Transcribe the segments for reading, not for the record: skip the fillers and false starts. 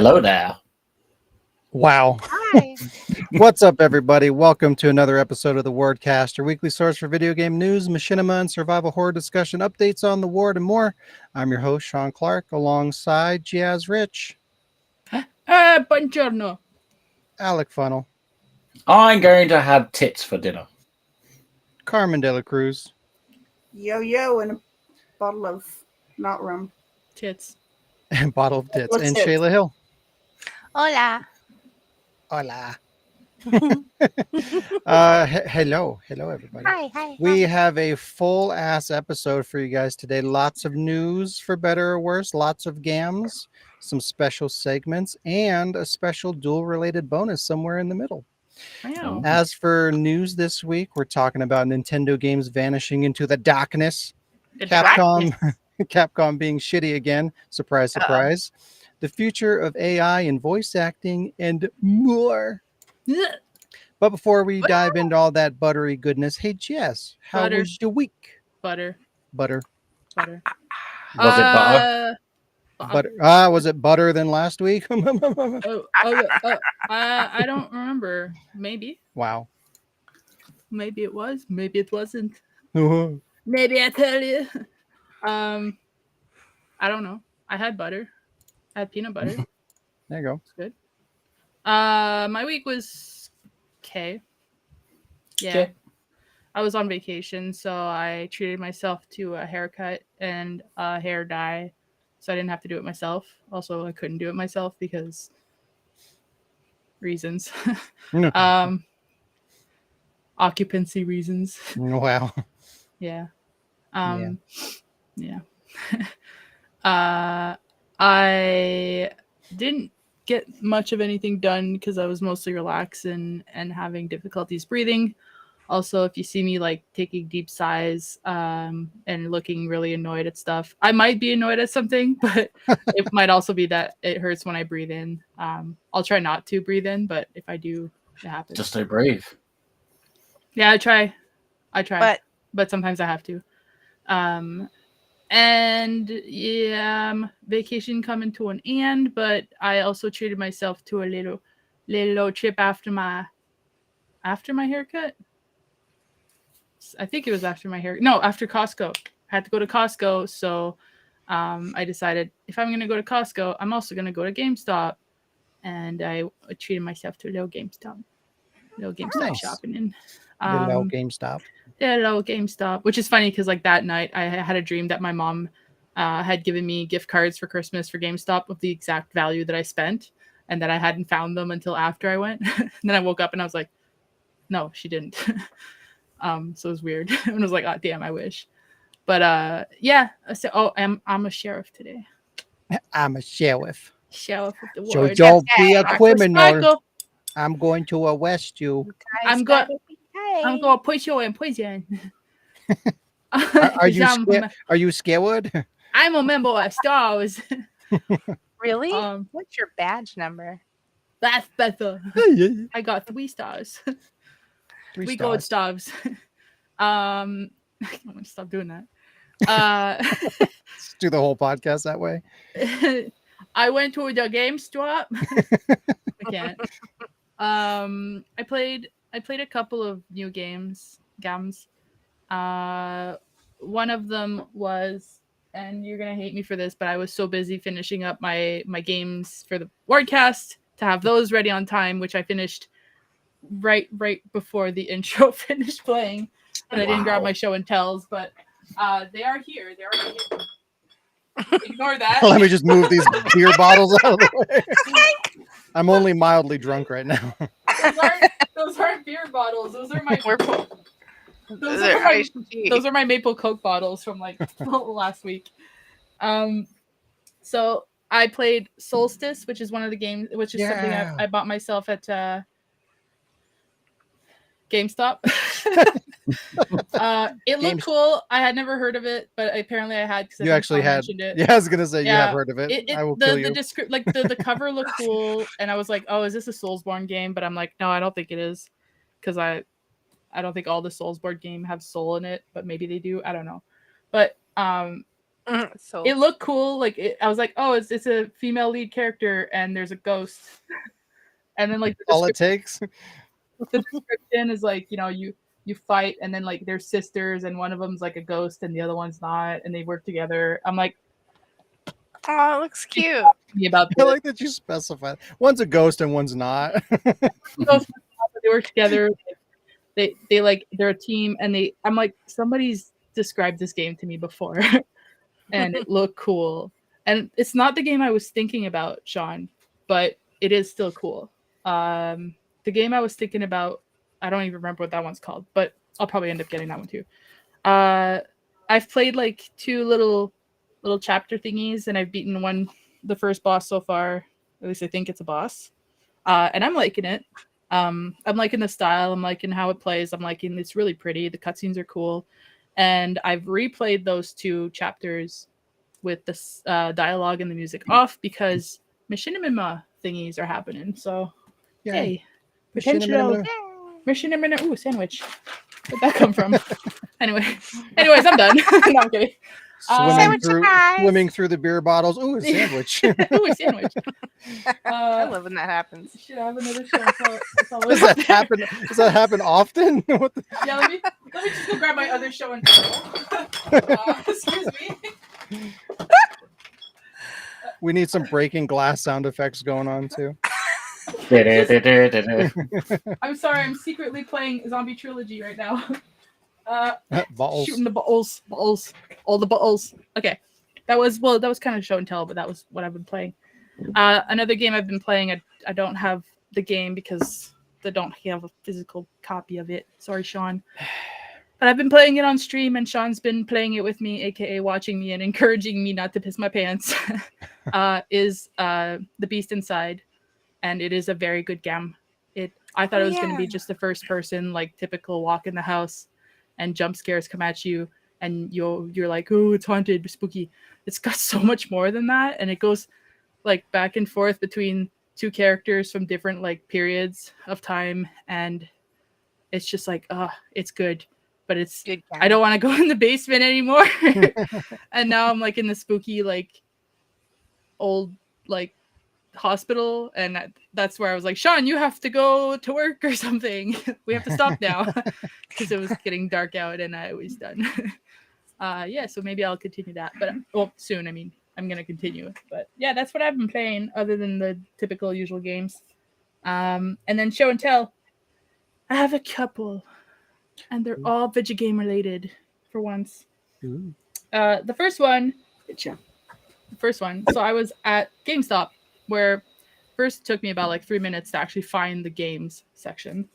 Hello there. Wow. Hi. What's up, everybody? Welcome to another episode of the Wardcast, your weekly source for video game news, machinima, and survival horror discussion, updates on the Ward, and more. I'm your host, Sean Clark, alongside Jazz Rich, Buongiorno. Alec Funnel, I'm going to have tits for dinner. Carmen De La Cruz, Yo, and a bottle of not rum. Tits. and Bottle of Tits, What's and tits? Shayla Hill. Hola. Hola. Hello, everybody. Hi. We have a full ass episode for you guys today. Lots of news for better or worse, lots of gams, some special segments, and a special duel related bonus somewhere in the middle. Wow. As for news this week, we're talking about Nintendo games vanishing into the darkness, Capcom being shitty again, surprise, surprise, the future of AI in voice acting, and more. But before we dive into all that buttery goodness, hey Jess, how Butter. was your week? Butter. Butter. Was it butter? Butter. Was it butter than last week? I don't remember. Maybe. Wow. Maybe it was. Maybe it wasn't. There Maybe I tell you. I don't know. I had butter. I had peanut butter. you go. It's good. My week was okay. Yeah. Okay. I was on vacation, so I treated myself to a haircut and a hair dye, so I didn't have to do it myself. Also, I couldn't do it myself because reasons. Occupancy reasons. Wow. Yeah. Yeah. I didn't get much of anything done because I was mostly relaxed and having difficulties breathing. Also, if you see me like taking deep sighs and looking really annoyed at stuff, I might be annoyed at something, but it might also be that it hurts when I breathe in. I'll try not to breathe in, but if I do, it happens. Just don't breathe. Yeah, I try, but sometimes I have to. And yeah, vacation coming to an end, but I also treated myself to a little trip after my haircut. I think it was after my hair. No, after Costco. I had to go to Costco, so I decided if I'm going to go to Costco, I'm also going to go to GameStop, and I treated myself to a little GameStop Nice. shopping in. Hello, GameStop. Hello, GameStop, which is funny because like that night I had a dream that my mom had given me gift cards for Christmas for GameStop of the exact value that I spent, and that I hadn't found them until after I went. And then I woke up and I was like, no, she didn't. So it was weird. And I was like, oh damn, I wish. But yeah. So I'm a sheriff today. I'm a sheriff. Sheriff of the So ward. don't be a Michael criminal. Sparkle. I'm going to arrest you. I'm going to put you in prison. Are you scared? Are you scared? I'm a member of Star Wars. Really? What's your badge number? That's better. I got 3 stars. 3 gold stars. I'm gonna stop doing that. Let's do the whole podcast that way. I went to the GameStop. I can't. I played a couple of new games. One of them was, and you're gonna hate me for this, but I was so busy finishing up my games for the Wardcast to have those ready on time, which I finished right before the intro finished playing, and I didn't grab my show and tells, but they are here. They're already here. Ignore that. Let me just move these beer bottles out of the way. I'm only mildly drunk right now. Those aren't beer bottles. Those are my Those are my maple Coke bottles from like last week. So I played Solstice, which is one of the games, which is something I bought myself at GameStop. It looked cool. I had never heard of it, but apparently I had because you actually had. it. Yeah, I was gonna say you have heard of it. I will kill you. The cover looked cool, and I was like, "Oh, is this a Soulsborne game?" But I'm like, "No, I don't think it is," because I don't think all the Soulsborne game have soul in it, but maybe they do. I don't know. But So It looked cool. Like I was like, oh, it's a female lead character and there's a ghost. And then like All it takes. the description is like, you fight and then like they're sisters and one of them's like a ghost and the other one's not and they work together. I'm like, oh, it looks cute. about I this. like that you specified. One's a ghost and one's not. Ghosts, they work together. They like they're a team and I'm like, somebody's described this game to me before and it looked cool. And it's not the game I was thinking about, Sean, but it is still cool. The game I was thinking about, I don't even remember what that one's called, but I'll probably end up getting that one too. I've played like 2 little chapter thingies and I've beaten the first boss so far. At least I think it's a boss. And I'm liking it. I'm liking the style. I'm liking how it plays. I'm liking it's really pretty. The cutscenes are cool. And I've replayed those 2 chapters with the dialogue and the music off because machinima thingies are happening. So, yay. Potential. Machinima. Ooh, sandwich. Where'd that come from? Anyways, I'm done. No, I'm kidding. Swimming through the beer bottles. Ooh, a sandwich. Ooh, a sandwich. I love when that happens. Should I have another show? Does that happen? Does that happen often? What the... Yeah, let me just go grab my other show and excuse me. We need some breaking glass sound effects going on too. I'm sorry, I'm secretly playing Zombie Trilogy right now. Balls. Shooting the balls, all the balls. Okay, that was kind of show and tell, but that was what I've been playing. Another game I've been playing, I don't have the game because they don't have a physical copy of it. Sorry, Sean. But I've been playing it on stream, and Sean's been playing it with me, aka watching me and encouraging me not to piss my pants. Is The Beast Inside, and it is a very good game. I thought it was going to be just the first person, like typical walk in the house, and jump scares come at you, and you're like, oh, it's haunted, spooky. It's got so much more than that, and it goes like back and forth between 2 characters from different like periods of time, and it's just like, it's good. But it's good. I don't want to go in the basement anymore. And now I'm like in the spooky like old like hospital, and that's where I was like, Sean, you have to go to work or something. We have to stop now because it was getting dark out and I was done. So maybe I'll continue that, but soon. I mean, I'm gonna continue, but yeah, that's what I've been playing other than the typical usual games. And then show and tell, I have a couple. And they're all video game related for once. The first one. So I was at GameStop, where first it took me about like 3 minutes to actually find the games section.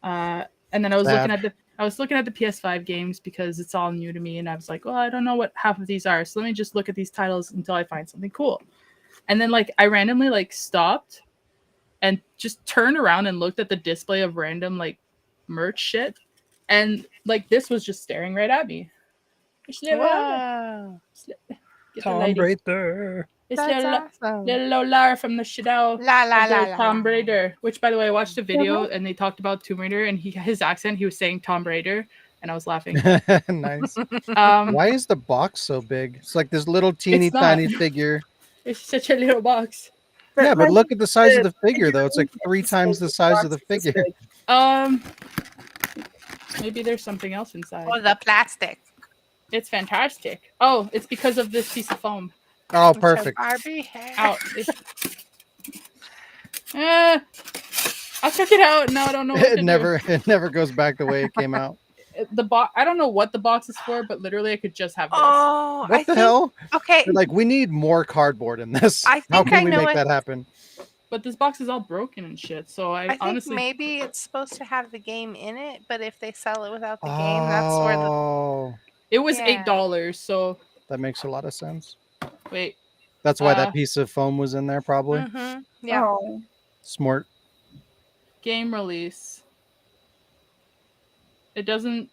And then I was looking at the PS5 games because it's all new to me, and I was like, well, I don't know what half of these are, so let me just look at these titles until I find something cool. And then like I randomly like stopped and just turned around and looked at the display of random like merch shit. And like this was just staring right at me. Wow. Tom Raider. It's awesome. little Lara from the Shadow. Tom Raider. Which, by the way, I watched a video and they talked about Tomb Raider, and his accent, he was saying Tom Raider, and I was laughing. Nice. Why is the box so big? It's like this little teeny tiny figure. It's such a little box. But look at the size of the figure, though. It's like 3 times the size of the figure. Maybe there's something else inside. Oh, the plastic. It's fantastic. Oh, it's because of this piece of foam. Oh, perfect. Barbie hair. Out. I took it out. No, I don't know. It never goes back the way it came out. The box. I don't know what the box is for, but literally, I could just have this. Oh, what the hell? Okay. They're like, we need more cardboard in this. How can we make that happen? But this box is all broken and shit. So I honestly think maybe it's supposed to have the game in it, but if they sell it without the game, that's where the. It was $8, so that makes a lot of sense. Wait. That's why that piece of foam was in there, probably. Mm-hmm. Yeah. Oh. Smart. Game release. It doesn't.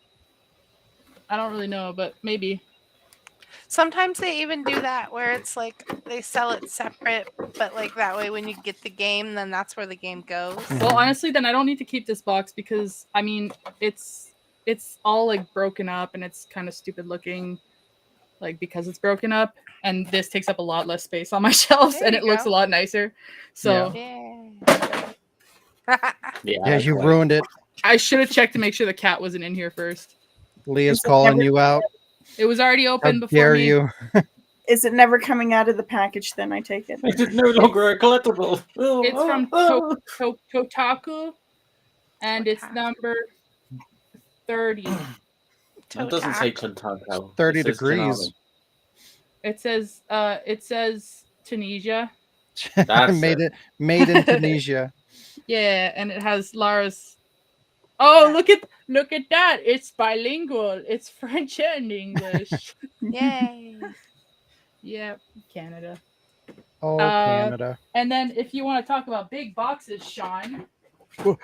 I don't really know, but maybe. Sometimes they even do that where it's like they sell it separate, but like that way when you get the game, then that's where the game goes. Well, honestly, then I don't need to keep this box because I mean it's all like broken up and it's kind of stupid looking. like because it's broken up, and this takes up a lot less space on my shelves, There and you it looks go. a lot nicer. So Yeah. Yeah, you like- ruined it. I should have checked to make sure the cat wasn't in here first. Leah's Is it calling never- you out. It was already How open before dare me. you? Is it never coming out of the package? Then I take it. It is no longer a collectible. It's from Totaku, and it's Totaku. number 30. It doesn't say Totaku. Chuntanko. 30 It says degrees. It says Tunisia. That's made it. it made in Tunisia. Yeah, and it has Lara's. Oh, look at that! It's bilingual. It's French and English. Yay. Yep, Canada. Oh, Uh, Canada. And then if you want to talk about big boxes, Sean. Whoa.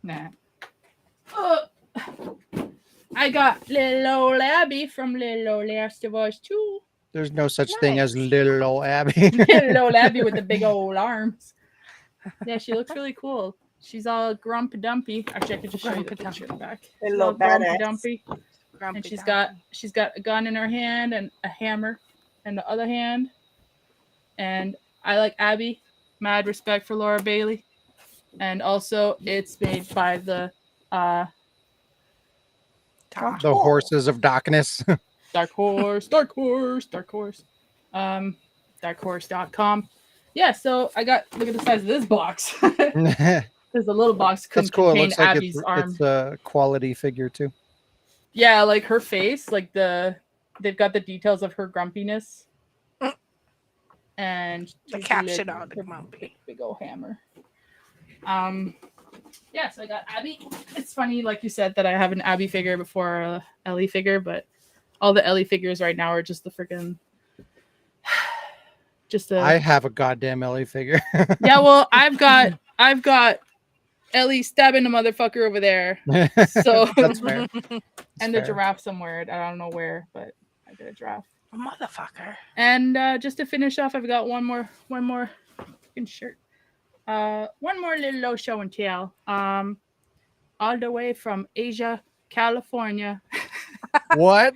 Nah. I got little old Abby from Little Old Last of Us 2. There's no such thing as Nice. little old Abby. Little old Abby with the big old arms. Yeah, she looks really cool. She's all grumpy dumpy. Actually, I could just show you the Grumpy picture in the back. A She's little all grumpy badass. dumpy. Grumpy And she's Dumpy. got a gun in her hand and a hammer in the other hand. And I like Abby. Mad respect for Laura Bailey. And also it's made by the Top. The horses of darkness. Dark Horse. Darkhorse.com. Yeah, so I got, look at the size of this box. That's Because the little box couldn't cool. It contain looks like Abby's arm. it's a quality figure too. Yeah, like her face, like they've got the details of her grumpiness. And The she's caption lit- on the her grumpy. big old hammer. Yeah, so I got Abby. It's funny, like you said, that I have an Abby figure before a Ellie figure, but all the Ellie figures right now are just the freaking I have a goddamn Ellie figure. Yeah, well, I've got Ellie stabbing the motherfucker over there. So That's fair. and the fair. giraffe somewhere. I don't know where, but I got a giraffe. Motherfucker. And just to finish off, I've got one more fucking shirt. One more little low show and tell. All the way from Asia, California. What?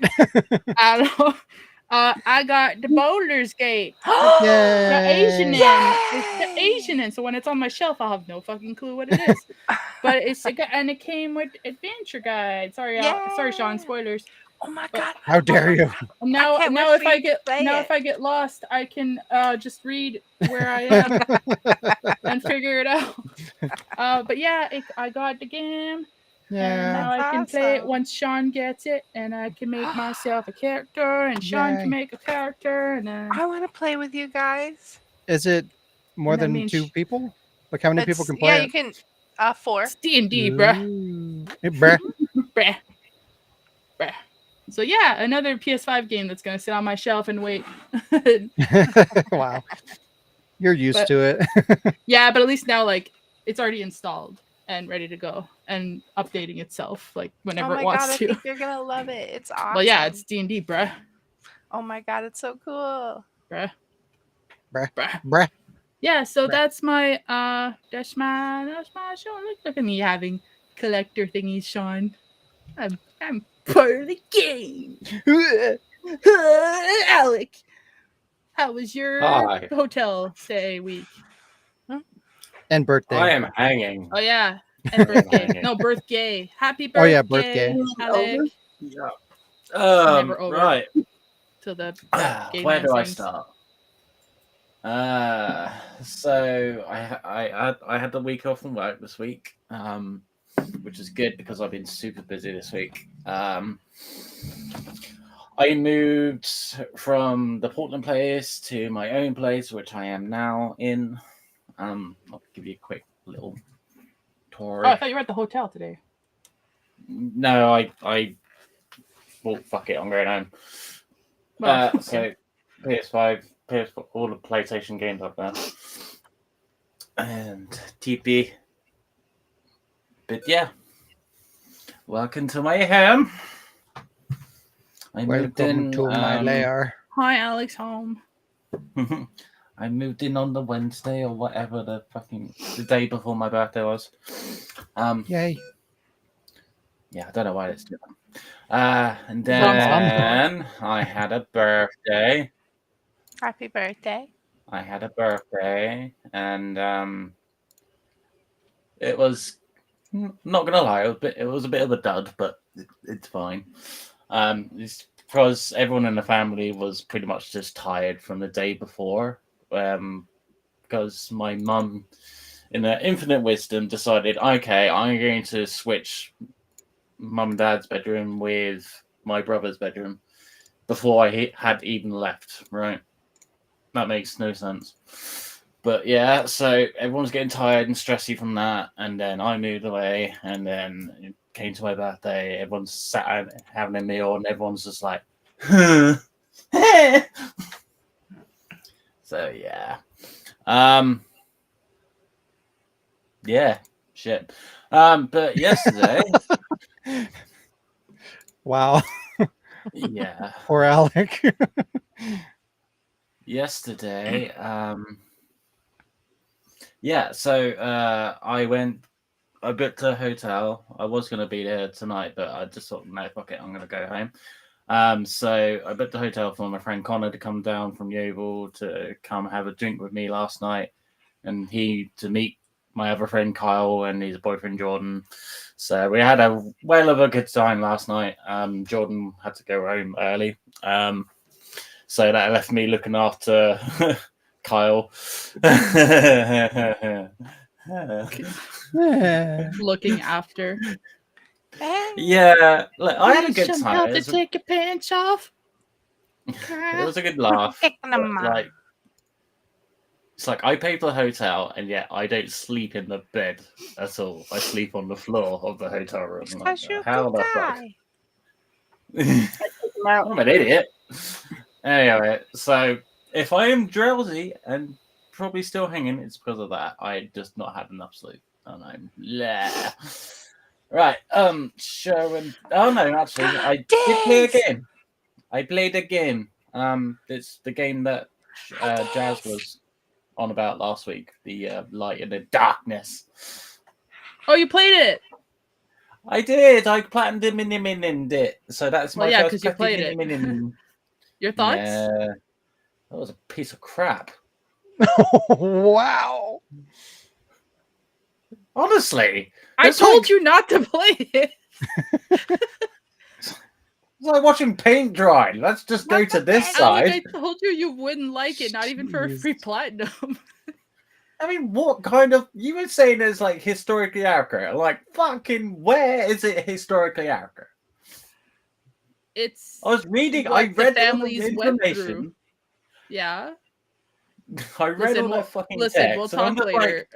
I got the Boulders Gate. Yay. The Asian Yay! end. It's the Asian end. So when it's on my shelf, I'll have no fucking clue what it is. But it came with adventure guide. Sorry, Sean. Yeah. Spoilers. Oh my god. How dare you? Now can't wait if for I you to get play it. if I get lost, I can just read where I am and figure it out. But yeah, I got the game. And Yeah. now I That's can play it awesome. once Sean gets it, and I can make myself a character, and Sean Yay. can make a character, and then I want to play with you guys. Is it more And that than means 2 people? Like how many people can play Yeah, it? you can. 4. it's D&D, bruh. Ooh. Hey, bruh. Bruh. So yeah, another PS5 game that's gonna sit on my shelf and wait. Wow. You're used But- to it. Yeah, but at least now like it's already installed and ready to go and updating itself like whenever Oh my it wants god, I to. think you're gonna love it. It's awesome. Well, yeah, it's D&D, bruh. Oh my god, it's so cool. Bruh. Bruh. Bruh. Bruh. Yeah, so Bruh. that's my show. Look at me having collector thingies, Sean. I'm part of the game. Alec, how was your Hi. hotel stay week? And birthday. I am hanging. Oh yeah, and birthday. Okay. No, birthday. Happy birthday. Oh, yeah, birthday. Alec. Yeah. Never over. Right. To the game Where do I things. start? So I had the week off from work this week, which is good because I've been super busy this week. I moved from the Portland place to my own place, which I am now in. I'll give you a quick little tour. Oh, I thought you were at the hotel today. No, well, fuck it, I'm going home. Well, So PS5, PS4, all the PlayStation games up there, and TP. But yeah, welcome to my home. I moved Welcome in. to my lair. Hi, Alex. Home. I moved in on the Wednesday or whatever the day before my birthday was. Yay. Yeah, I don't know why it's different. And Mom. then I had a birthday. Happy birthday. And it was not gonna lie, it was a bit of a dud, but it's fine. It's because everyone in the family was pretty much just tired from the day before. Because my mum, in her infinite wisdom, decided, okay, I'm going to switch mum and dad's bedroom with my brother's bedroom before I had even left. Right, that makes no sense. But yeah, so everyone's getting tired and stressy from that, and then I moved away, and then it came to my birthday. Everyone's sat having a meal, and everyone's just like, so yeah, yeah, shit. But yesterday, Wow. yeah, Poor Alec. yesterday, yeah. So I booked a hotel. I was going to be there tonight, but I just thought, no, fuck it, I'm going to go home. So I booked a hotel for my friend Connor to come down from Yeovil to come have a drink with me last night, and he to meet my other friend Kyle and his boyfriend Jordan. So we had a well of a good time last night. Jordan had to go home early, so that left me looking after Kyle. Looking after. Yeah, look, I had a good Please time. help to take your pants off. It was a good laugh. Kicking them but, out. like, it's like I pay for the hotel, and yet I don't sleep in the bed at all. I sleep on the floor of the hotel room. I'm like, Because you're a how good the fuck? guy. Take them out. I'm an idiot. Anyway, so if I am drowsy and probably still hanging, it's because of that. I just not had enough sleep, and I'm right. Sharon. Oh no, actually, I did play a Dave! game. I played a game. It's the game that Jazz was on about last week. The Light and the Darkness. Oh, you played it. I did. I platinumed it. So that's Well, my yeah, first 'cause you played it. platinum. Your thoughts? Yeah, that was a piece of crap. Wow. Honestly, I it's told like- you not to play it. it's like watching paint dry. Let's just go to this Alec, side. I told you you wouldn't like it, not even for a Jeez. free platinum. I mean, what kind of... You were saying it's like historically accurate. Like, fucking where is it historically accurate? It's I was reading... what I the read all the families went through. information. Yeah. I read all that We'll, fucking listen, text. we'll and I'm talk just like, later.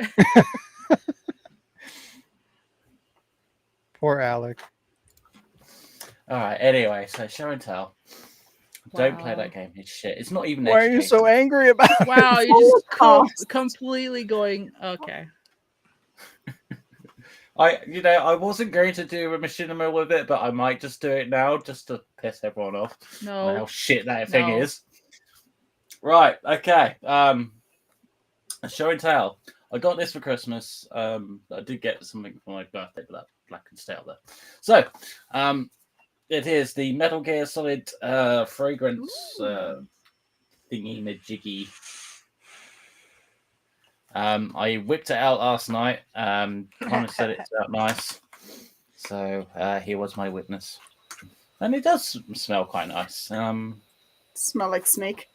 Poor Alec. all right, anyway, so show and tell. Don't play Wow. that game. It's shit. It's not even Why are you so educational. angry about it? Wow, you're just Holocaust. completely going, okay. I wasn't going to do a machinima with it, but I might just do it now just to piss everyone off. No. How shit that thing No. is. Right, okay. Show and tell. I got this for Christmas. I did get something for my birthday, but that black can stay out there. So, it is the Metal Gear Solid fragrance thingy majiggy. I whipped it out last night. Connor said it's out nice. So he was my witness. And it does smell quite nice. Smell like snake.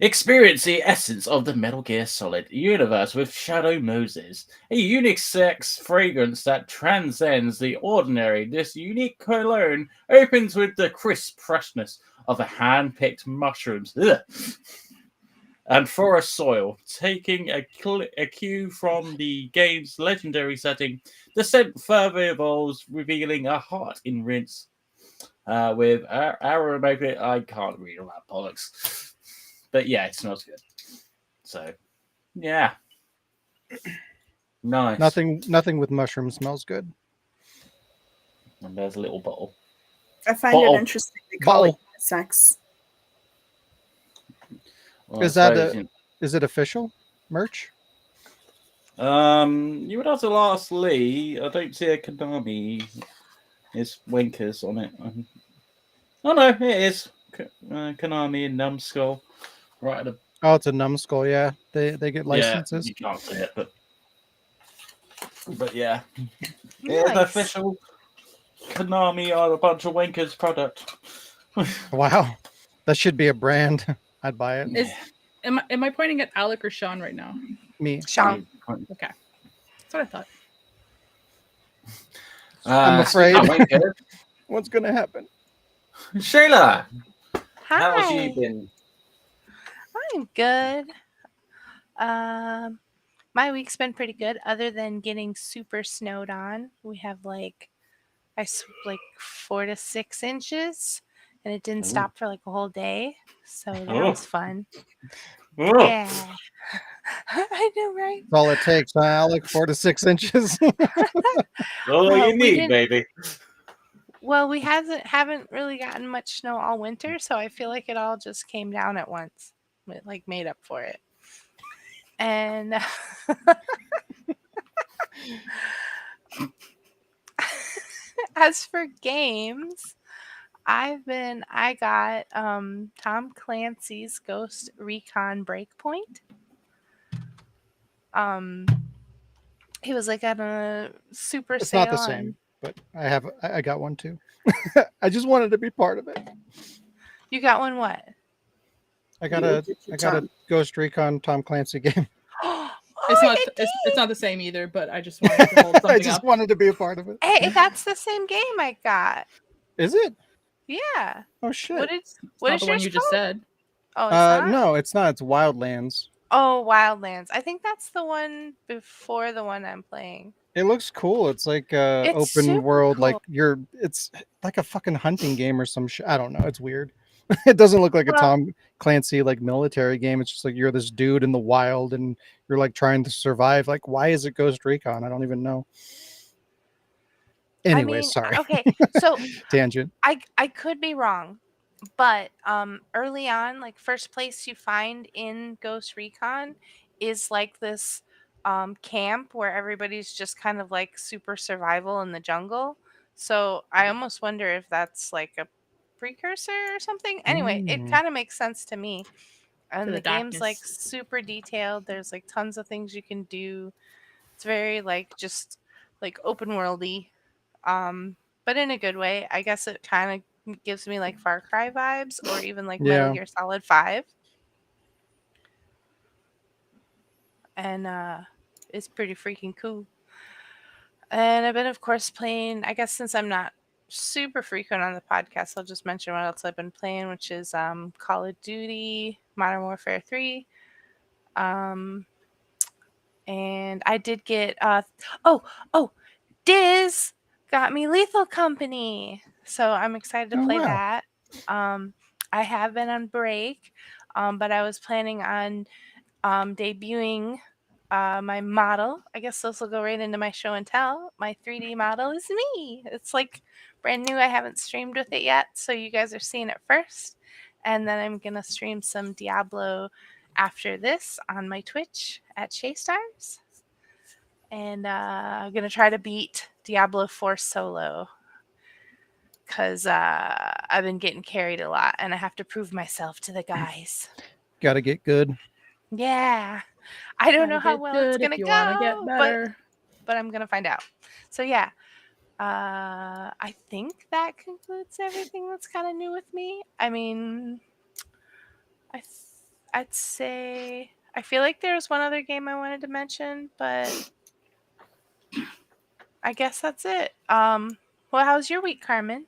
Experience the essence of the Metal Gear Solid universe with Shadow Moses, a unisex fragrance that transcends the ordinary. This unique cologne opens with the crisp freshness of a hand-picked mushrooms and forest soil. Taking a cue from the game's legendary setting, the scent further evolves, revealing a heart in rinse with aromatic. I can't read all that bollocks. But yeah, it smells good. So, yeah. Nice. Nothing with mushroom smells good. And there's a little bottle. I find Bottle. it interesting they call it Bottle. sex. Well, Is I that suppose, Is it official merch? you would have to ask Lee. I don't see a Konami It's Winkers on it. Oh no, it is Konami and Numbskull. Right at the Oh, it's a numbskull. Yeah, they get licenses. Yeah, you can't see it, but yeah, it's Nice. official. Konami are a bunch of Winkers product. Wow, that should be a brand. I'd buy it. Am I pointing at Alec or Sean right now? Me. Sean. Okay, that's what I thought. I'm afraid. speaking of Winkers, What's gonna happen? Shayla, Hi. how's you been? I'm good. My week's been pretty good, other than getting super snowed on. We have like 4 to 6 inches, and it didn't Ooh. stop for like a whole day. So that Oh. was fun. Oh, Yeah. I know, right? That's all it takes, huh, Alec? 4 to 6 inches. all Well, you we need, didn't- baby. Well, we haven't really gotten much snow all winter, so I feel like it all just came down at once. It like made up for it. And as for games, I got Tom Clancy's Ghost Recon Breakpoint. He was like at a super It's sale. not the same, but I got one too. I just wanted to be part of it. You got one what? I got a Ghost Recon Tom Clancy game. It's not the same either, but I just wanted to hold I something just up. wanted to be a part of it. Hey, that's the same game I got. Is it? Yeah. Oh shit. What It's is not the one yours you just called? said. Oh, it's not? No, it's not. It's Wildlands. Oh, Wildlands. I think that's the one before the one I'm playing. It looks cool. It's like It's open super world, like cool. it's like a fucking hunting game or some shit. I don't know. It's weird. It doesn't look like a Well- Tom Clancy like military game. It's just like you're this dude in the wild and you're like trying to survive. Like, why is it Ghost Recon? I don't even know. Anyway, sorry. Okay, so Tangent. I could be wrong, but early on, like first place you find in Ghost Recon is like this camp where everybody's just kind of like super survival in the jungle. So I almost wonder if that's like a precursor or something. Anyway, it kind of makes sense to me. And the the game's like darkness. super detailed. There's like tons of things you can do. It's very like just like open worldy. But in a good way. I guess it kind of gives me like Far Cry vibes or even like Metal Yeah. Gear Solid 5. And it's pretty freaking cool. And I've been, of course, playing, I guess since I'm not super frequent on the podcast, I'll just mention what else I've been playing, which is Call of Duty, Modern Warfare 3. And I did get, Diz got me Lethal Company. So I'm excited to Oh, play wow. that. I have been on break, but I was planning on debuting my model. I guess this will go right into my show and tell. My 3D model is me. It's like brand new. I haven't streamed with it yet, so you guys are seeing it first. And then I'm going to stream some Diablo after this on my Twitch at Shaystars. And I'm going to try to beat Diablo 4 solo because I've been getting carried a lot and I have to prove myself to the guys. Gotta get good. Yeah. I don't know how well it's going to Wanna get go, better. but I'm going to find out. So yeah, I think that concludes everything that's kind of new with me. I mean, I'd say I feel like there was one other game I wanted to mention, but I guess that's it. Well, how's your week, Carmen?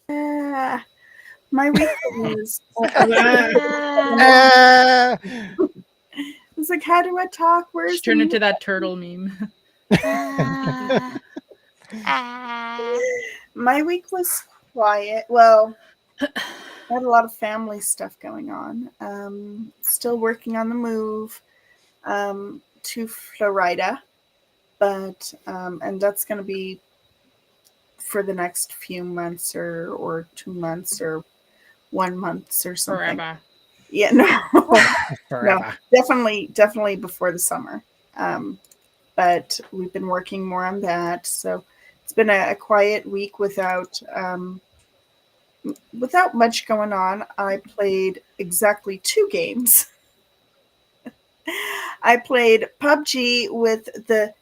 My week was. Ah! It's like, how do I talk? Where's Just turn the into that turtle meme. My week was quiet. Well, I had a lot of family stuff going on. Still working on the move to Florida, but and that's going to be for the next few months or 2 months or 1 month or something. Forever. Yeah, no, Forever. definitely before the summer. but we've been working more on that. So it's been a quiet week without much going on. I played exactly 2 games. I played PUBG with the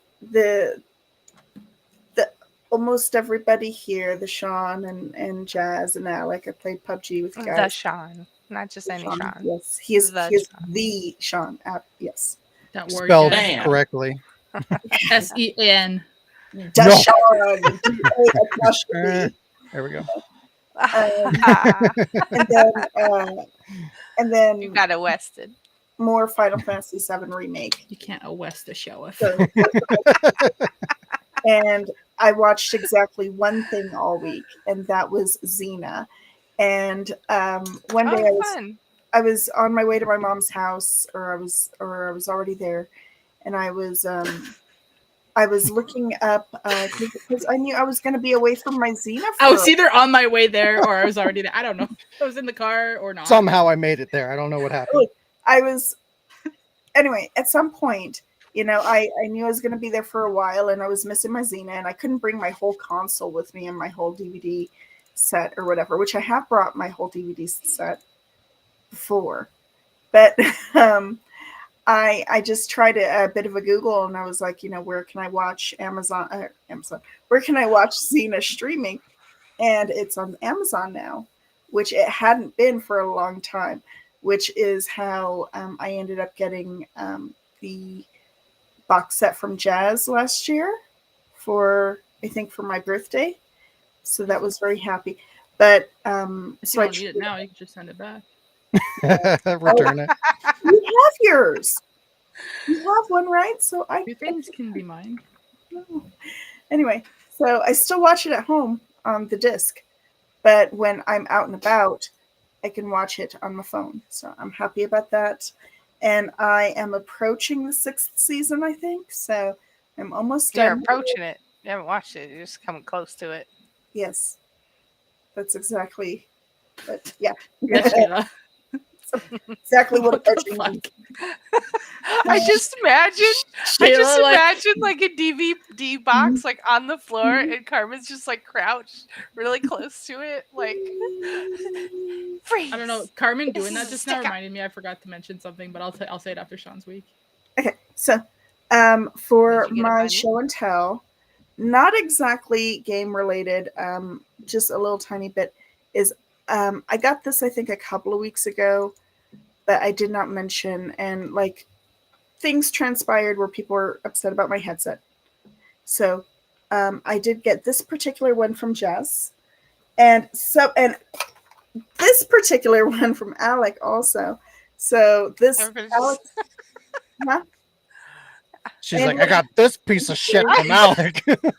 almost everybody here, the Sean and Jazz and Alec. I played PUBG with The guys. Sean, not just any Sean, Sean. yes, he is The the Sean. Yes, That word. Spelled Damn. correctly. SEN. the No. Sean. D-A-apostrophe. There we go. And then and then You got arrested. more Final Fantasy VII remake. You can't west the show if So, and I watched exactly one thing all week, and that was Xena. And one day fun. I was on my way to my mom's house, or I was already there, and I was looking up because I knew I was going to be away from my Xena. I was either on my way there or I was already there. I don't know. I was in the car or not. Somehow I made it there. I don't know what happened. I was anyway. At some point, I knew I was going to be there for a while, and I was missing my Xena, and I couldn't bring my whole console with me and my whole DVD set or whatever. Which I have brought my whole DVD set before, but I just tried a bit of a Google, and I was like, where can I watch Amazon? Where can I watch Xena streaming? And it's on Amazon now, which it hadn't been for a long time, which is how I ended up getting the box set from Jazz last year for my birthday. So that was very happy. But if you don't need it now, you can just send it back. Return it. You have yours. You have one, right? So Your things can be mine. Anyway, so I still watch it at home on the disc, but when I'm out and about, I can watch it on my phone. So I'm happy about that. And I am approaching the 6th season, I think. So I'm almost You're done. approaching it. You haven't watched it. You're just coming close to it. Yes, that's exactly. But yeah, Yes, Sheila. exactly what What the approaching fuck? means. I just Sheila, like- imagine like a DVD box like on the floor, and Carmen's just like crouched really close to it, like freeze. I don't know. Carmen This doing is that a just now sticker. reminded me I forgot to mention something, but I'll say it after Sean's week. Okay, so for Did you get a my bunny? show and tell, not exactly game related, just a little tiny bit, is I got this I think a couple of weeks ago, but I did not mention, and like things transpired where people were upset about my headset. So I did get this particular one from Jess, and this particular one from Alec also. So this Everybody's Alec, huh? She's And like, I got this piece of shit from Alec. Everybody's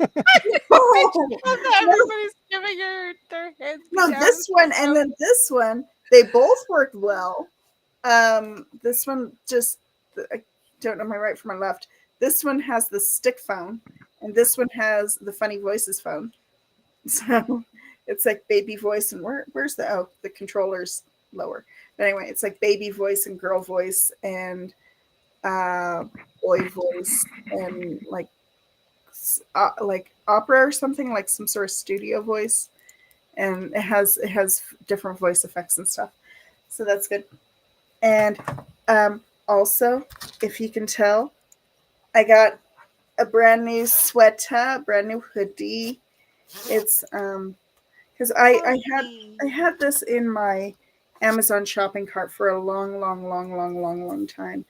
giving her their heads. No, down. this one and then this one, they both worked well. This one just, I don't know my right from my left. This one has the stick phone, and this one has the funny voices phone. So it's like baby voice, and where's the controller's lower. But anyway, it's like baby voice and girl voice and boy voice and like opera or something, like some sort of studio voice, and it has different voice effects and stuff. So that's good. And also, if you can tell, I got a brand new sweater, a brand new hoodie. It's because I had this in my Amazon shopping cart for a long time.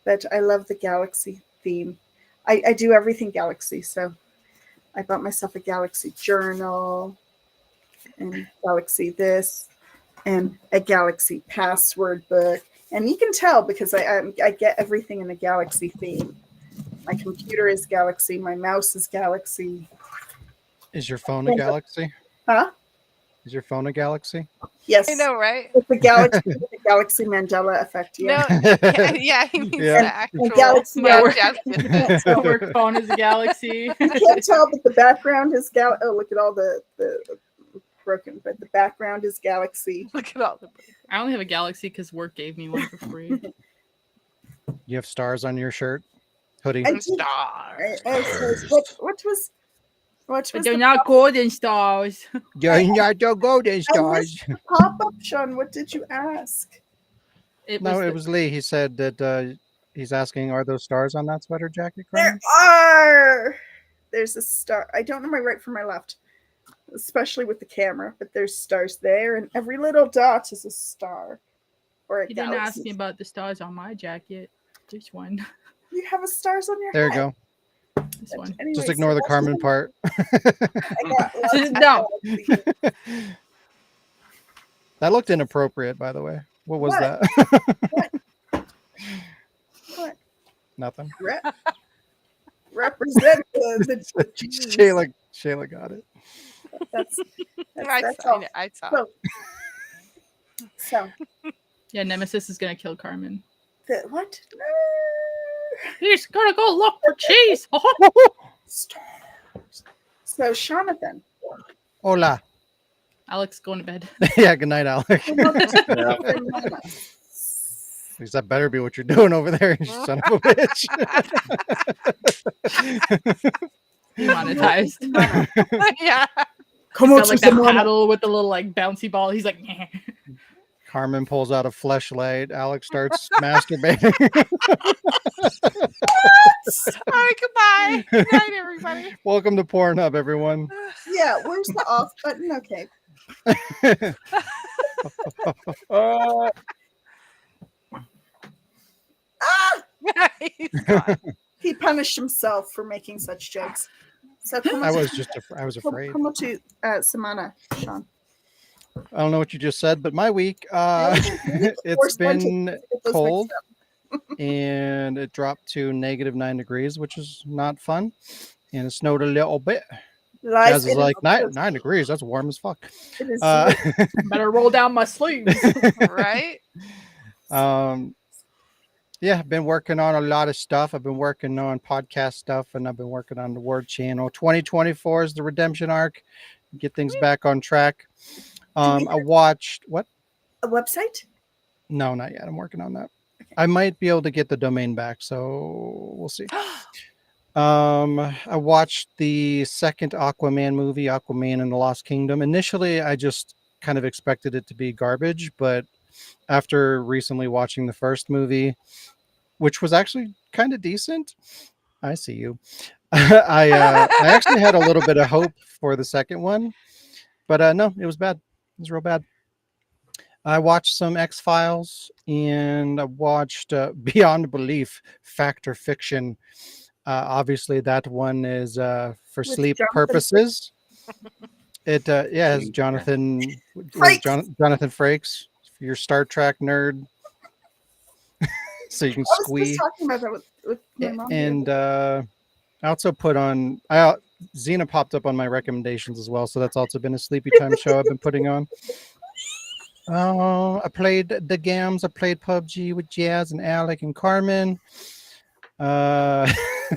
But I love the Galaxy theme. I do everything Galaxy, so I bought myself a Galaxy journal and Galaxy this and a Galaxy password book. And you can tell because I get everything in a Galaxy theme. My computer is Galaxy. My mouse is Galaxy. Is your phone a Galaxy? Huh? Is your phone a Galaxy? Yes. I know, right? It's the Galaxy Mandela effect. Yeah. No, yeah, he means Yeah. the actual. Galaxy my work. Justin. My work phone is a Galaxy. You can't tell, but the background is Oh, look at all the broken. But the background is Galaxy. Look at all the. I only have a Galaxy because work gave me one for free. You have stars on your shirt? Hoodie. And Stars. what was But the they're not golden stars. You're not the golden I missed stars. the pop-up, Sean. What did you ask? It No, was it the- was Lee. He said that he's asking, are those stars on that sweater jacket, There Carmen? are. There's a star. I don't know my right from my left, especially with the camera. But there's stars there, and every little dot is a star or a You didn't ask galaxy. me about the stars on my jacket. This one. You have a stars on your There you head. go. This one. Anyway, Just so ignore the that's Carmen what part. I got lots of No. galaxies. That looked inappropriate, by the way. What was What? that? What? Nothing. Represent the G's. Shayla got it. That's I all. saw. So Yeah, Nemesis is gonna kill Carmen. what? He's gonna go look for cheese. Stars. So Jonathan. Hola. Alex, going to bed. Yeah, good night, Alec. At least that better be what you're doing over there, you son of a bitch. Demonetized. Yeah. Come He's got like that paddle with the little like bouncy ball. He's like, Carmen pulls out a fleshlight. Alex starts masturbating. All right, goodbye. Good night, everybody. Welcome to Pornhub, everyone. Yeah, where's the off button? Okay. Ah! He's gone. He punished himself for making such jokes. So I was afraid. Como to Samana, Sean. I don't know what you just said, but my week, it's been cold and it dropped to -9 degrees, which is not fun. And it snowed a little bit. Jazz is like, 9 degrees. That's warm as fuck. It is better roll down my sleeves. Right? Yeah, I've been working on a lot of stuff. I've been working on podcast stuff and I've been working on the Word channel. 2024 is the redemption arc. Get things back on track. I watched what? a website? No, not yet. I'm working on that. I might be able to get the domain back, so we'll see. I watched the second Aquaman movie, Aquaman and the Lost Kingdom. Initially, I just kind of expected it to be garbage, but after recently watching the first movie, which was actually kind of decent, I see you. I actually had a little bit of hope for the second one, but no, it was bad. It was real bad. I watched some X-Files and I watched Beyond Belief, Fact or Fiction. Obviously, that one is for With sleep Jonathan purposes. It has Jonathan Jonathan Frakes, your Star Trek nerd. So you can I was squeeze. just talking about that with my mom. And I also put on Xena popped up on my recommendations as well, so that's also been a sleepy time show I've been putting on. I played the games. I played PUBG with Jazz and Alec and Carmen.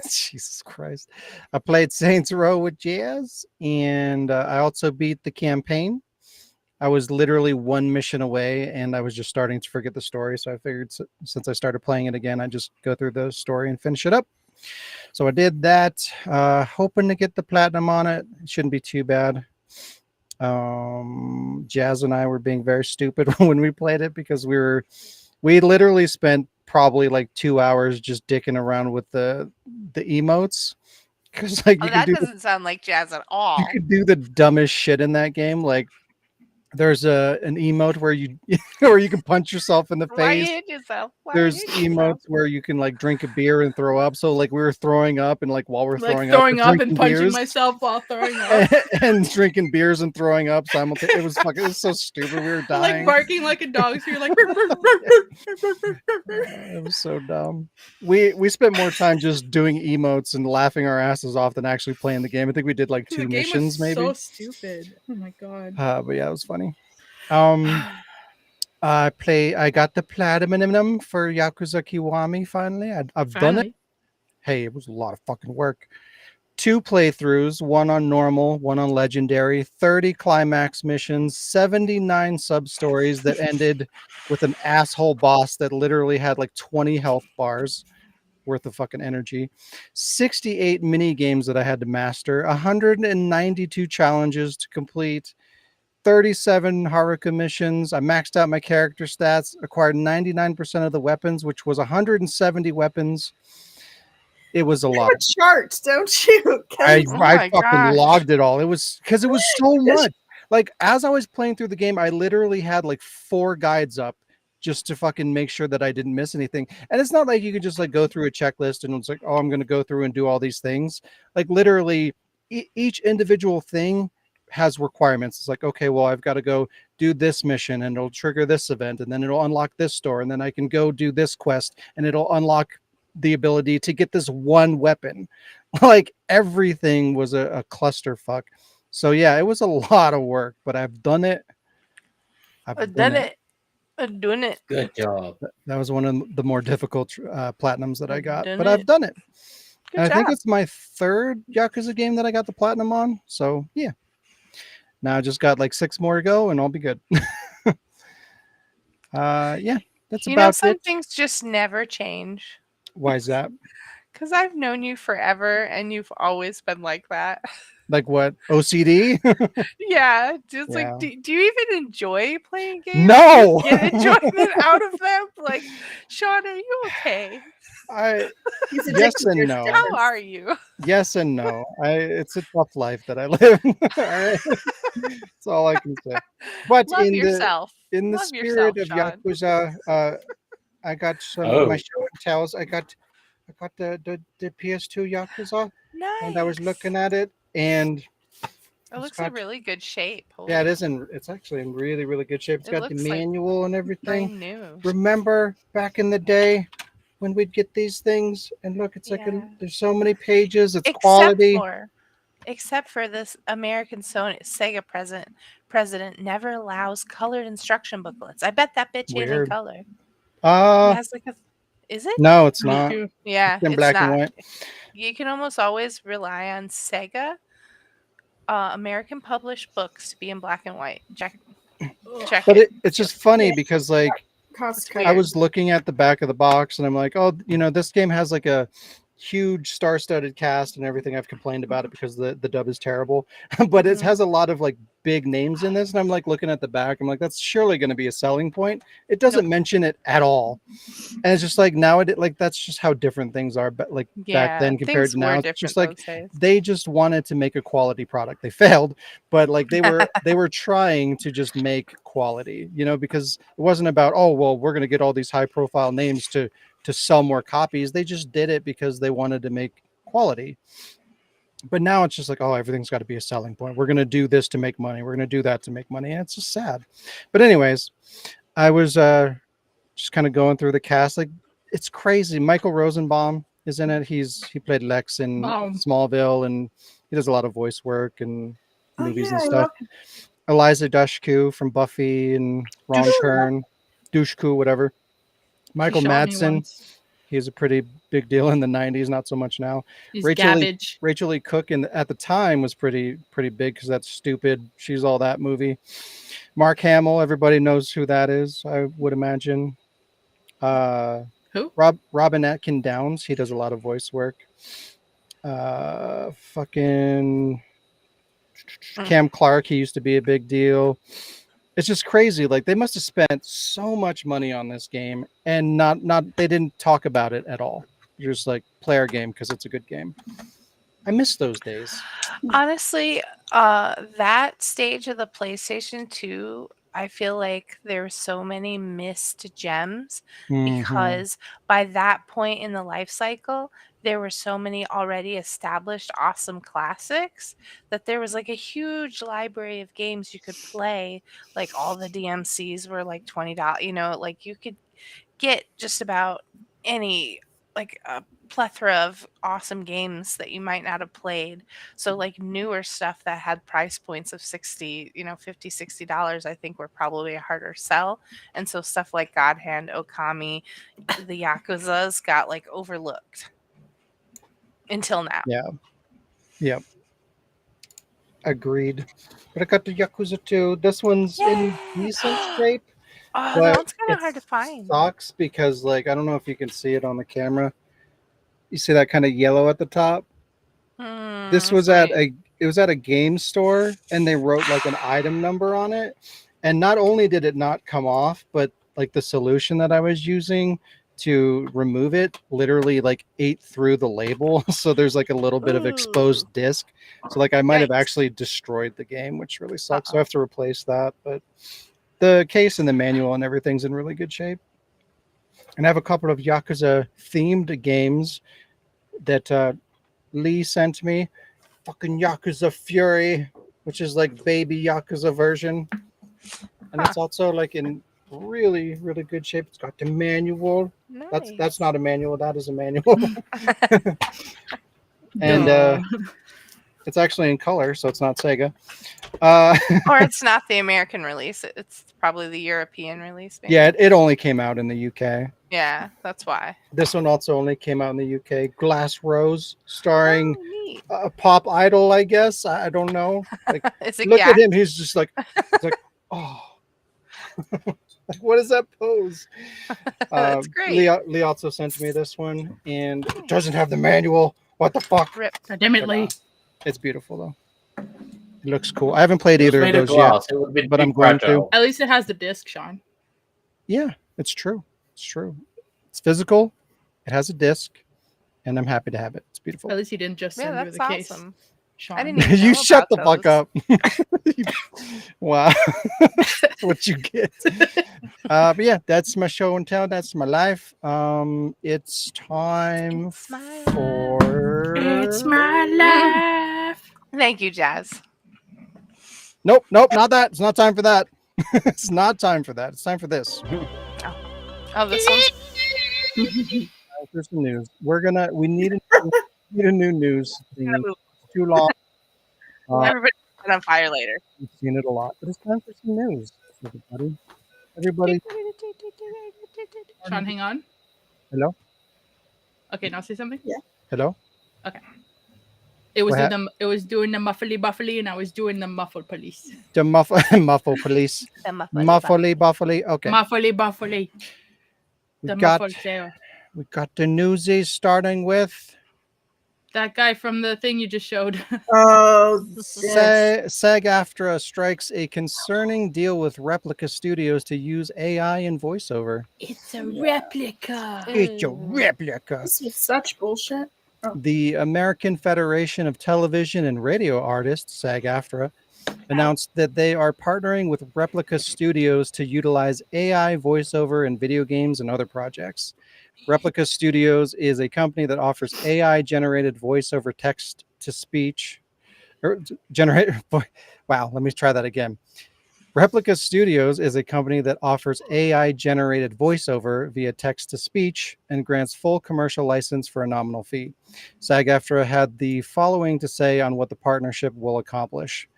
Jesus Christ. I played Saints Row with Jazz, and I also beat the campaign. I was literally one mission away, and I was just starting to forget the story, so I figured since I started playing it again, I'd just go through the story and finish it up. So I did that, hoping to get the platinum on it. It shouldn't be too bad. Jazz and I were being very stupid when we played it because we literally spent probably like 2 hours just dicking around with the emotes. Because like that doesn't sound like Jazz at all. you could do the dumbest shit in that game. Like there's an emote where you where you can punch yourself in the Why face. you hit yourself? Why There's you hit yourself? emotes where you can like drink a beer and throw up. So like we were throwing up and like while we're like throwing up, up and drinking punching beers myself while throwing up. and drinking beers and throwing up simultaneously. It was so stupid. We were dying. Like barking like a dog. So you're like, It was so dumb. We spent more time just doing emotes and laughing our asses off than actually playing the game. I think we did like the 2 game missions, was maybe. so stupid. Oh my god. But yeah, it was funny. I got the platinum for Yakuza Kiwami finally. I've done it. Hey, it was a lot of fucking work. 2 playthroughs, one on normal, one on legendary, 30 climax missions, 79 sub-stories that ended with an asshole boss that literally had like 20 health bars. worth of fucking energy, 68 mini games that I had to master, 192 challenges to complete, 37 Haruka missions. I maxed out my character stats, acquired 99% of the weapons, which was 170 weapons. It was a You lot. have a chart, don't you? I 'Cause Oh my fucking gosh. logged it all. It was because it was so much. Like as I was playing through the game, I literally had like 4 guides up just to fucking make sure that I didn't miss anything. And it's not like you could just like go through a checklist and it's like, oh, I'm going to go through and do all these things. Like literally each individual thing has requirements. It's like, okay, well, I've got to go do this mission and it'll trigger this event and then it'll unlock this store and then I can go do this quest and it'll unlock the ability to get this one weapon. Like everything was a clusterfuck. So yeah, it was a lot of work, but I've done it. I've done it. I'm doing it. Good job. That was one of the more difficult platinums that I got, Done but it. I've done it. Good And I think job. it's my 3rd Yakuza game that I got the platinum on. So yeah, now I just got like 6 more to go and I'll be good. Yeah, that's You know, about some it. things just never change. Why is that? Because I've known you forever and you've always been like that. Like what? OCD? Yeah. Just Yeah. like, do you even enjoy playing games? No. Do you get enjoyment out of them? Like, Sean, are you okay? he's Yes addicted. and There's no. a How difference. are you? Yes and no. It's a tough life that I live. All right. That's all I can say. But Love yourself. in the Love spirit yourself, of Sean. Yakuza, I got some of my Oh. show and tells. I got the PS2 Yakuza, and I was looking at it, and It it's looks in got- really good shape. yeah, it Holy- is in. It's actually in really, really good shape. It's It got the looks like manual and everything. brand new. Remember back in the day when we'd get these things, and look, it's like Yeah. there's so many pages. It's quality. Except for this American Sega president never allows colored instruction booklets. I bet that bitch ain't in Weird. color. It Uh, has like a. Is it? no, it's Me not. too. Yeah, It's in it's black and not. white. You can almost always rely on Sega American published books to be in black and white. Check But it. it's just funny Yeah. because like Cost weird. I was looking at the back of the box and I'm like, oh, this game has like a huge star-studded cast and everything. I've complained about it because the dub is terrible, but it Mhm. has a lot of like big names in this. And I'm like looking at the back, I'm like, that's surely going to be a selling point. It doesn't mention it at all. And it's just like nowadays, like that's just how different things are. But like back then compared things to were now, it's different just like those days. they just wanted to make a quality product. They failed, but like they were trying to just make quality, because it wasn't about, oh well, we're going to get all these high profile names to sell more copies. They just did it because they wanted to make quality. But now it's just like, oh, everything's got to be a selling point. We're going to do this to make money. We're going to do that to make money. And it's just sad. But anyways, I was just kind of going through the cast. Like, it's crazy. Michael Rosenbaum is in it. He played Lex in Smallville, and he does a lot of voice work and movies and stuff. Eliza Dushku from Buffy and Wrong Turn, Dushku, whatever. Michael Madsen, he was a pretty big deal in the 90s, not so much now. He's Rachel garbage. Lee Cook at the time was pretty big because that's Stupid. She's All That movie. Mark Hamill, everybody knows who that is, I would imagine. Who? Robin Atkin Downs, he does a lot of voice work. Fucking Cam Clark, he used to be a big deal. It's just crazy. Like they must have spent so much money on this game and not they didn't talk about it at all. You're just like, play our game because it's a good game. I miss those days. Honestly, that stage of the PlayStation 2, I feel like there were so many missed gems because by that point in the life cycle, there were so many already established awesome classics that there was like a huge library of games you could play. Like all the DMCs were like $20, like you could get just about any, like a plethora of awesome games that you might not have played. So like newer stuff that had price points of $60, $50, $60, I think were probably a harder sell. And so stuff like God Hand, Okami, the Yakuzas got like overlooked until now. Yeah. Yep. Agreed. But I got the Yakuza 2. This one's in decent shape. Oh, but that one's kind of it hard to find. Sucks because, like, I don't know if you can see it on the camera, You see that kind of yellow at the top? This was at a game store, and they wrote like an item number on it. And not only did it not come off, but like the solution that I was using to remove it literally like ate through the label. So there's like a little bit of exposed disc. So like I might have actually destroyed the game, which really sucks. So I have to replace that. But the case and the manual and everything's in really good shape. And I have a couple of Yakuza themed games that Lee sent me. Fucking Yakuza Fury, which is like baby Yakuza version. And it's also like in really, really good shape. It's got the manual. Nice. That's not a manual. That is a manual. And it's actually in color, so it's not Sega. Or it's not the American release. It's probably the European release. Maybe. Yeah, it only came out in the UK. Yeah, that's why. This one also only came out in the UK. Glass Rose, starring neat. a pop idol, I guess. I don't know. Like, Is it look Gak? at him. He's just like, oh. Like, what is that pose? That's great. Lee also sent me this one, and it doesn't have the manual. What the fuck? Rip. Damn it, Lee. It's beautiful though. It looks cool. I haven't played It was either of made of those glass. yet, It would be but too I'm going to. fragile. At least it has the disc, Sean. Yeah, it's true. It's true. It's physical. It has a disc, and I'm happy to have it. It's beautiful. At least he didn't just Yeah, send you that's the case. awesome. Sean. I didn't even You know shut the about fuck up. Wow. That's what you get. But yeah, that's my show and tell. That's my life. It's time It's my for. It's my life. Thank you, Jazz. Nope, not that. It's not time for that. It's not time for that. It's time for this. Oh, this one's Here's some news. We need a new news thing. It's too long. everybody on fire later. We've seen it a lot, but it's time for some news, everybody. Sean, hang on. Hello. Okay, now say something. Hello. It was What doing the muffly, and I was doing the muffle police. The muffle police. Muffly. Okay. Muffly. The muffle sale. We got the newsies starting with That guy from the thing you just showed. Oh, SAG-AFTRA strikes a concerning deal with Replica Studios to use AI in voiceover. It's a replica. It's a replica. this is such bullshit. The American Federation of Television and Radio Artists, SAG-AFTRA, announced that they are partnering with Replica Studios to utilize AI voiceover in video games and other projects. Replica Studios is a company that offers AI-generated voiceover text-to-speech. Wow, let me try that again. Replica Studios is a company that offers AI-generated voiceover via text-to-speech and grants full commercial license for a nominal fee. SAG-AFTRA had the following to say on what the partnership will accomplish.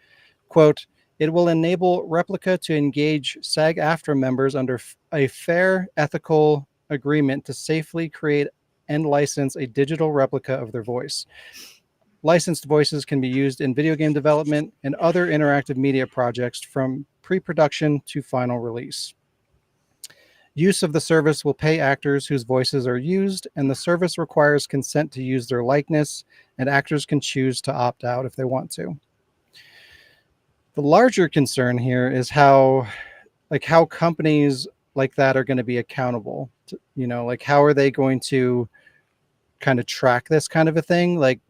Quote, it will enable Replica to engage SAG-AFTRA members under a fair, ethical agreement to safely create and license a digital replica of their voice. Licensed voices can be used in video game development and other interactive media projects from pre-production to final release. Use of the service will pay actors whose voices are used, and the service requires consent to use their likeness, and actors can choose to opt out if they want to. The larger concern here is how companies like that are going to be accountable. How are they going to kind of track this kind of a thing? Like,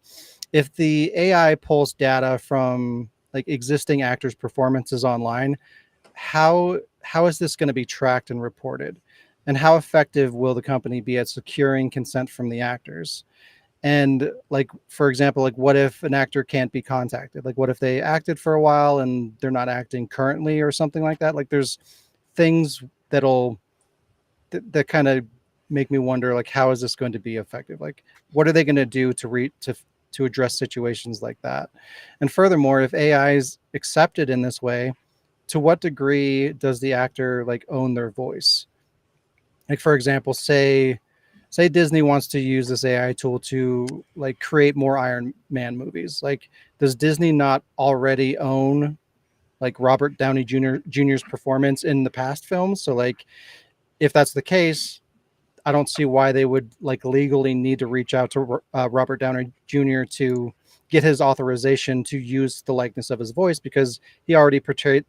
if the AI pulls data from like existing actors' performances online, how is this going to be tracked and reported? And how effective will the company be at securing consent from the actors? And like, for example, like what if an actor can't be contacted? Like what if they acted for a while and they're not acting currently or something like that? Like there's things that kind of make me wonder, like, how is this going to be effective? Like, what are they going to do to address situations like that? And furthermore, if AI is accepted in this way, to what degree does the actor like own their voice? Like, for example, say Disney wants to use this AI tool to like create more Iron Man movies. Like, does Disney not already own like Robert Downey Jr.'s performance in the past films? So like, if that's the case, I don't see why they would like legally need to reach out to Robert Downey Jr. to get his authorization to use the likeness of his voice, because he already portrayed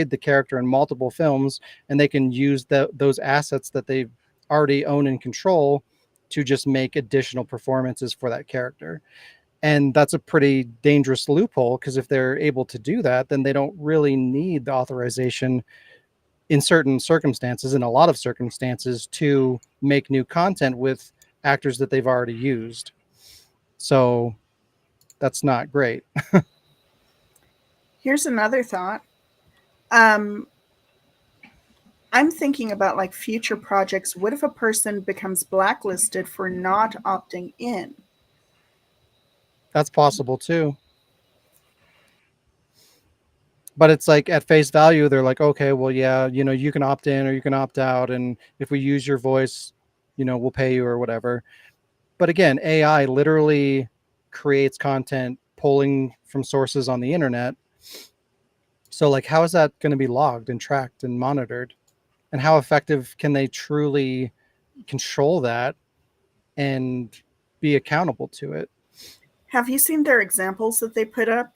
the character in multiple films, and they can use those assets that they already own and control to just make additional performances for that character. And that's a pretty dangerous loophole, because if they're able to do that, then they don't really need the authorization in certain circumstances, in a lot of circumstances, to make new content with actors that they've already used. So that's not great. Here's another thought. I'm thinking about like future projects. What if a person becomes blacklisted for not opting in? That's possible too. But it's like at face value, they're like, okay, well, yeah, you can opt in or you can opt out. And if we use your voice, we'll pay you or whatever. But again, AI literally creates content pulling from sources on the internet. So like, how is that going to be logged and tracked and monitored? And how effective can they truly control that and be accountable to it? Have you seen their examples that they put up?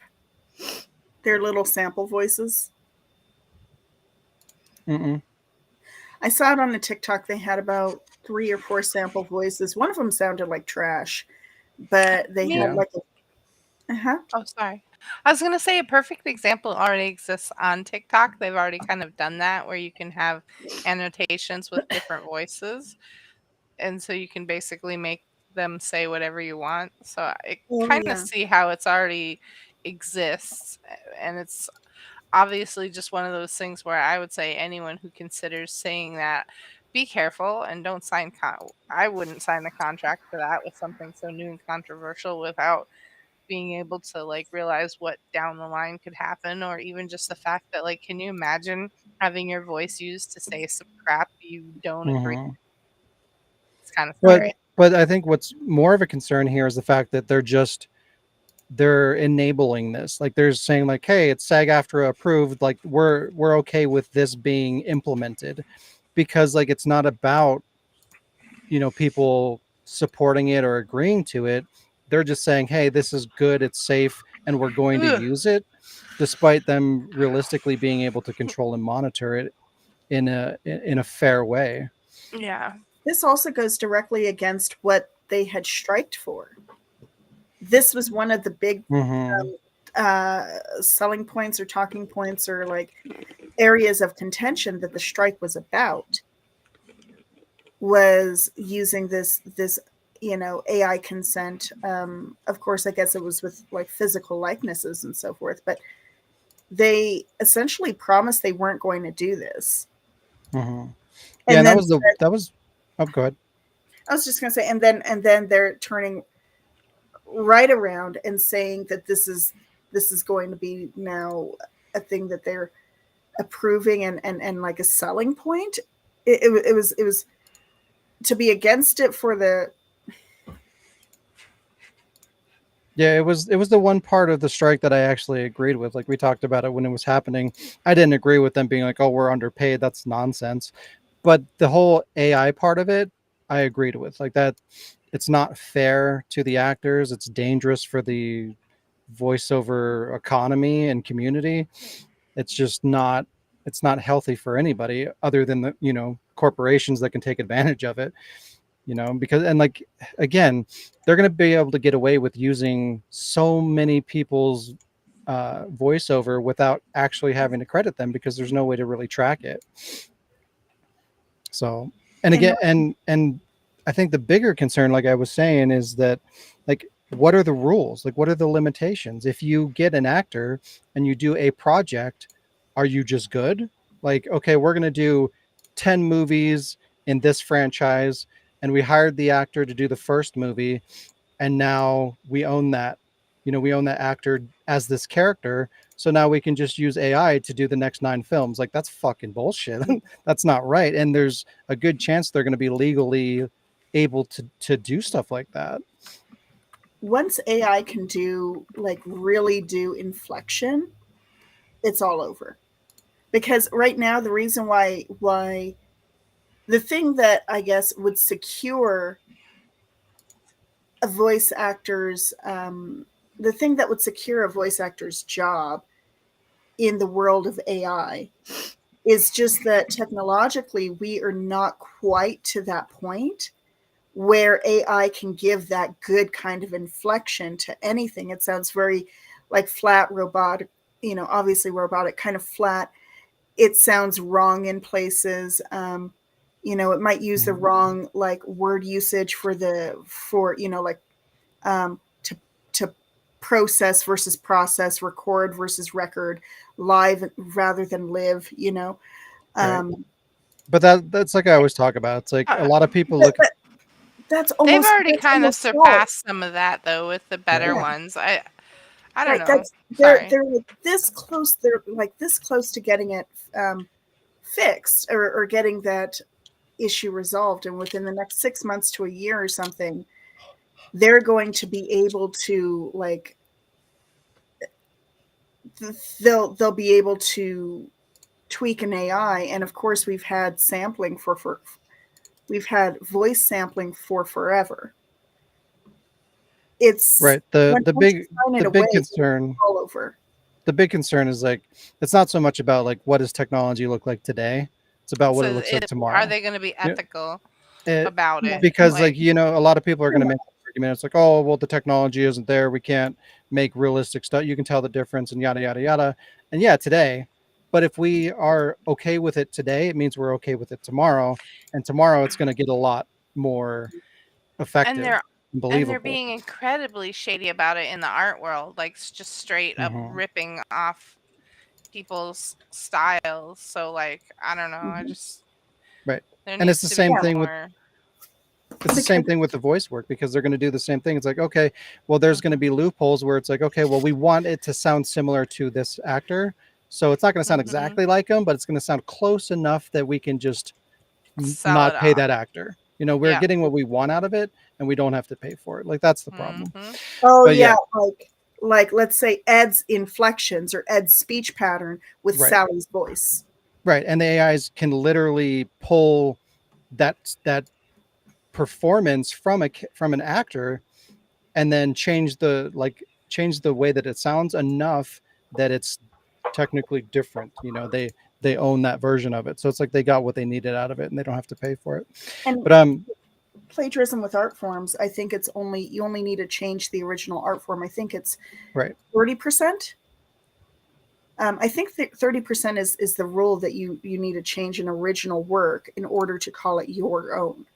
Their little sample voices? Mm-mm. I saw it on the TikTok. They had about 3 or 4 sample voices. One of them sounded like trash, but they had like a... Oh, sorry. I was going to say a perfect example already exists on TikTok. They've already kind of done that, where you can have annotations with different voices. And so you can basically make them say whatever you want. So I Oh, kind of yeah. see how it's already exists. And it's obviously just one of those things where I would say anyone who considers saying that, be careful and don't sign. I wouldn't sign a contract for that with something so new and controversial without being able to like realize what down the line could happen, or even just the fact that, like, can you imagine having your voice used to say some crap you don't agree? Mm-hmm. It's kind of But scary. but I think what's more of a concern here is the fact that they're enabling this. Like they're saying like, hey, it's SAG-AFTRA approved, like we're okay with this being implemented, because like it's not about people supporting it or agreeing to it. They're just saying, hey, this is good, it's safe, and we're going to Ugh. use it, despite them realistically being able to control and monitor it in a fair way. Yeah. This also goes directly against what they had striked for. This was one of the big Mm-hmm. selling points or talking points or like areas of contention that the strike was about, was using this AI consent. Of course, I guess it was with like physical likenesses and so forth, but they essentially promised they weren't going to do this. Mm-hmm. And Yeah, then that was oh, go ahead. I was just going to say, and then they're turning right around and saying that this is going to be now a thing that they're approving and like a selling point. It was to be against it for the... Yeah, it was the one part of the strike that I actually agreed with. Like we talked about it when it was happening. I didn't agree with them being like, "Oh, we're underpaid." That's nonsense. But the whole AI part of it, I agreed with. Like that, it's not fair to the actors. It's dangerous for the voiceover economy and community. It's just not. It's not healthy for anybody other than the corporations that can take advantage of it. Because, and like, again, they're going to be able to get away with using so many people's voiceover without actually having to credit them, because there's no way to really track it. So, and again, and I think the bigger concern, like I was saying, is that, like, what are the rules? Like, what are the limitations? If you get an actor and you do a project, are you just good? Like, okay, we're going to do 10 movies in this franchise, and we hired the actor to do the first movie, and now we own that. We own that actor as this character. So now we can just use AI to do the next 9 films. Like, that's fucking bullshit. That's not right. And there's a good chance they're going to be legally able to do stuff like that. Once AI can do like really do inflection, it's all over. Because right now the reason why the thing that I guess would secure a voice actor's the thing that would secure a voice actor's job in the world of AI is just that technologically we are not quite to that point where AI can give that good kind of inflection to anything. It sounds very like flat robotic, obviously robotic, kind of flat. It sounds wrong in places. It might use the wrong like word usage for to process versus process, record versus record, live rather than live. Right. But that's like I always talk about. It's like a lot of people look. That's They've almost already that's kind of almost all. surpassed some of that though with the better Yeah. ones. I don't Right, know. they're Sorry. like this close. They're like this close to getting it fixed or getting that issue resolved, and within the next 6 months to a year or something, they're going to be able to like they'll be able to tweak an AI. And of course, we've had sampling we've had voice sampling for forever. It's Right. The big concern. all over. The big concern is like it's not so much about like what does technology look like today. It's about what it looks like tomorrow. Are they going to be ethical about it? Because like a lot of people are going to make arguments. It's like, oh well, the technology isn't there. We can't make realistic stuff. You can tell the difference and yada yada yada. And yeah, today. But if we are okay with it today, it means we're okay with it tomorrow. And tomorrow it's going to get a lot more effective. And they're being incredibly shady about it in the art world, like just straight up ripping off people's styles. So like, I don't know. I just right. And it's the same thing with the voice work, because they're going to do the same thing. It's like, okay, well, there's going to be loopholes where it's like, okay, well, we want it to sound similar to this actor. So it's not going to sound exactly like him, but it's going to sound close enough that we can just not pay that actor. We're getting what we want out of it, and we don't have to pay for it. Like that's the problem. Oh, but yeah, like let's say Ed's inflections or Ed's speech pattern with Sally's voice. Right, and the AIs can literally pull that performance from an actor, and then change the way that it sounds enough that it's technically different. They own that version of it, so it's like they got what they needed out of it, and they don't have to pay for it. But plagiarism with art forms, I think you only need to change the original art form. I think it's 30%. I think 30% is the rule that you need to change an original work in order to call it your own.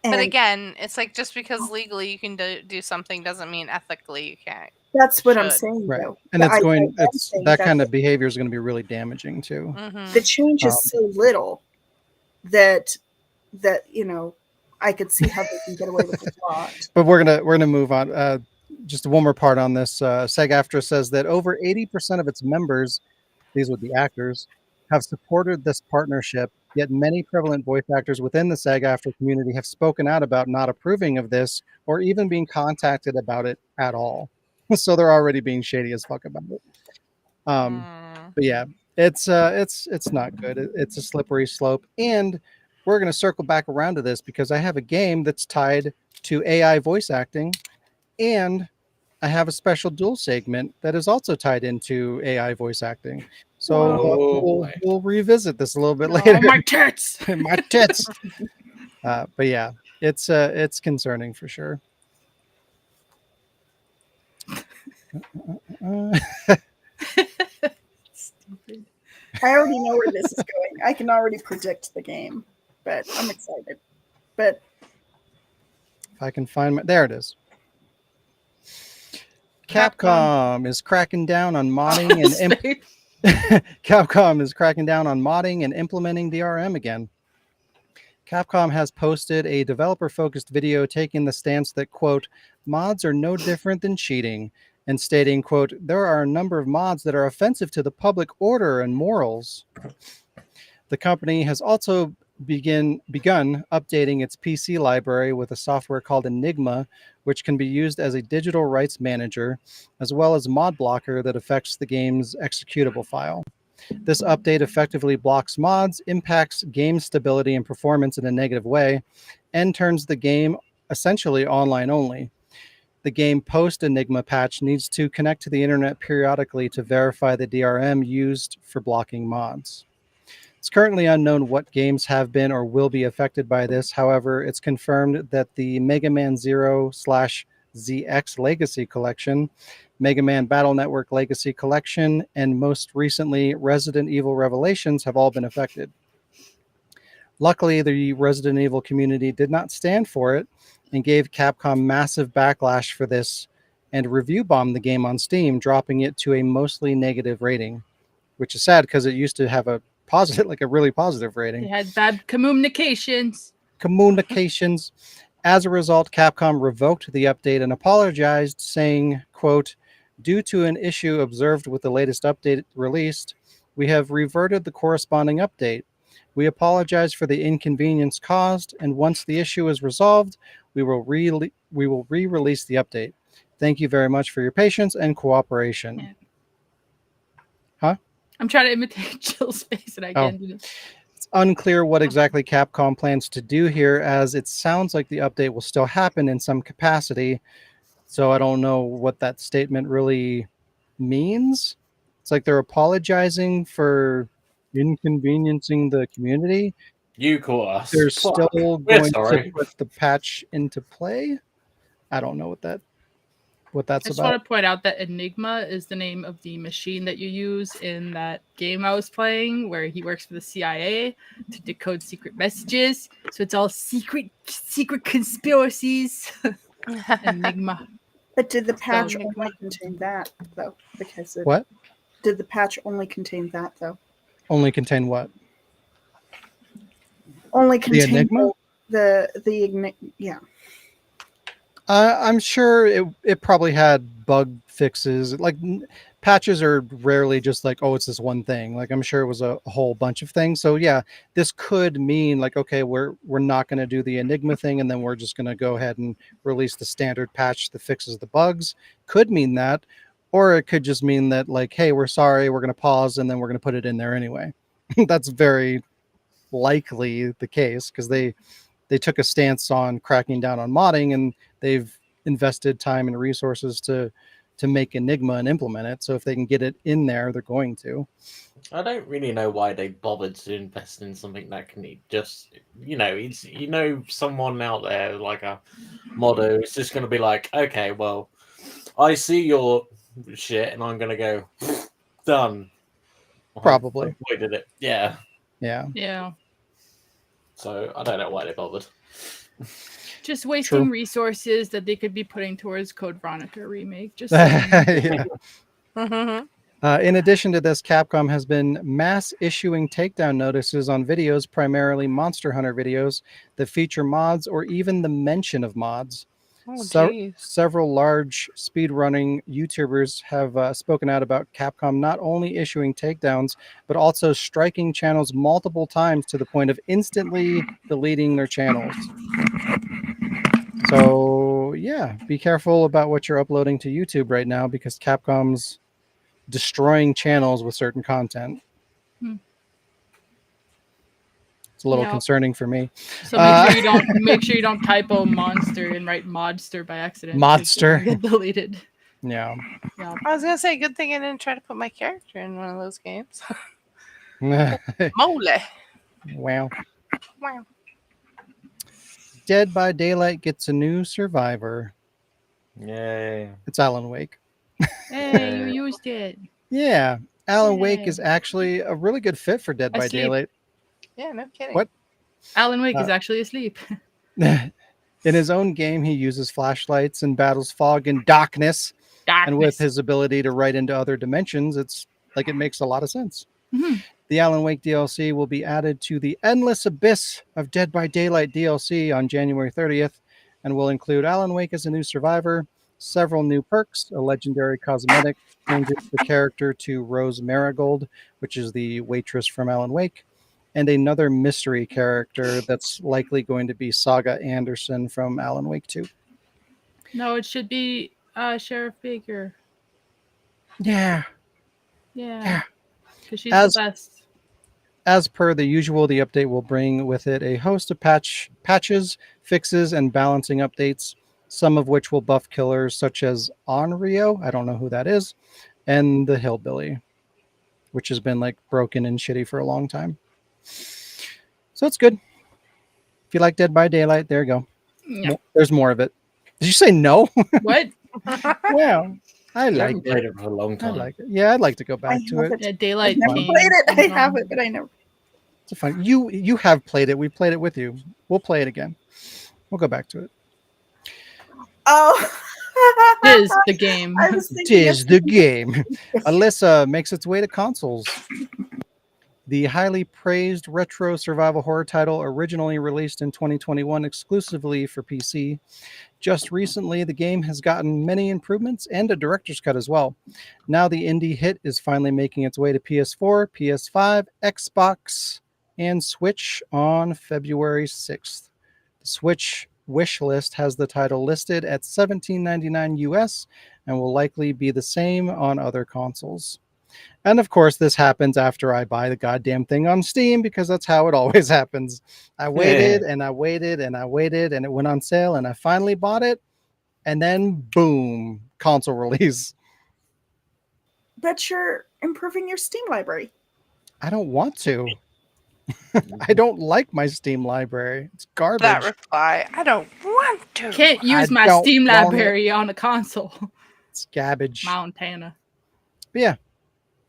But again, it's like just because legally you can do something doesn't mean ethically you can't. That's what I'm saying, right? Though. And that kind of behavior is going to be really damaging too. The change is so little that I could see how they can get away with a lot. But we're gonna move on. Just one more part on this. SAG-AFTRA says that over 80% of its members, these would be actors, have supported this partnership. Yet many prevalent voice actors within the SAG-AFTRA community have spoken out about not approving of this or even being contacted about it at all. So they're already being shady as fuck about it. But yeah, it's not good. It's a slippery slope, and we're going to circle back around to this because I have a game that's tied to AI voice acting, and I have a special duel segment that is also tied into AI voice acting. So we'll revisit this a little bit later. My tits, my tits. But yeah, it's concerning for sure. Stupid. I already know where this is going. I can already predict the game, but I'm excited. But if I can find there it is. Capcom is cracking down on modding Capcom is cracking down on modding and implementing DRM again. Capcom has posted a developer-focused video taking the stance that, quote, mods are no different than cheating, and stating, quote, there are a number of mods that are offensive to the public order and morals. The company has also begun updating its PC library with a software called Enigma, which can be used as a digital rights manager, as well as mod blocker that affects the game's executable file. This update effectively blocks mods, impacts game stability and performance in a negative way, and turns the game essentially online only. The game post Enigma patch needs to connect to the internet periodically to verify the DRM used for blocking mods. It's currently unknown what games have been or will be affected by this. However, it's confirmed that the Mega Man Zero/ZX Legacy Collection, Mega Man Battle Network Legacy Collection, and most recently Resident Evil Revelations have all been affected. Luckily, the Resident Evil community did not stand for it and gave Capcom massive backlash for this and review bombed the game on Steam, dropping it to a mostly negative rating, which is sad because it used to have a positive, like a really positive They rating. had bad communications. As a result, Capcom revoked the update and apologized, saying, quote, "Due to an issue observed with the latest update released, we have reverted the corresponding update. We apologize for the inconvenience caused, and once the issue is resolved, we will re-release the update. Thank you very much for your patience and cooperation." Yeah. Huh? I'm trying to imitate Jill's face and I Oh. can't do it. It's unclear what exactly Capcom plans to do here, as it sounds like the update will still happen in some capacity. So I don't know what that statement really means. It's like they're apologizing for inconveniencing the community. You caught us. They're Fuck. still We're going to sorry. put the patch into play. I don't know what that's I just about. want to point out that Enigma is the name of the machine that you use in that game I was playing where he works for the CIA to decode secret messages. So it's all secret conspiracies. Enigma. But did the patch Enigma. only contain that though? Because it, What? Did the patch only contain that though? Only contain what? Only The contain Enigma? yeah. I'm sure it probably had bug fixes. Like patches are rarely just like, oh, it's this one thing. Like I'm sure it was a whole bunch of things. So yeah, this could mean like, okay, we're not going to do the Enigma thing, and then we're just going to go ahead and release the standard patch that fixes the bugs. Could mean that, or it could just mean that like, hey, we're sorry, we're going to pause, and then we're going to put it in there anyway. That's very likely the case because they took a stance on cracking down on modding, and they've invested time and resources to make Enigma and implement it. So if they can get it in there, they're going to. I don't really know why they bothered to invest in something that can just, it's someone out there like a modder is just going to be like, okay, well, I see your shit, and I'm going to go done. Probably. I avoided it. Yeah. Yeah. So I don't know why they bothered. Just wasting True. resources that they could be putting towards Code Veronica remake. Just Yeah. Mhm. In addition to this, Capcom has been mass issuing takedown notices on videos, primarily Monster Hunter videos, that feature mods or even the mention of mods. Oh, geez. Several large speedrunning YouTubers have spoken out about Capcom not only issuing takedowns, but also striking channels multiple times to the point of instantly deleting their channels. So, yeah, be careful about what you're uploading to YouTube right now because Capcom's destroying channels with certain content. It's a little concerning for me. So make sure you don't typo monster and write modster by accident. Modster. Get deleted. Yeah. I was gonna say, good thing I didn't try to put my character in one of those games. Wow. Wow. Dead by Daylight gets a new survivor. Yay. It's Alan Wake. Hey, you used it. Yeah. Alan Wake Yay. is actually a really good fit for Dead by Asleep. Daylight. Yeah, no kidding. What? Alan Wake is actually asleep. In his own game, he uses flashlights and battles fog and darkness. And with his ability to write into other dimensions, it's like it makes a lot of sense. Mm-hmm. The Alan Wake DLC will be added to the Endless Abyss of Dead by Daylight DLC on January 30th and will include Alan Wake as a new survivor, several new perks, a legendary cosmetic changes the character to Rose Marigold, which is the waitress from Alan Wake, and another mystery character that's likely going to be Saga Anderson from Alan Wake 2. No, it should be Sheriff Baker. Yeah. Yeah. because she's the best. As per the usual, the update will bring with it a host of patches, fixes, and balancing updates, some of which will buff killers such as Onryo, I don't know who that is, and the Hillbilly, which has been like broken and shitty for a long time. So it's good. If you like Dead by Daylight, there you go. Yeah. There's more of it. Did you say no? What? Well, I I like haven't played it. it for a long I time. like it. Yeah, I'd like to go back I to have it. it. Yeah, I've Daylight never came. played it. I and, have it, but I never. It's fun. You have played it. We played it with you. We'll play it again. We'll go back to it. Oh, Is the game. I was thinking Tis of the game. Alyssa makes its way to consoles. The highly praised retro survival horror title, originally released in 2021 exclusively for PC. Just recently, the game has gotten many improvements and a director's cut as well. Now the indie hit is finally making its way to PS4, PS5, Xbox, and Switch on February 6th. The Switch wish list has the title listed at $17.99 US and will likely be the same on other consoles. And of course, this happens after I buy the goddamn thing on Steam because that's how it always happens. I waited and I waited and I waited and it went on sale and I finally bought it. And then boom, console release. But you're improving your Steam library. I don't want to. I don't like my Steam library. It's garbage. That reply. I don't want to. Can't use I my don't Steam want library on a console. It's garbage. Montana. But yeah,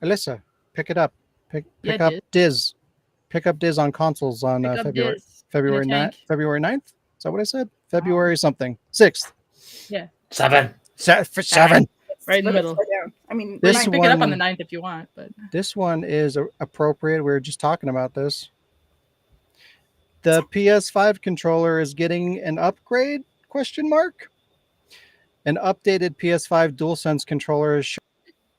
Alyssa, pick it up. Pick Yeah, up Diz. Diz. Pick up Diz on consoles on Pick up February Diz February in a 9th. tank. February 9th? Is that what I said? February something. 6th. 7. For 7. Right in the Let it middle. slow down. I mean, This You nine- can pick it up on one- the 9th if you want, but This one is appropriate. We were just talking about this. The PS5 controller is getting an upgrade? Question mark. An updated PS5 DualSense controller is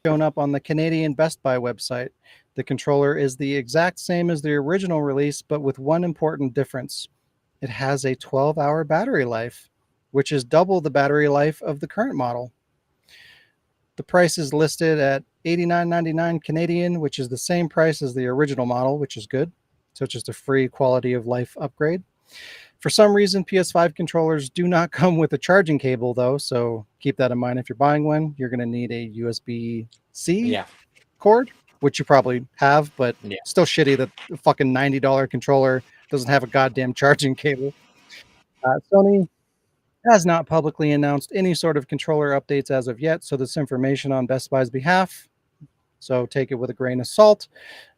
shown up on the Canadian Best Buy website. The controller is the exact same as the original release, but with one important difference. It has a 12-hour battery life, which is double the battery life of the current model. The price is listed at $89.99 Canadian, which is the same price as the original model, which is good. So it's just a free quality of life upgrade. For some reason, PS5 controllers do not come with a charging cable, though, so keep that in mind if you're buying one. You're going to need a USB-C cord, which you probably have, but still shitty that the fucking $90 controller doesn't have a goddamn charging cable. Sony has not publicly announced any sort of controller updates as of yet, so this information on Best Buy's behalf, so take it with a grain of salt.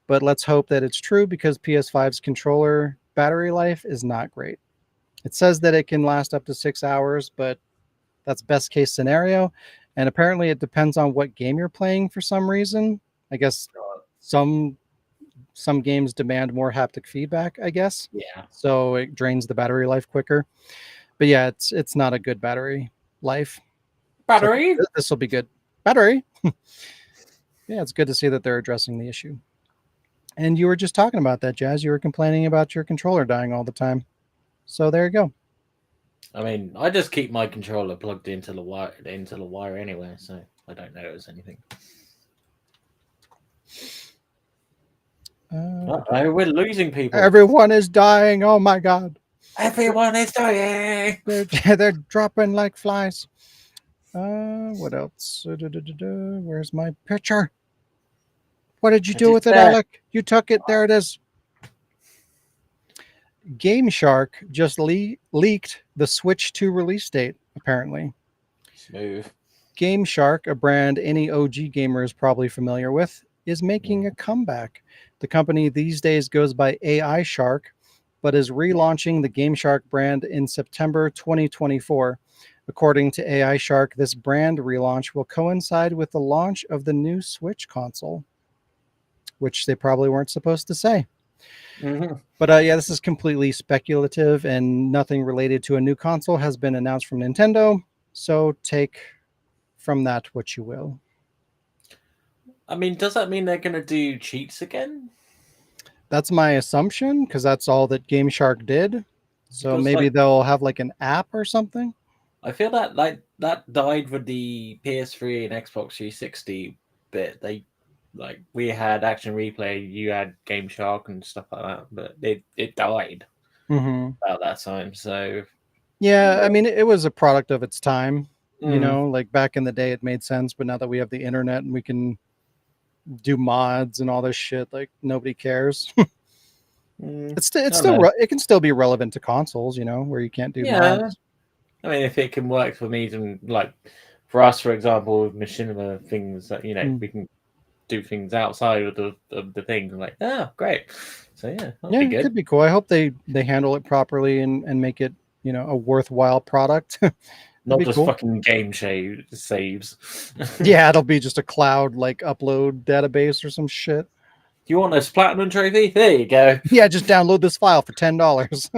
But let's hope that it's true because PS5's controller battery life is not great. It says that it can last up to 6 hours, but that's best case scenario. And apparently it depends on what game you're playing for some reason. I guess some games demand more haptic feedback, I guess. Yeah. So it drains the battery life quicker. But yeah, it's not a good battery life. Battery? So this will be good. Battery. Yeah, it's good to see that they're addressing the issue. And you were just talking about that, Jazz. You were complaining about your controller dying all the time. So there you go. I mean, I just keep my controller plugged into the wire anyway, so I don't notice anything. Uh-oh, we're losing people. Everyone is dying. Oh my god. Everyone is dying. They're dropping like flies. What else? Where's my picture? What did you do with it, Alec? You took it. There it is. Game Shark just leaked the Switch 2 release date, apparently. Smooth. Game Shark, a brand any OG gamer is probably familiar with, is making a comeback. The company these days goes by AI Shark, but is relaunching the Game Shark brand in September 2024. According to AI Shark, this brand relaunch will coincide with the launch of the new Switch console, which they probably weren't supposed to say. Mm-hmm. But yeah, this is completely speculative and nothing related to a new console has been announced from Nintendo. So take from that what you will. I mean, does that mean they're going to do cheats again? That's my assumption because that's all that Game Shark did. So Because, maybe like, they'll have like an app or something. I feel that died with the PS3 and Xbox 360 bit. They like we had Action Replay, you had Game Shark and stuff like that, but it died Mm-hmm. about that time. So Yeah, I mean, it was a product of its time. You Mhm. know, like back in the day, it made sense, but now that we have the internet and we can do mods and all this shit, like nobody cares. It's I it's don't still know. it can still be relevant to consoles, you know, where you can't do Yeah. mods. I mean, if it can work for me, and like for us, for example, with machinima things that we can do things outside of the things. And like, oh, great. So yeah, that'll Yeah, be it good. could be cool. I hope they handle it properly and make it, you know, a worthwhile product. Not be just cool. fucking game saves. Yeah, it'll be just a cloud like upload database or some shit. Do you want this platinum trophy? There you go. Yeah, just download this file for $10.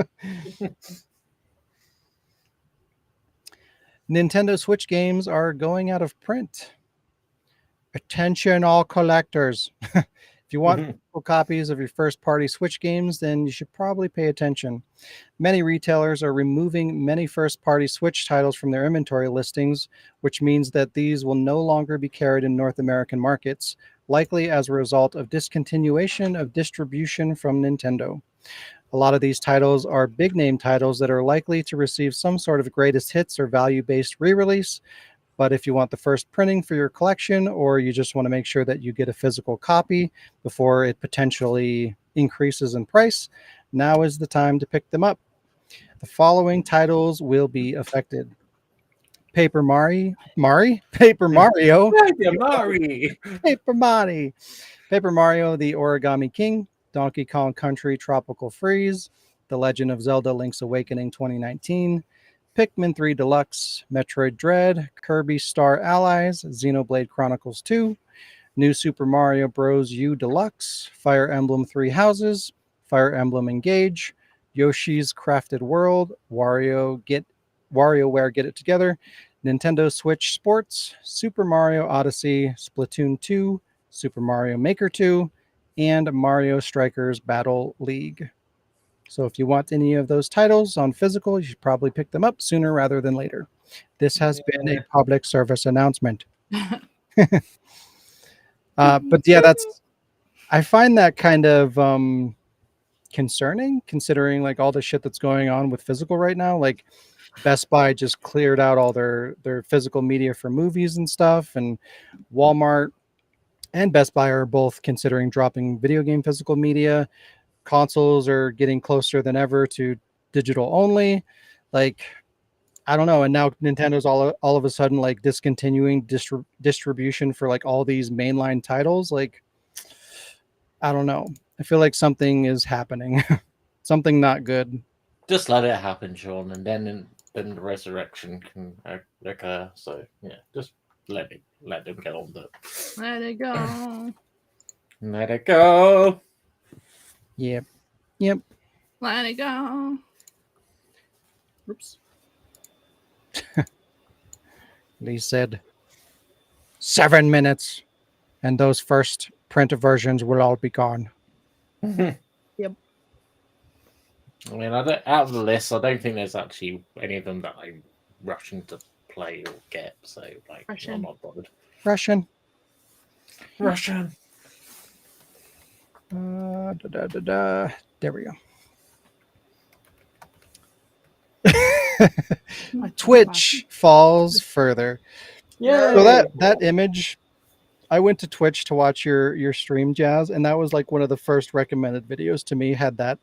Nintendo Switch games are going out of print. Attention, all collectors. If you want physical copies of your first party Switch games, then you should probably pay attention. Many retailers are removing many first party Switch titles from their inventory listings, which means that these will no longer be carried in North American markets, likely as a result of discontinuation of distribution from Nintendo. A lot of these titles are big name titles that are likely to receive some sort of greatest hits or value based re release. But if you want the first printing for your collection, or you just want to make sure that you get a physical copy before it potentially increases in price, now is the time to pick them up. The following titles will be affected: Paper Mario, Paper Mario, Mari. Paper Mario, Paper Mario, The Origami King, Donkey Kong Country Tropical Freeze, The Legend of Zelda Link's Awakening 2019, Pikmin 3 Deluxe, Metroid Dread, Kirby Star Allies, Xenoblade Chronicles 2, New Super Mario Bros. U Deluxe, Fire Emblem Three Houses, Fire Emblem Engage, Yoshi's Crafted World, WarioWare Get It Together, Nintendo Switch Sports, Super Mario Odyssey, Splatoon 2, Super Mario Maker 2, and Mario Strikers Battle League. So if you want any of those titles on physical, you should probably pick them up sooner rather than later. This has been a public service announcement. But yeah, I find that kind of concerning, considering like all the shit that's going on with physical right now. Like Best Buy just cleared out all their physical media for movies and stuff, and Walmart and Best Buy are both considering dropping video game physical media. Consoles are getting closer than ever to digital only. Like, I don't know. And now Nintendo's all of a sudden like discontinuing distribution for like all these mainline titles. Like, I don't know. I feel like something is happening. Something not good. Just let it happen, Sean, and then the resurrection can occur. So yeah, just let them get on with it. Let it go. Let it go. Yep. Let it go. Oops. Lee said 7 minutes, and those first print versions will all be gone. Yep. I mean, out of the list, I don't think there's actually any of them that I'm rushing to play or get. So, like, I'm not bothered. Russian. There we go. Twitch falls further. Yeah. So that image, I went to Twitch to watch your stream, Jazz, and that was like one of the first recommended videos to me. Had that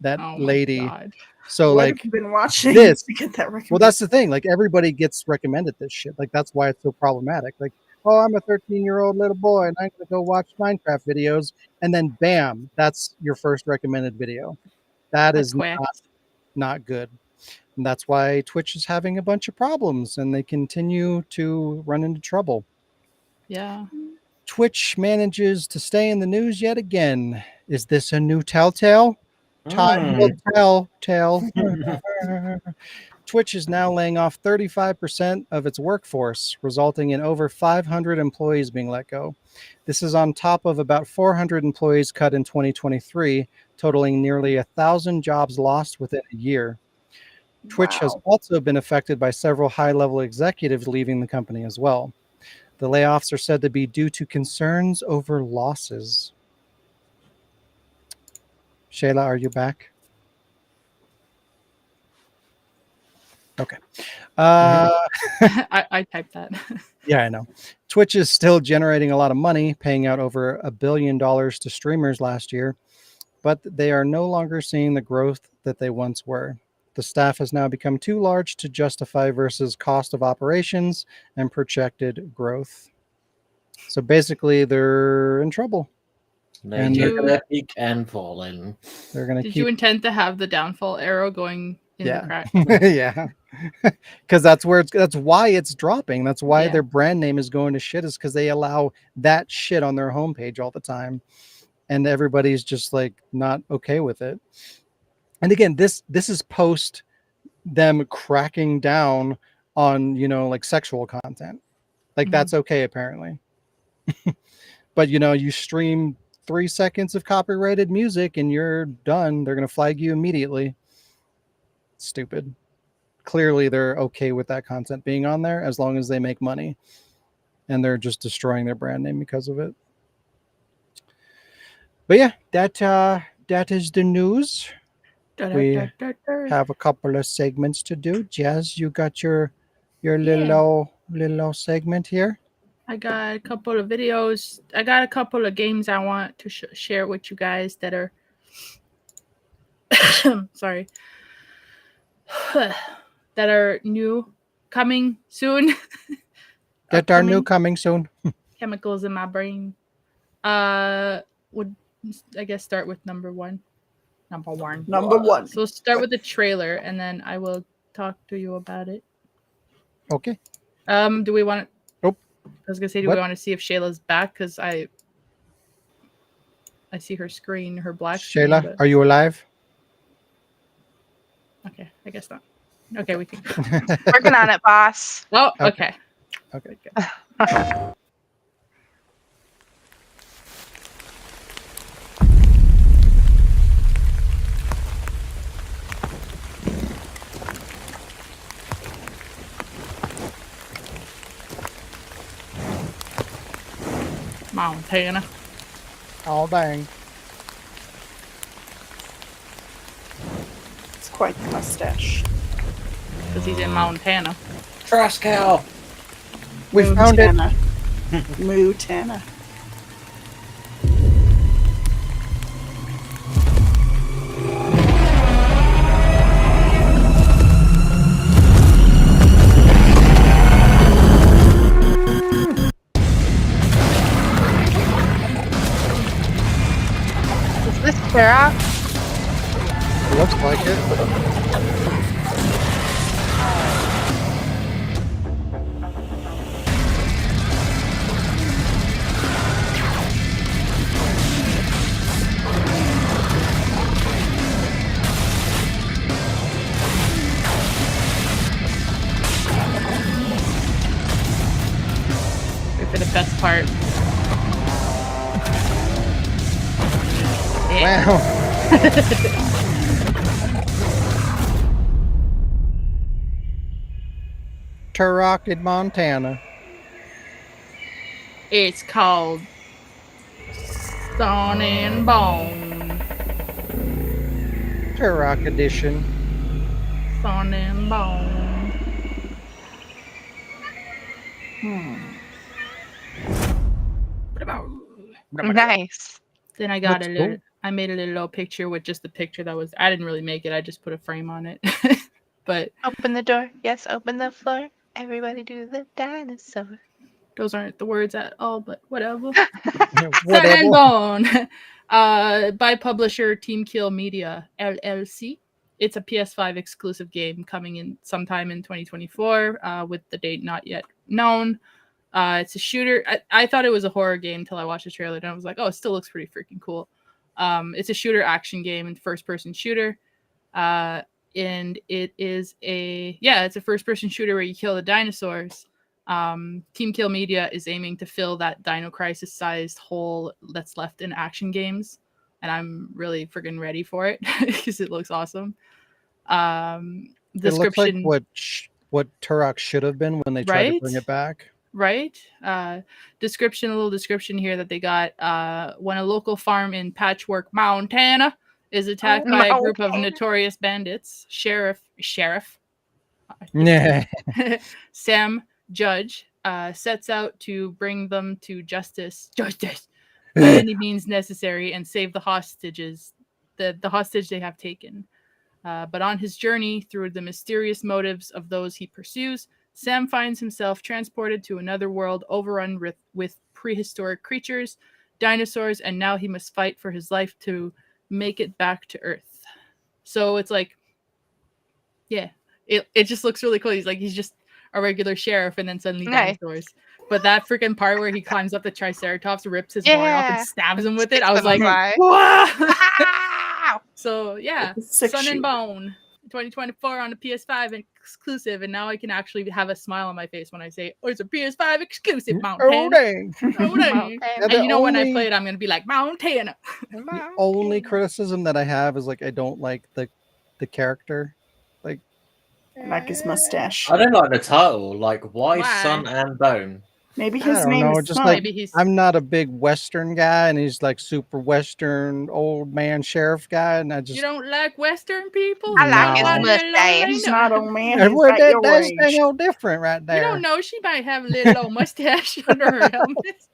Oh my lady. God. So What like have you been watching this. to get that recommended? Well, that's the thing. Like everybody gets recommended this shit. Like that's why it's so problematic. Like, oh, I'm a 13-year-old little boy and I'm gonna go watch Minecraft videos, and then bam, that's your first recommended video. That That's is whack. not good. And that's why Twitch is having a bunch of problems and they continue to run into trouble. Yeah. Twitch manages to stay in the news yet again. Is this a new telltale? Time will tell. Twitch is now laying off 35% of its workforce, resulting in over 500 employees being let go. This is on top of about 400 employees cut in 2023, totaling nearly 1,000 jobs lost within a year. Twitch has also been affected by several high-level executives leaving the company as well. The layoffs are said to be due to concerns over losses. Shayla, are you back? Okay. I typed that. Yeah, I know. Twitch is still generating a lot of money, paying out over $1 billion to streamers last year, but they are no longer seeing the growth that they once were. The staff has now become too large to justify versus cost of operations and projected growth. So basically, they're in trouble. They're And gonna peak and falling. They're going to Did keep. you intend to have the downfall arrow going in the crack? Yeah. Because that's why it's dropping. That's why Yeah. their brand name is going to shit, is because they allow that shit on their homepage all the time. And everybody's just like not okay with it. And again, this is post them cracking down on, like sexual content. Like that's okay apparently. But you stream 3 seconds of copyrighted music and you're done. They're going to flag you immediately. Stupid. Clearly they're okay with that content being on there as long as they make money, and they're just destroying their brand name because of it. But yeah, that is the news. We have a couple of segments to do. Jazz, you got your little segment here. I got a couple of videos. I got a couple of games I want to share with you guys that are sorry. that are new, coming soon. That are new, coming soon. Chemicals in my brain. Would I guess start with number one. Number one. So start with the trailer, and then I will talk to you about it. Okay. Do we want? Nope. I was gonna say, do we want to see if Shayla's back? Because I see her screen, her black screen. Shayla, are you alive? Okay, I guess not. Okay, we can. Working on it, boss. Oh, okay. Okay. Montana. Oh, dang. It's quite the mustache. Because he's in Montana. Trash cow. We found it. Montana. Is this Sarah? Looks like it. Wait for the best part. Wow. Turok in Montana. It's called Sun and Bone. Turok edition. Sun and Bone. Nice. Then I got Looks a little. cool. I made a little picture with just the picture that was. I didn't really make it. I just put a frame on it. But Open the door. Yes, open the floor. Everybody do the dinosaur. those aren't the words at all. But whatever. Sun Whatever. and Bone. By publisher Team Kill Media LLC. It's a PS5 exclusive game coming in sometime in 2024 with the date not yet known. It's a shooter. I thought it was a horror game until I watched the trailer and I was like, oh, it still looks pretty freaking cool. It's a shooter action game and first-person shooter. And it is it's a first-person shooter where you kill the dinosaurs. Team Kill Media is aiming to fill that Dino Crisis-sized hole that's left in action games. And I'm really friggin' ready for it because it looks awesome. It looks like what Turok should have been when they tried to bring it back. right? Description, a little description here that they got. When a local farm in Patchwork, Montana, is attacked by a group of Montana. notorious bandits, Sheriff Yeah. Sam Judge sets out to bring them to justice by any means necessary and save the hostages, the hostage they have taken. But on his journey through the mysterious motives of those he pursues, Sam finds himself transported to another world overrun with prehistoric creatures, dinosaurs, and now he must fight for his life to make it back to Earth. So it's like, yeah, it just looks really cool. He's just a regular sheriff, and then suddenly Nice. dinosaurs. But that freaking part where he climbs up the Triceratops, rips his horn off, and Yeah. stabs him with it, Sticks I was them like, alive. "Wow!" Ow! So yeah, Sick Sun and shoot. Bone, 2024 on the PS5 exclusive, and now I can actually have a smile on my face when I say, "Oh, it's a PS5 exclusive, Oh, Montana." dang. Oh, dang. Montana. Yeah, And the you know when I only- play it, I'm gonna be like, "Montana." The only criticism that I have is like I don't like the character. Like Like his mustache. I don't like the title. Like, why Why? Sun and Bone? Maybe I his don't name know, is just Sun. like Maybe he's I'm not a big Western guy, and he's like super Western old man sheriff guy, and I just you don't like Western people. I like his Not a little mustache. He's Elena. not old man. And He's what got your that's age. dang old different right You there. don't know. She might have a little old mustache under her helmet.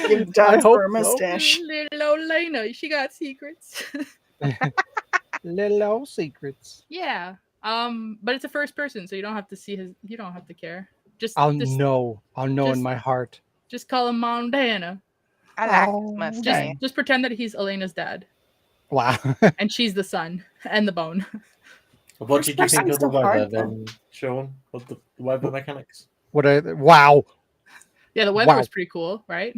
Give I dogs hope for a so. mustache. Little old Lena. She got secrets. Little old secrets. Yeah. But it's a first person, so you don't have to see his. You don't have to care. I'll Just know in just- my heart. just call him Montana. I like Oh, his mustache. dang. Just pretend that he's Elena's dad, Wow. and she's the son and the bone. What did you First think person's of the still weather hard, though. then, Sean? What the weather mechanics? Wow. Yeah, the weather Wow. was pretty cool, right?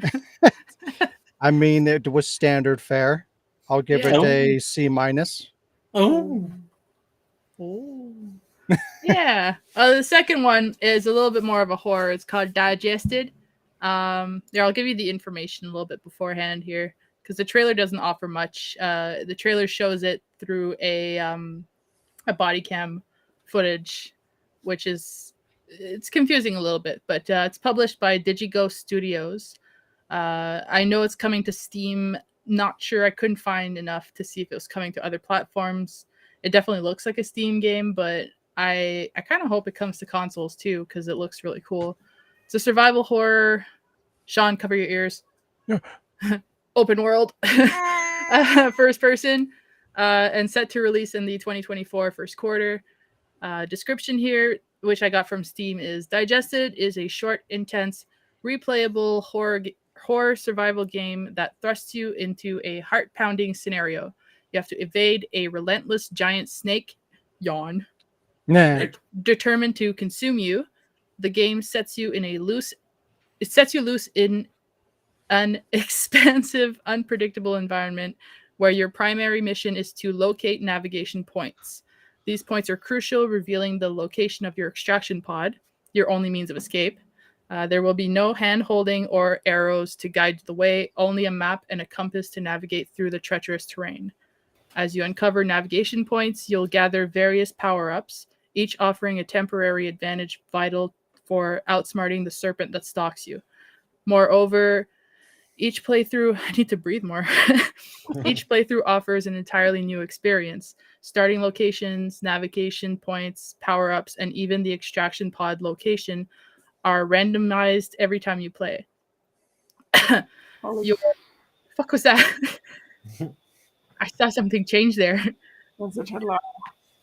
I mean, it was standard fare. I'll give Yeah. it a C minus. Oh, Yeah. The second one is a little bit more of a horror. It's called Digested. I'll give you the information a little bit beforehand here because the trailer doesn't offer much. The trailer shows it through a body cam footage, which is it's confusing a little bit, but it's published by DigiGhost Studios. I know it's coming to Steam. Not sure. I couldn't find enough to see if it was coming to other platforms. It definitely looks like a Steam game, but I kind of hope it comes to consoles too because it looks really cool. It's a survival horror. Sean, cover your ears. Open world, first person, and set to release in the 2024 first quarter. Description here, which I got from Steam, is Digested is a short, intense, replayable horror survival game that thrusts you into a heart-pounding scenario. You have to evade a relentless giant snake, yawn, Nah. determined to consume you. The game sets you loose in an expansive, unpredictable environment where your primary mission is to locate navigation points. These points are crucial, revealing the location of your extraction pod, your only means of escape. There will be no hand-holding or arrows to guide the way, only a map and a compass to navigate through the treacherous terrain. As you uncover navigation points, you'll gather various power-ups, each offering a temporary advantage vital for outsmarting the serpent that stalks you. Moreover, each playthrough I need to breathe more. Each playthrough offers an entirely new experience. Starting locations, navigation points, power-ups, and even the extraction pod location are randomized every time you play. Holy Your fuck was that? I saw something change there. was it a lot?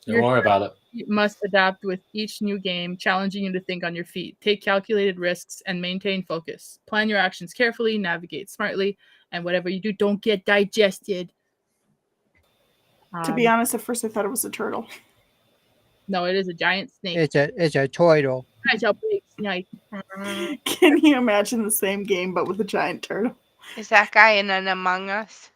don't worry about it. You must adapt with each new game, challenging you to think on your feet, take calculated risks, and maintain focus. Plan your actions carefully, navigate smartly, and whatever you do, don't get digested. To be honest, at first I thought it was a turtle. No, it is a giant snake. It's a turtle. It's a big snake. Can you imagine the same game but with a giant turtle? Is that guy in an Among Us?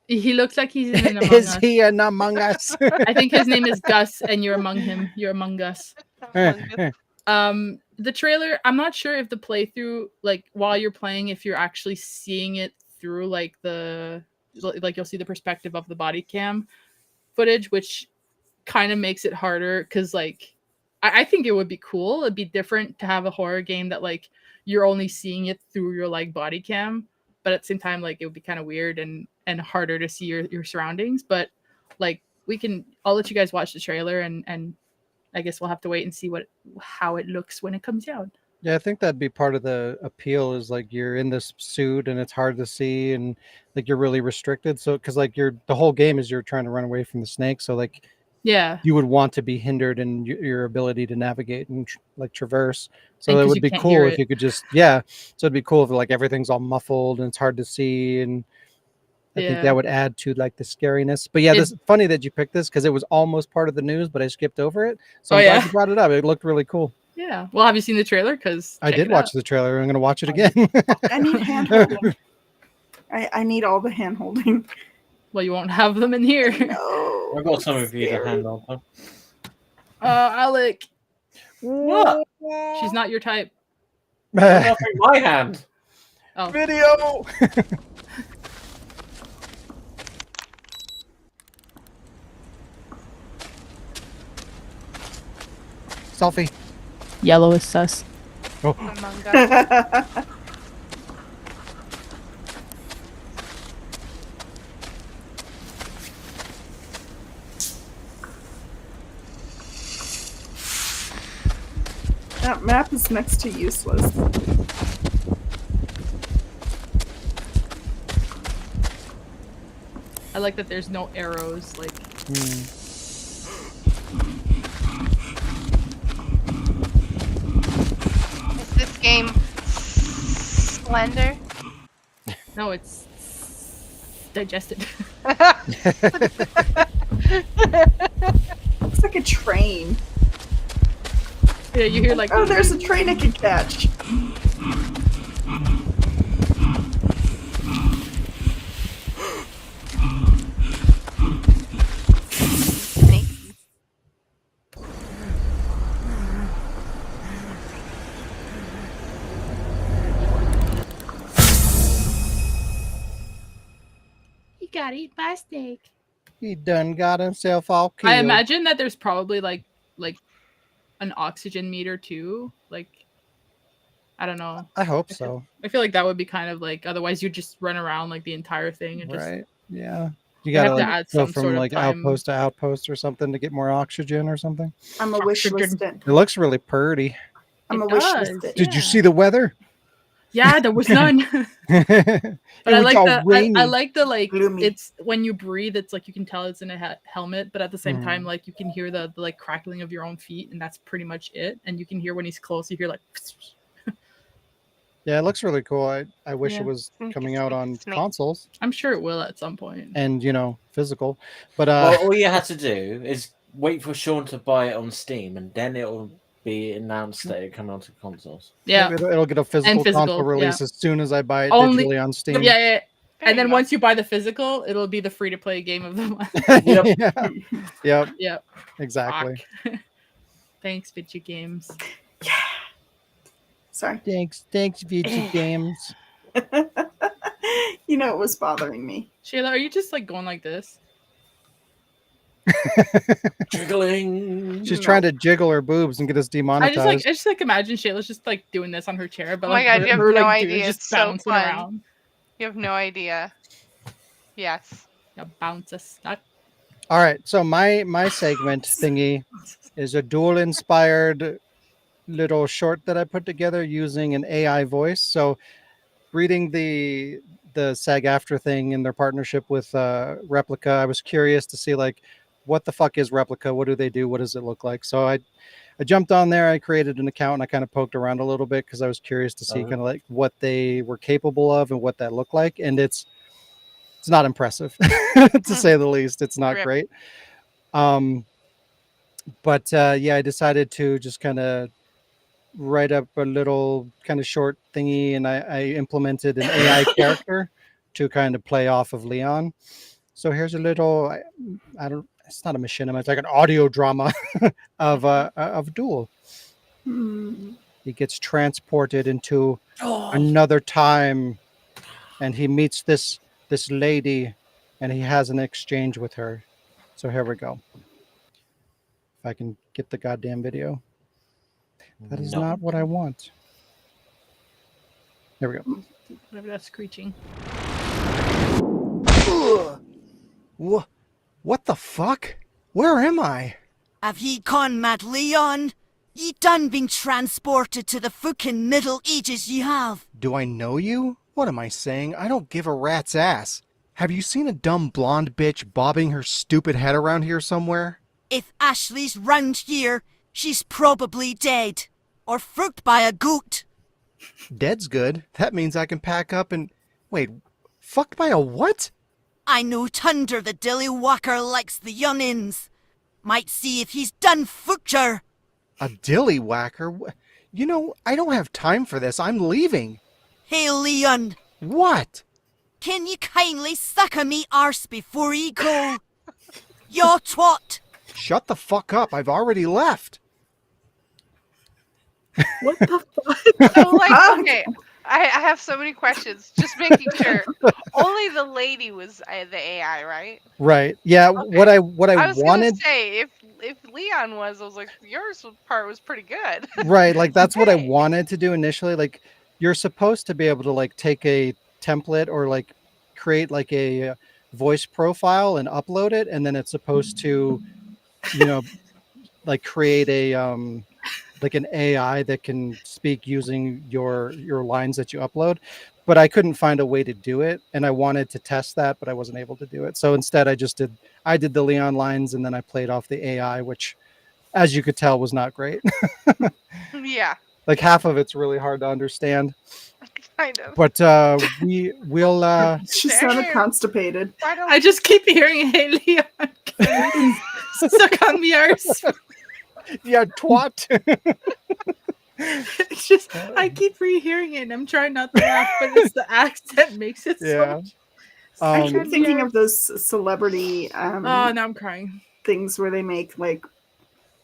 He looks like he's in an Among Is Us. he an Among Us? I think his name is Gus, and you're among him. You're among us. The trailer, I'm not sure if the playthrough, like while you're playing, if you're actually seeing it through like you'll see the perspective of the body cam footage, which kind of makes it harder because like I think it would be cool. It'd be different to have a horror game that like you're only seeing it through your like body cam, but at the same time like it would be kind of weird and harder to see your surroundings. But like I'll let you guys watch the trailer and I guess we'll have to wait and see how it looks when it comes out. Yeah, I think that'd be part of the appeal is like you're in this suit and it's hard to see and like you're really restricted. So because like the whole game is you're trying to run away from the snake. So like Yeah. you would want to be hindered in your ability to navigate and like traverse. So And it 'cause would you be can't cool hear if it. you could just So it'd be cool if like everything's all muffled and it's hard to see, and I think Yeah. that would add to like the scariness. But yeah, this funny that you picked this because it was almost part of the news, but I skipped over it. So I'm glad you brought it up. It looked really cool. Yeah. Well, have you seen the trailer? Because I did watch the trailer. I'm going to watch it again. I need hand holding. I need all the hand holding. Well, you won't have them in here. No. I've got some of you to hand on. Alec. What? She's not your type. I'm offering my hand. Oh. Video. Selfie. Yellow is sus. Oh. Among Us. That map is next to useless. I like that there's no arrows. Like. Is this game Slender? No, it's digested. Looks like a train. Yeah, you hear like. Oh, there's a train I can catch. Snake. He got eaten by a snake. He done got himself all killed. I imagine that there's probably like an oxygen meter too. Like, I don't know. I hope so. I feel like that would be kind of like, otherwise you just run around like the entire thing and just. Right. Yeah. You They have gotta to like, add go some from sort of like time. outpost to outpost or something to get more oxygen or something. I'm a wish listed. It looks really pretty. I'm It a wish does. listed. Did you Yeah. see the weather? Yeah, there was none. It But I was like all the rainy. I like the like Gloomy. it's when you breathe, it's like you can tell it's in a helmet, but at the same Mhm. time, like you can hear the like crackling of your own feet, and that's pretty much it. And you can hear when he's close, you hear like. Yeah, it looks really cool. I wish Yeah. it was Snake, coming out snake, on snake. consoles I'm sure it will at some point. and physical. But Well, all you had to do is wait for Sean to buy it on Steam, and then it'll be announced that it comes onto consoles. Yeah, it'll get a physical console release as soon as I buy it Only- digitally on Steam. yeah. There And then you go. once you buy the physical, it'll be the free to play game of the month. Yep. Yep. Exactly. Fuck. Thanks, video games. Sorry. Thanks, video games. You know it was bothering me. Shayla, are you just like going like this? Jiggling. She's trying to jiggle her boobs and get us I demonetized. just imagine Shayla's just like doing this on her chair, but Oh my like God, you have her, no like, dude idea. just It's so bouncing fun. around. You have no idea. Yes. Yeah, bounce a stuck. All right, so my segment thingy is a dual inspired little short that I put together using an AI voice. So reading the SAG-AFTRA thing in their partnership with Replica, I was curious to see like what the fuck is Replica? What do they do? What does it look like? So I jumped on there, I created an account, and I kind of poked around a little bit because I was curious to see kind of like what they were capable of and what that looked like. And it's not impressive to say the least. It's not Rip. great. But yeah, I decided to just kind of write up a little kind of short thingy, and I implemented an AI character to kind of play off of Leon. So here's a little, it's not a machinima, it's like an audio drama of Duel. He gets transported into another time, and he meets this lady, and he has an exchange with her. So here we go. If I can get the goddamn video. That is No. not what I want. There we go. Whatever that's screeching. What the fuck? Where am I? Have ye gone mad, Leon? Ye done been transported to the fucking Middle Ages, ye have. Do I know you? What am I saying? I don't give a rat's ass. Have you seen a dumb blonde bitch bobbing her stupid head around here somewhere? If Ashley's round here, she's probably dead. Or fruit by a goat. Dead's good. That means I can pack up and... Wait, fucked by a what? I know Tunder the dilly whacker likes the youngins. Might see if he's done fucked her. A dilly whacker? You know, I don't have time for this. I'm leaving. Hey, Leon. What? Can you kindly suck a me arse before ye go? Yo twat. Shut the fuck up. I've already left. What the fuck? So, like, okay, I have so many questions. Just making sure. Only the lady was the AI, right? Right. Yeah, Okay. what I I was wanted... gonna say if Leon was, I was like, yours part was pretty good. Right, like that's what I Hey. wanted to do initially. Like you're supposed to be able to like take a template or like create like a voice profile and upload it, and then it's supposed to, you know, like create a like an AI that can speak using your lines that you upload. But I couldn't find a way to do it, and I wanted to test that, but I wasn't able to do it. So instead, I did the Leon lines, and then I played off the AI, which, as you could tell, was not great. Yeah, Like half of it's really hard to understand. kind of. But we'll She sounded constipated. Why don't I just keep hearing, "Hey, Leon, suck on the arse." yeah, twat. It's just I keep rehearing it, and I'm trying not to laugh, but it's the accent makes it Yeah. so. I Um, keep thinking of those celebrity Oh, now I'm crying. things where they make like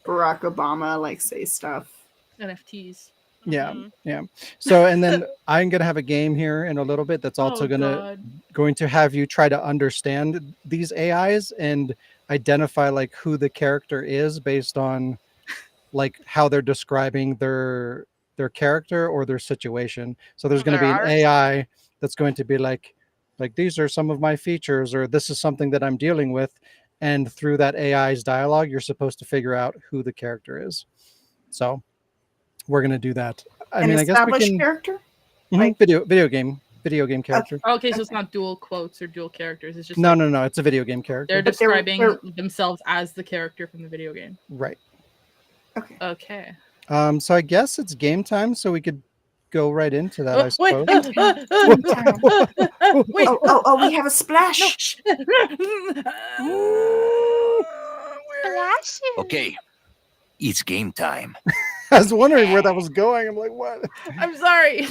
Barack Obama like say stuff. NFTs. yeah, Mhm. yeah. So and then I'm gonna have a game here in a little bit that's also Oh, God. going to have you try to understand these AIs and identify like who the character is based on like how they're describing their character or their situation. So there's going to There be an are AI that's going to be like these are some of my features, or this is something that I'm dealing with, and through that AI's dialogue you're supposed to figure out who the character is. So we're going to do that. I An mean, I guess we established can character? Mhm, like- video game character. Okay, so it's not dual quotes or dual characters. It's just No, like, no, it's a video game character. they're But describing they're- themselves as the character from the video game. Right. Okay. Okay. So I guess it's game time, so we could go right into that, I Wait, suppose. wait. Oh, we have a splash. Okay, it's game time. I was wondering where that was going. I'm like, what? I'm sorry.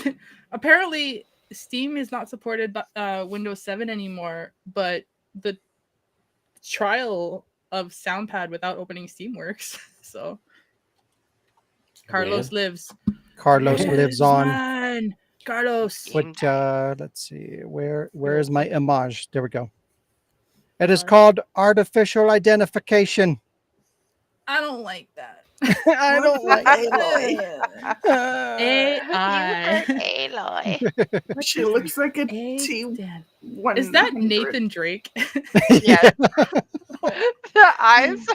Apparently, Steam is not supported by Windows 7 anymore, but the trial of SoundPad without opening Steam works. So Carlos lives. Carlos lives on. Man. Carlos. What? Let's see. Where is my image? There we go. It is called artificial identification. I don't like that. I don't like AI. Aloy. She looks like a Hey, T. Dan. 100. Is that Nathan Drake? Yeah. The eyes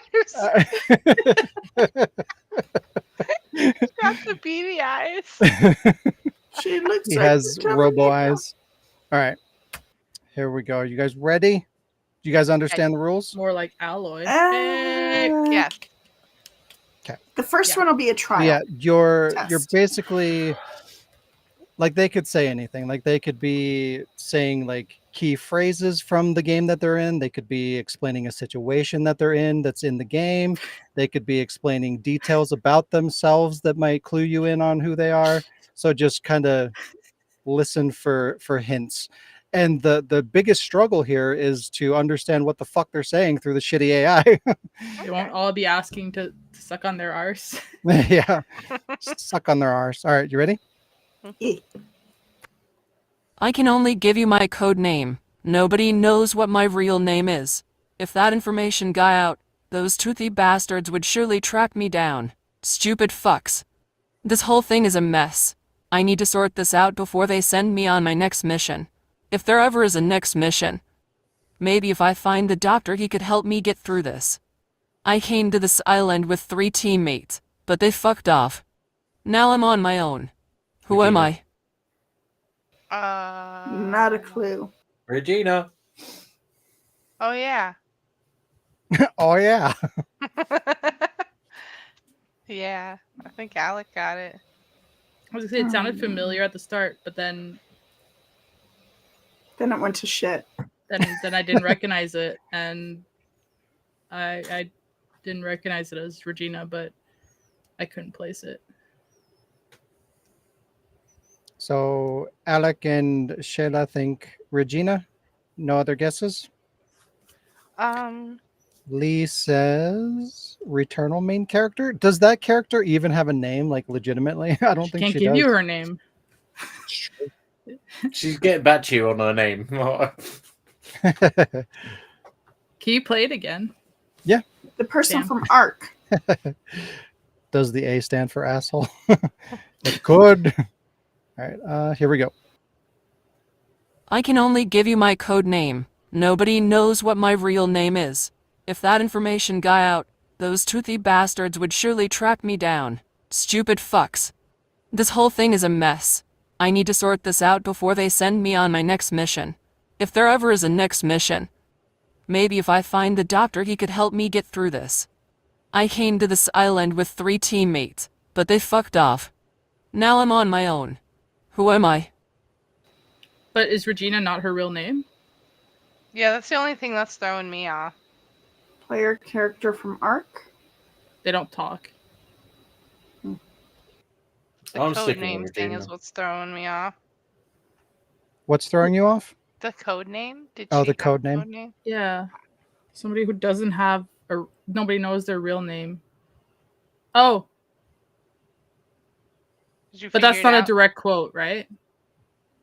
got the beady eyes. She looks He like has the robo Terminator. eyes. All right. Here we go. You guys ready? Do you guys understand the rules? More like Alloy. Yeah. The first Yeah. one will be a trial. Yeah, you're Test. basically like they could say anything. Like they could be saying like key phrases from the game that they're in. They could be explaining a situation that they're in that's in the game. They could be explaining details about themselves that might clue you in on who they are. So just kind of listen for hints. And the biggest struggle here is to understand what the fuck they're saying through the shitty AI. They won't all be asking to suck on their arse. Yeah. Suck on their arse. All right, you ready? I can only give you my code name. Nobody knows what my real name is. If that information got out, those toothy bastards would surely track me down. Stupid fucks. This whole thing is a mess. I need to sort this out before they send me on my next mission. If there ever is a next mission. Maybe if I find the doctor, he could help me get through this. I came to this island with 3 teammates, but they fucked off. Now I'm on my own. Who am I? Not a clue. Regina. Oh yeah. Oh yeah. Yeah, I think Alec got it. I was gonna say it sounded familiar at the start, but then Then it went to shit. then I didn't recognize it, and I didn't recognize it as Regina, but I couldn't place it. So Alec and Shayla think Regina. No other guesses? Lee says Returnal main character. Does that character even have a name, like legitimately? I don't think Can't she give does. you her name. She's getting back to you on her name. Can you play it again? Yeah. The person Damn. from Ark. Does the A stand for asshole? It could. All right, here we go. I can only give you my code name. Nobody knows what my real name is. If that information got out, those toothy bastards would surely track me down. Stupid fucks. This whole thing is a mess. I need to sort this out before they send me on my next mission. If there ever is a next mission. Maybe if I find the doctor, he could help me get through this. I came to this island with 3 teammates, but they fucked off. Now I'm on my own. Who am I? But is Regina not her real name? Yeah, that's the only thing that's throwing me off. Player character from Ark. They don't talk. The I'm code sticking name with thing Regina. is what's throwing me off. What's throwing you off? The code name? Did Oh, she the have code a name? Yeah. Somebody who doesn't have or nobody knows their real name. Oh, Did you but figure that's it not a out? direct quote, right?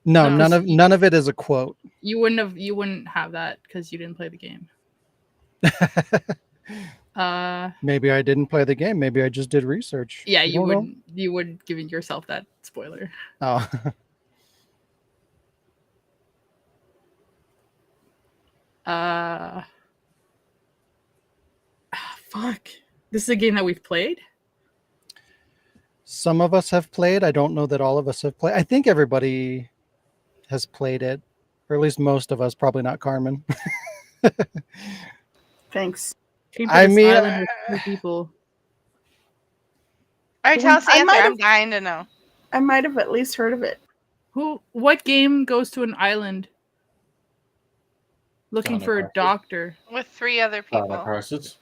No, No. none of it is a quote. You wouldn't have that because you didn't play the game. Maybe I didn't play the game. Maybe I just did research. Yeah, We you don't know. would you would give yourself that spoiler. Oh. Fuck. This is a game that we've played? Some of us have played. I don't know that all of us have played. I think everybody has played it, or at least most of us. Probably not Carmen. Thanks. Came to I this mean, island with 2 people. All right, tell us the I answer. might I'm have- dying to know. I might have at least heard of it. What game goes to an island looking Dino for a Crisis. doctor? With 3 other people. Dino Crisis.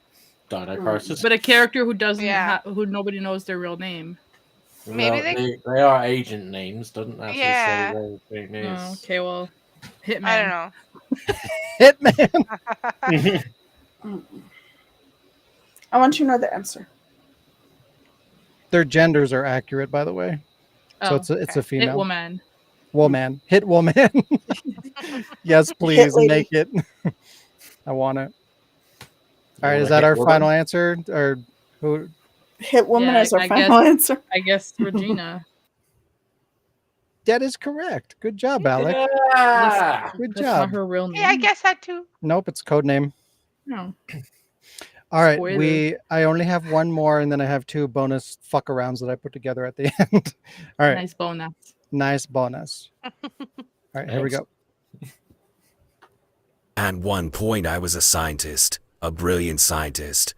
Dino Crisis. But a character who doesn't Yeah. who nobody knows their real name. Maybe they are agent names, doesn't actually Yeah. say their names. Oh, okay, well, Hitman. I don't know. Hitman. I want you to know the answer. Their genders are accurate, by the way. So Oh, it's a okay. female. Hitwoman. Woman. Hit woman. Yes, please lady. make it. I want it. All right, You is wanna that hit our woman? final answer, or who? Hit woman Yeah, is our I final guess- answer. I guess Regina. That is correct. Good job, Alec. Yeah. Good That's job. not her real name. Yeah, I guess that too. Nope, it's code name. No. All right, Spoiler. I only have one more, and then I have 2 bonus fuck arounds that I put together at the end. All right, Nice bonus. nice bonus. All right, here we go. At one point, I was a scientist, a brilliant scientist.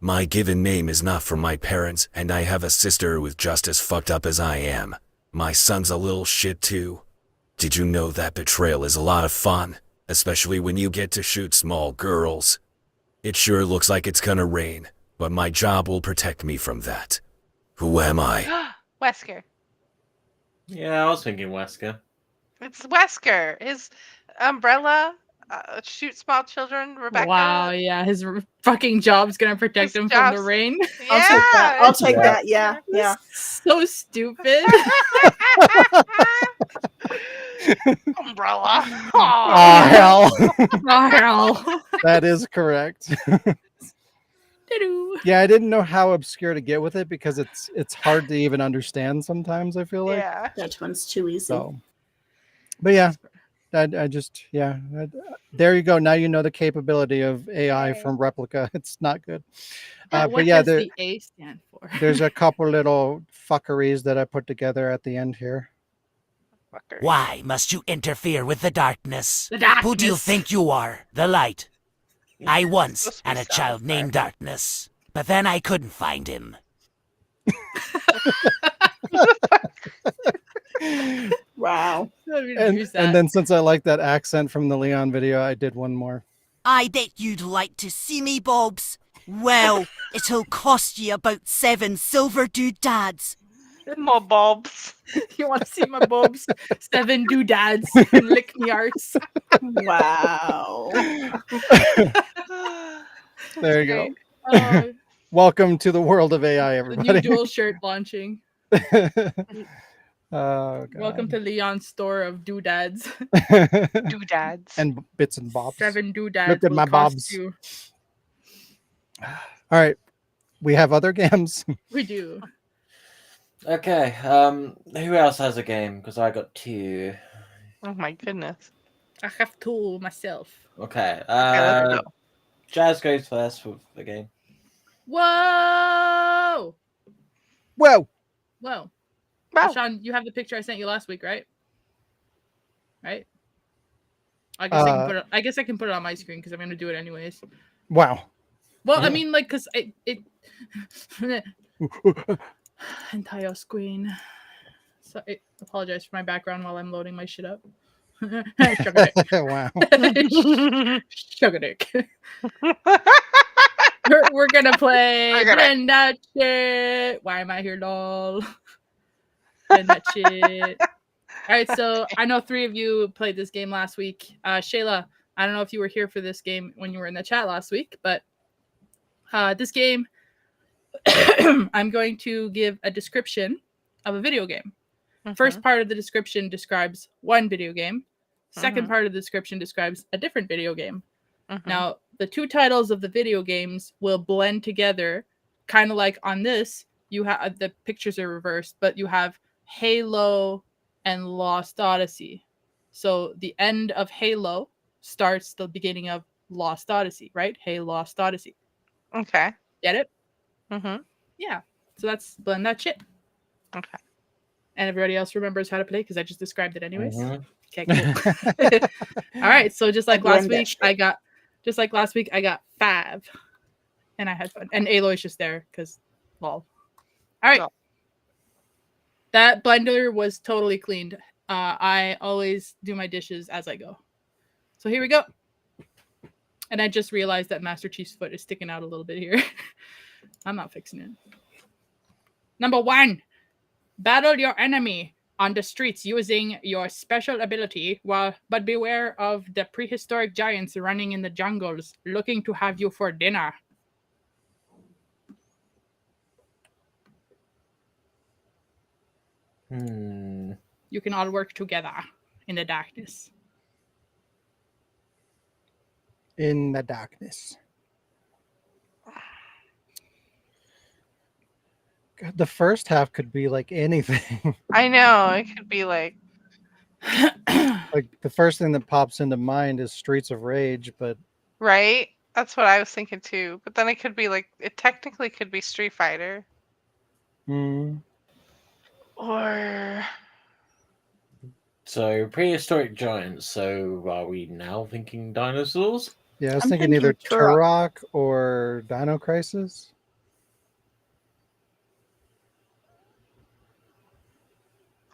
My given name is not from my parents, and I have a sister who's just as fucked up as I am. My son's a little shit too. Did you know that betrayal is a lot of fun, especially when you get to shoot small girls? It sure looks like it's gonna rain, but my job will protect me from that. Who am I? Wesker. Yeah, I was thinking Wesker. It's Wesker. His umbrella shoots small children. Rebecca. Wow, yeah, his fucking job's gonna protect His him from the job's- rain. I'll take that. I'll it's take Yeah. that. Yeah, yeah. So stupid. umbrella. Oh, Aw. hell. Oh, hell. That is correct. Doo-doo. Yeah, I didn't know how obscure to get with it because it's hard to even understand sometimes. I feel like Yeah. That one's too easy. so. But yeah, I just there you go. Now you know the capability of AI Yay. from Replica. It's not good. What But yeah, does the A stand for? there's a couple little fuckeries that I put together at the end here. Fucker. Why must you interfere with the darkness? The darkness. Who do you think you are? The light. I once Supposed to be had a South child named Park. Darkness, but then I couldn't find him. Wow. I'm gonna use that. And then since I like that accent from the Leon video, I did one more. I bet you'd like to see me, Bobs. Well, it'll cost you about 7 silver doodads. More bulbs. You want to see my bobs? 7 doodads and lick me arts. Wow. There you go. Great. Welcome to the world of AI, The everybody. new dual shirt launching. Oh, God. Welcome to Leon's store of doodads. Doodads. And bits and bobs. 7 doodads. Look at will my cost bobs. You. All right. We have other games. We do. Okay. Who else has a game? Because I got 2. Oh my goodness. I have 2 myself. Okay. Okay, let's go. Jazz goes first with the game. Whoa! Whoa. Whoa. Wow. Sean, you have the picture I sent you last week, right? Right? I guess I can put it on my screen because I'm going to do it anyways. Wow. Well, I mean, like, because it entire screen. So I apologize for my background while I'm loading my shit up. Sugar dick. Wow. Sugar dick. We're gonna play Blend That Shit. Why am I here, lol? Blend That Shit. All right, so I know 3 of you played this game last week. Shayla, I don't know if you were here for this game when you were in the chat last week, but this game, I'm going to give a description of a video game. First part of the description describes one video game. Second part of the description describes a different video game. Now, the 2 titles of the video games will blend together, kind of like on this, you have the pictures are reversed, but you have Halo and Lost Odyssey. So the end of Halo starts the beginning of Lost Odyssey, right? Hey, Lost Odyssey. Okay. Get it? Mm-hmm. Yeah. So that's Blend That Shit. Okay. And everybody else remembers how to play because I just described it anyways. Mhm. Okay, cool. All right. So just like last Blend that week, shit. I got 5. And I had fun. And Aloy's just there because lol. All right. Lol. That blender was totally cleaned. I always do my dishes as I go. So here we go. And I just realized that Master Chief's foot is sticking out a little bit here. I'm not fixing it. Number 1, battle your enemy on the streets using your special ability, but beware of the prehistoric giants running in the jungles looking to have you for dinner. You can all work together in the darkness. In the darkness. God, the first half could be like anything. I know. It could be like, Like the first thing that pops into mind is Streets of Rage, but right? That's what I was thinking too. But then it could be like, it technically could be Street Fighter. Or So prehistoric giants. So are we now thinking dinosaurs? yeah, I was I'm thinking either thinking Turok. Turok or Dino Crisis.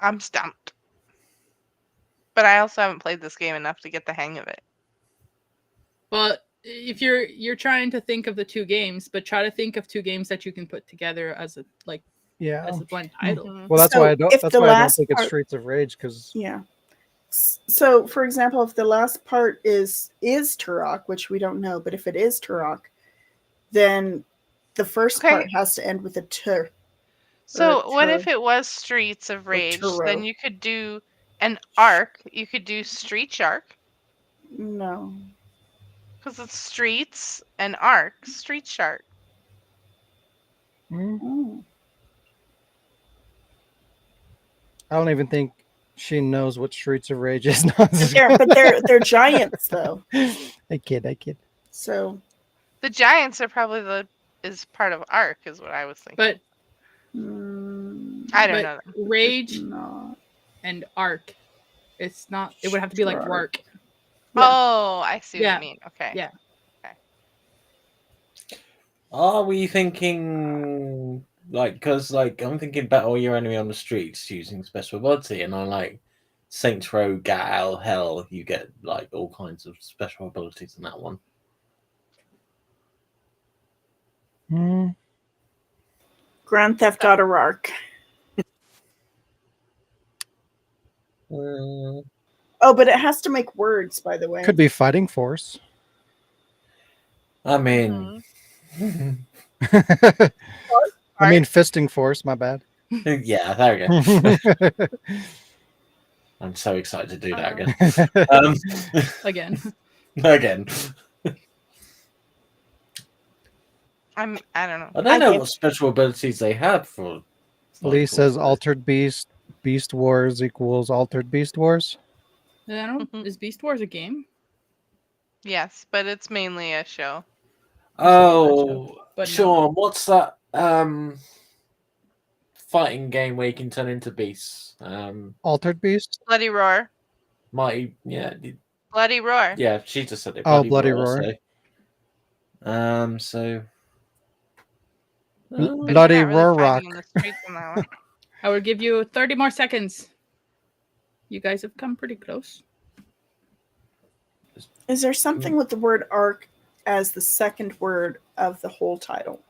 I'm stumped. But I also haven't played this game enough to get the hang of it. Well, if you're trying to think of the 2 games, but try to think of 2 games that you can put together as a Yeah. as a blend title. Mhm. Well, that's So why I don't. if That's the why I don't last think it's part- Streets of Rage because Yeah. So, for example, if the last part is Turok, which we don't know, but if it is Turok, then the first Okay. part has to end with a tur. So Or what if Turo. it was Streets of Rage? Then Turo. you could do an arc. You could do Street Shark. No. Because it's streets and arc. Street Shark. Oh. I don't even think she knows what Streets of Rage is. But they're giants though. I kid. So The giants are probably is part of Ark, is what I was thinking. But I don't but know. Rage not. and Ark, it's not. It would have to be like Sure. work. Yeah. Oh, I see what Yeah. you mean. Okay. Yeah. Are we thinking because I'm thinking battle your enemy on the streets using special ability, and I like Saints Row, Gal, Hell, you get like all kinds of special abilities in that one. Grand Theft Auto Ark. Oh, but it has to make words, by the way. Could be Fighting Force. I mean, I mean Fisting Force. My bad. yeah, there we go. I'm so excited to do that again. Again. I don't know. I don't know what special abilities they have for. Lee says Altered Beast. Beast Wars equals Altered Beast Wars. I don't. Is Beast Wars a game? Yes, but it's mainly a show. Oh, But Sean, what's that fighting game where you can turn into beasts? Altered Beast? Bloody Roar. Mighty, yeah. Bloody Roar. Yeah, she just said it. Oh, Bloody Roar. So. Bloody You're not really Roar Rock. fighting in the streets on that one. I will give you 30 more seconds. You guys have come pretty close. Is there something with the word arc as the second word of the whole title?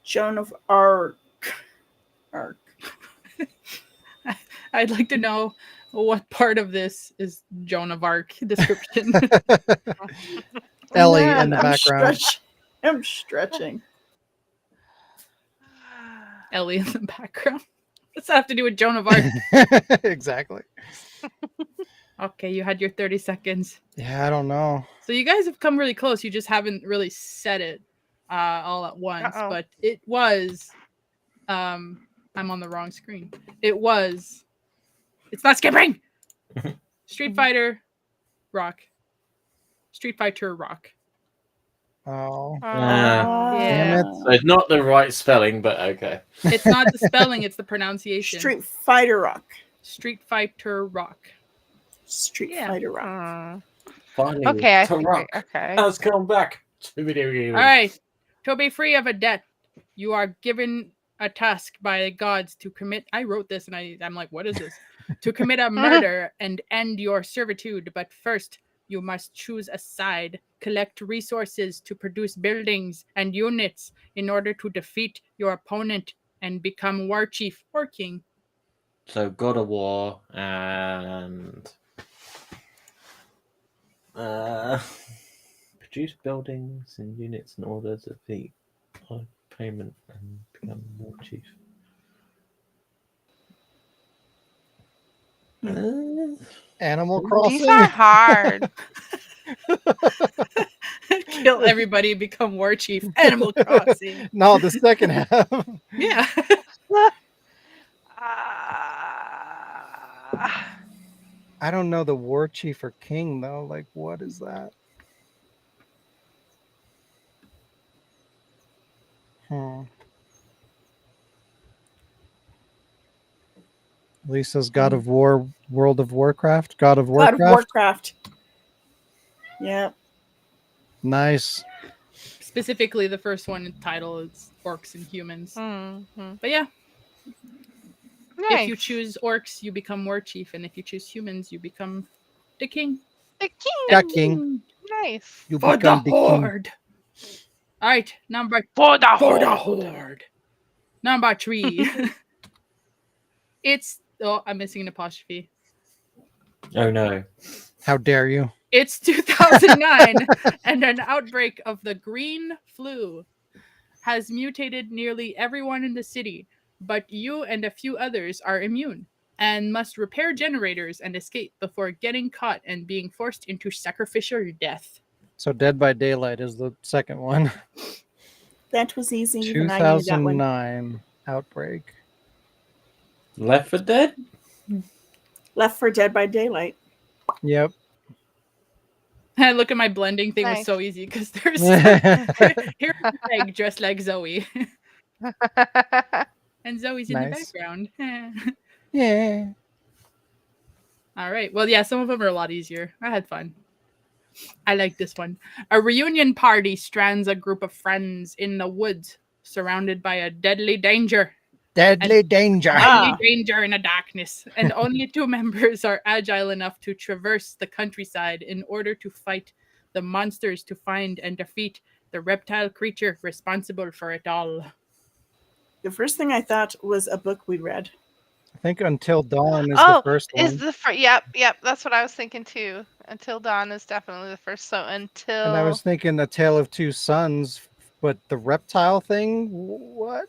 Joan of Arc. Arc. I'd like to know what part of this is Joan of Arc description. Ellie in the background. I'm stretching. Ellie in the background. What's that have to do with Joan of Arc? Exactly. Okay, you had your 30 seconds. Yeah, I don't know. So you guys have come really close. You just haven't really said it all at once. Uh-oh. But it was... I'm on the wrong screen. It was... It's not skipping! Street Fighter Rock. Street Fighter Rock. Oh. Yeah. Damn it. So it's not the right spelling, but okay. It's not the spelling, it's the pronunciation. Street Fighter Rock. Street Fighter Rock. Street Fighter Rock. Finally, Okay, I to think rock. okay. Let's come back to video games. All right. To be free of a debt, you are given a task by the gods to commit. I wrote this and I'm like, what is this? To commit a murder and end your servitude. But first, you must choose a side, collect resources to produce buildings and units in order to defeat your opponent and become war chief or king. So God of War and produce buildings and units in order to defeat payment and become war chief. Animal Crossing. These are hard. Kill everybody, become war chief. Animal Crossing. No, the second half. Yeah. I don't know the war chief or king though. Like, what is that? Lisa's God of War, World of Warcraft, God of Warcraft. God of Warcraft. Yeah. Nice. Specifically, the first one in title is Orcs and Humans. Mm-hmm. But yeah, Nice. if you choose Orcs, you become war chief, and if you choose Humans, you become the king. The king. The king. Nice. You For the become the king. horde. All right, number For the horde. Number 3. It's I'm missing an apostrophe. Oh no. How dare you? It's 2009, and an outbreak of the green flu has mutated nearly everyone in the city, but you and a few others are immune and must repair generators and escape before getting caught and being forced into sacrificial death. So Dead by Daylight is the second one. That was easy. Even I knew that one. 2009 Outbreak. Left 4 Dead? Left for Dead by Daylight. Yep. And look at my blending thing was Nice. so easy because there's here's Meg dressed like Zoe. And Zoe's in Nice. the background. Yeah. All right. Well, yeah, some of them are a lot easier. I had fun. I like this one. A reunion party strands a group of friends in the woods, surrounded by a deadly danger. Deadly danger. Deadly danger in the darkness. And only 2 members are agile enough to traverse the countryside in order to fight the monsters to find and defeat the reptile creature responsible for it all. The first thing I thought was a book we read. I think Until Dawn is the first one. is the first? Yep. That's what I was thinking too. Until Dawn is definitely the first. So until. And I was thinking A Tale of Two Sons, but the reptile thing, what?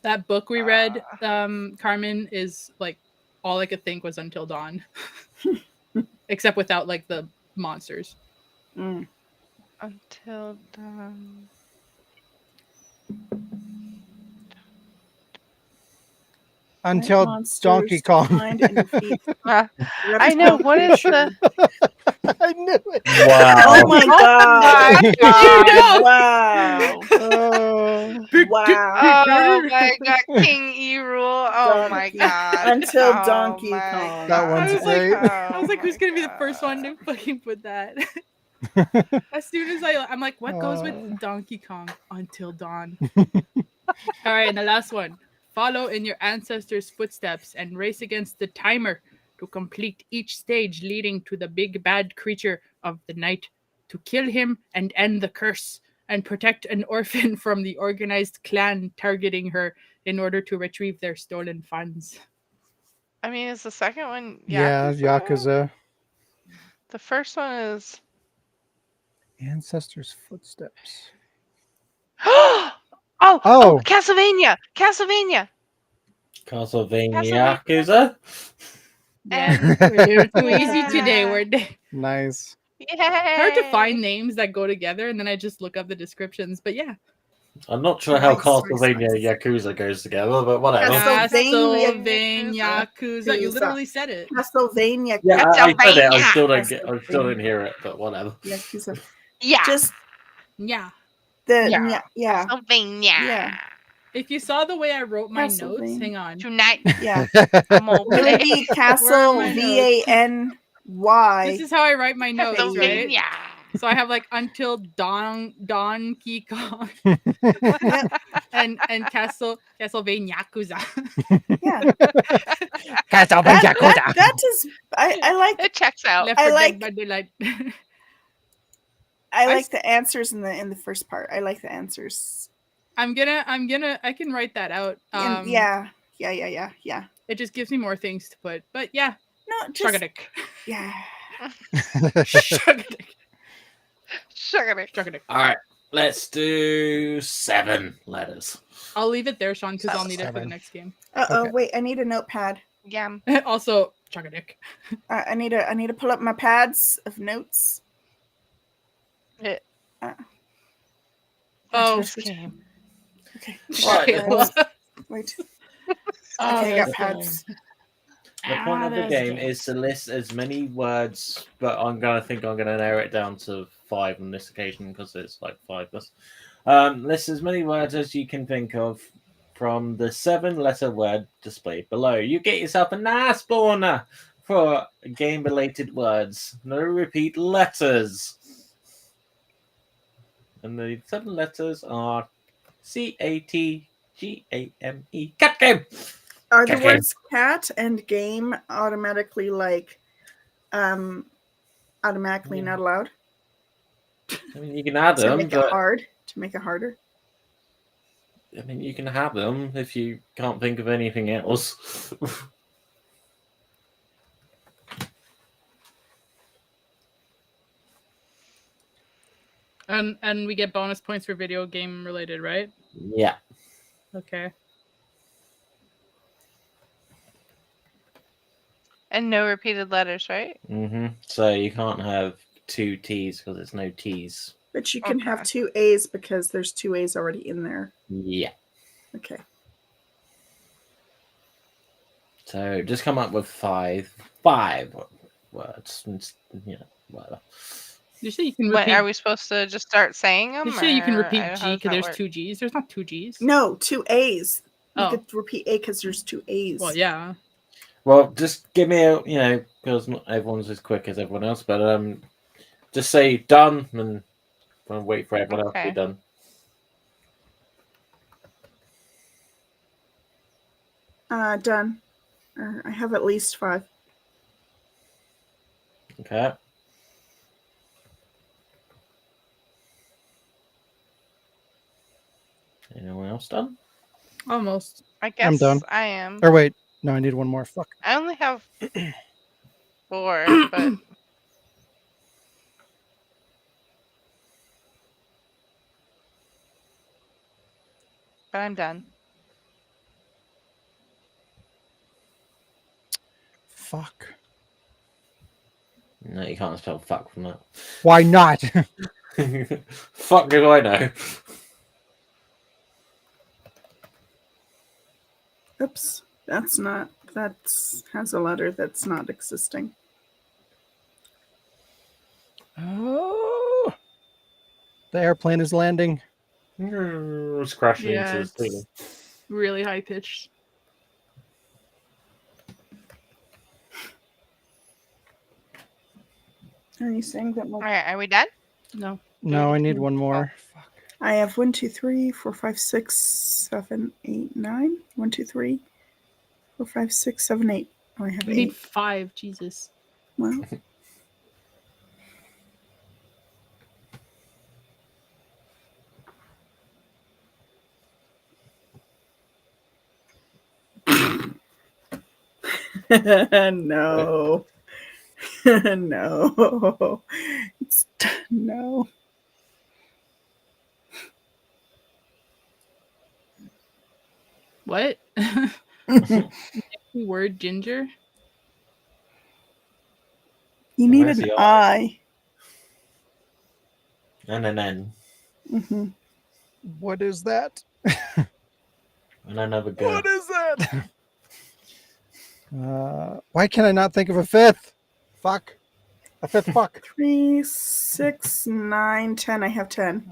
That book we read, Carmen, is like all I could think was Until Dawn. Except without like the monsters. Mm. Until Dawn. Until Monsters Donkey to Kong. find and defeat I know. What is the? I knew it. Wow. Oh my god! my God. Wow! Oh. Wow! Oh my God, King Errol. Oh my Donkey. God. Until Oh Donkey my Kong. That God. one's great. I was like, who's gonna be the Oh first my one to God. fucking put that? As soon as I'm like, what goes with Donkey Kong? Until Dawn. All right, and the last one. Follow in your ancestors' footsteps and race against the timer to complete each stage leading to the big bad creature of the night, to kill him and end the curse, and protect an orphan from the organized clan targeting her in order to retrieve their stolen funds. I mean, is the second one Yeah, Yakuza. The first one is. Ancestors' Footsteps. Oh, Castlevania! Castlevania! Castlevania Yakuza? And We're too easy today, weren't they? Nice. Yay! Hard to find names that go together, and then I just look up the descriptions. But yeah. I'm not sure how Nice, Castlevania nice. Yakuza goes together, but whatever. Castlevania Yakuza. You literally said it. Castlevania. Yeah, I said it. I still don't Castlevania. I still didn't hear it, but whatever. Yakuza. Yeah. Just Yeah. the Yeah. yeah. Castlevania. Yeah. If you saw the way I wrote my notes, Castlevania. hang on. Tonight, Yeah. I'm gonna It would play be Where Castle are my Vany. This is how I write my notes, right? Castlevania. So I have like Until Donkey Kong and Castlevania Yakuza. Yeah. Castlevania Yakuza. That is I like It checks out. Left I 4 like- Dead by Daylight. I like the answers in the first part. I like the answers. I can write that out. Yeah. It just gives me more things to put. But yeah, No, just Shrugadick. yeah. Shrugadick. Sugar. Shrugadick. Alright, let's do 7 letters. I'll leave it there, Sean, because I'll need it for the 7. next game. Okay. Wait, I need a notepad. Yeah. Also, Shrugadick. I need to pull up my pads of notes. Oh, This game. Okay. Right, Wait. Oh, Okay, I got this pads. game. The point of the game is to list as many words, but I'm gonna narrow it down to 5 on this occasion because it's like 5 of us. List as many words as you can think of from the 7-letter word displayed below. You get yourself a nice spawner for game-related words. No repeat letters. And the 7 letters are CATGAME. Cat game. Are the Okay. words cat and game automatically not allowed? I mean, you can add To them, make it but hard. To make it harder. I mean, you can have them if you can't think of anything else. And we get bonus points for video game related, right? Yeah. Okay. And no repeated letters, right? So you can't have 2 T's because there's no T's. But you can have Okay. 2 A's because there's 2 A's already in there. Yeah. Okay. So just come up with five words. And, whatever. You say you can Wait, repeat. are we supposed to just start saying them? You say you can or repeat how G does because that there's work? 2 G's. There's not 2 G's. No, 2 A's. You Oh. could repeat A because there's 2 A's. Well, yeah. Well, just give me a, because not everyone's as quick as everyone else, but just say done and wait for everyone else to be Okay. done. Done. I have at least 5. Okay. Anyone else done? Almost. I guess I'm done. I am. Or wait, no, I need one more. Fuck. I only have 4, but I'm done. Fuck. No, you can't spell fuck from that. Why not? Fuck do I know? Oops. That has a letter that's not existing. Oh, the airplane is landing. It's crashing Yeah, into the ceiling. it's really high pitched. Are you saying that? All right, are we done? No. No, I need one more. Fuck. I have 1, 2, 3, 4, 5, 6, 7, 8, 9. 1, 2, 3, 4, 5, 6, 7, 8. Oh, I have We 8. need 5. Jesus. Well. No. No. No. What? Word ginger? You need Where's an the I. And an N. Mm-hmm. What is that? And another girl. What is that? Why can I not think of a fifth? Fuck. A fifth fuck. 3, 6, 9, 10. I have 10.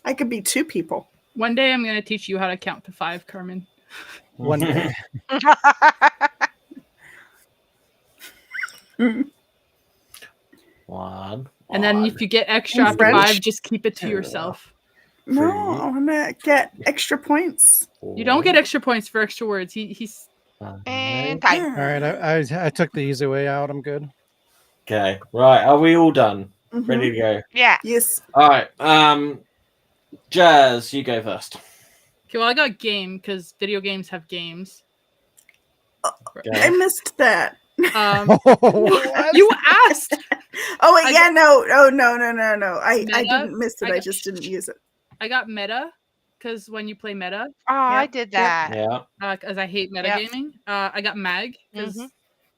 I could be 2 people. One day I'm going to teach you how to count to 5, Carmen. One day. One. And then if you get extra In after French? 5, just keep it to Yeah. yourself. No, Three. I want to get extra points. You don't get extra points for extra words. He's And five. time. All right, I took the easy way out. I'm good. Okay. Right. Are we all done? Mhm. Ready to go? Yeah. Yes. All right. Jazz, you go first. okay. Well, I got game because video games have games. I missed that. What? You asked. Oh wait, I yeah, got- no. Oh no. I Meta? didn't miss it. I I got- just didn't use it. I got meta because when you play meta, Oh, I Yep, did yep. that. Yeah. because I hate Yep. metagaming. I got mag because Mhm.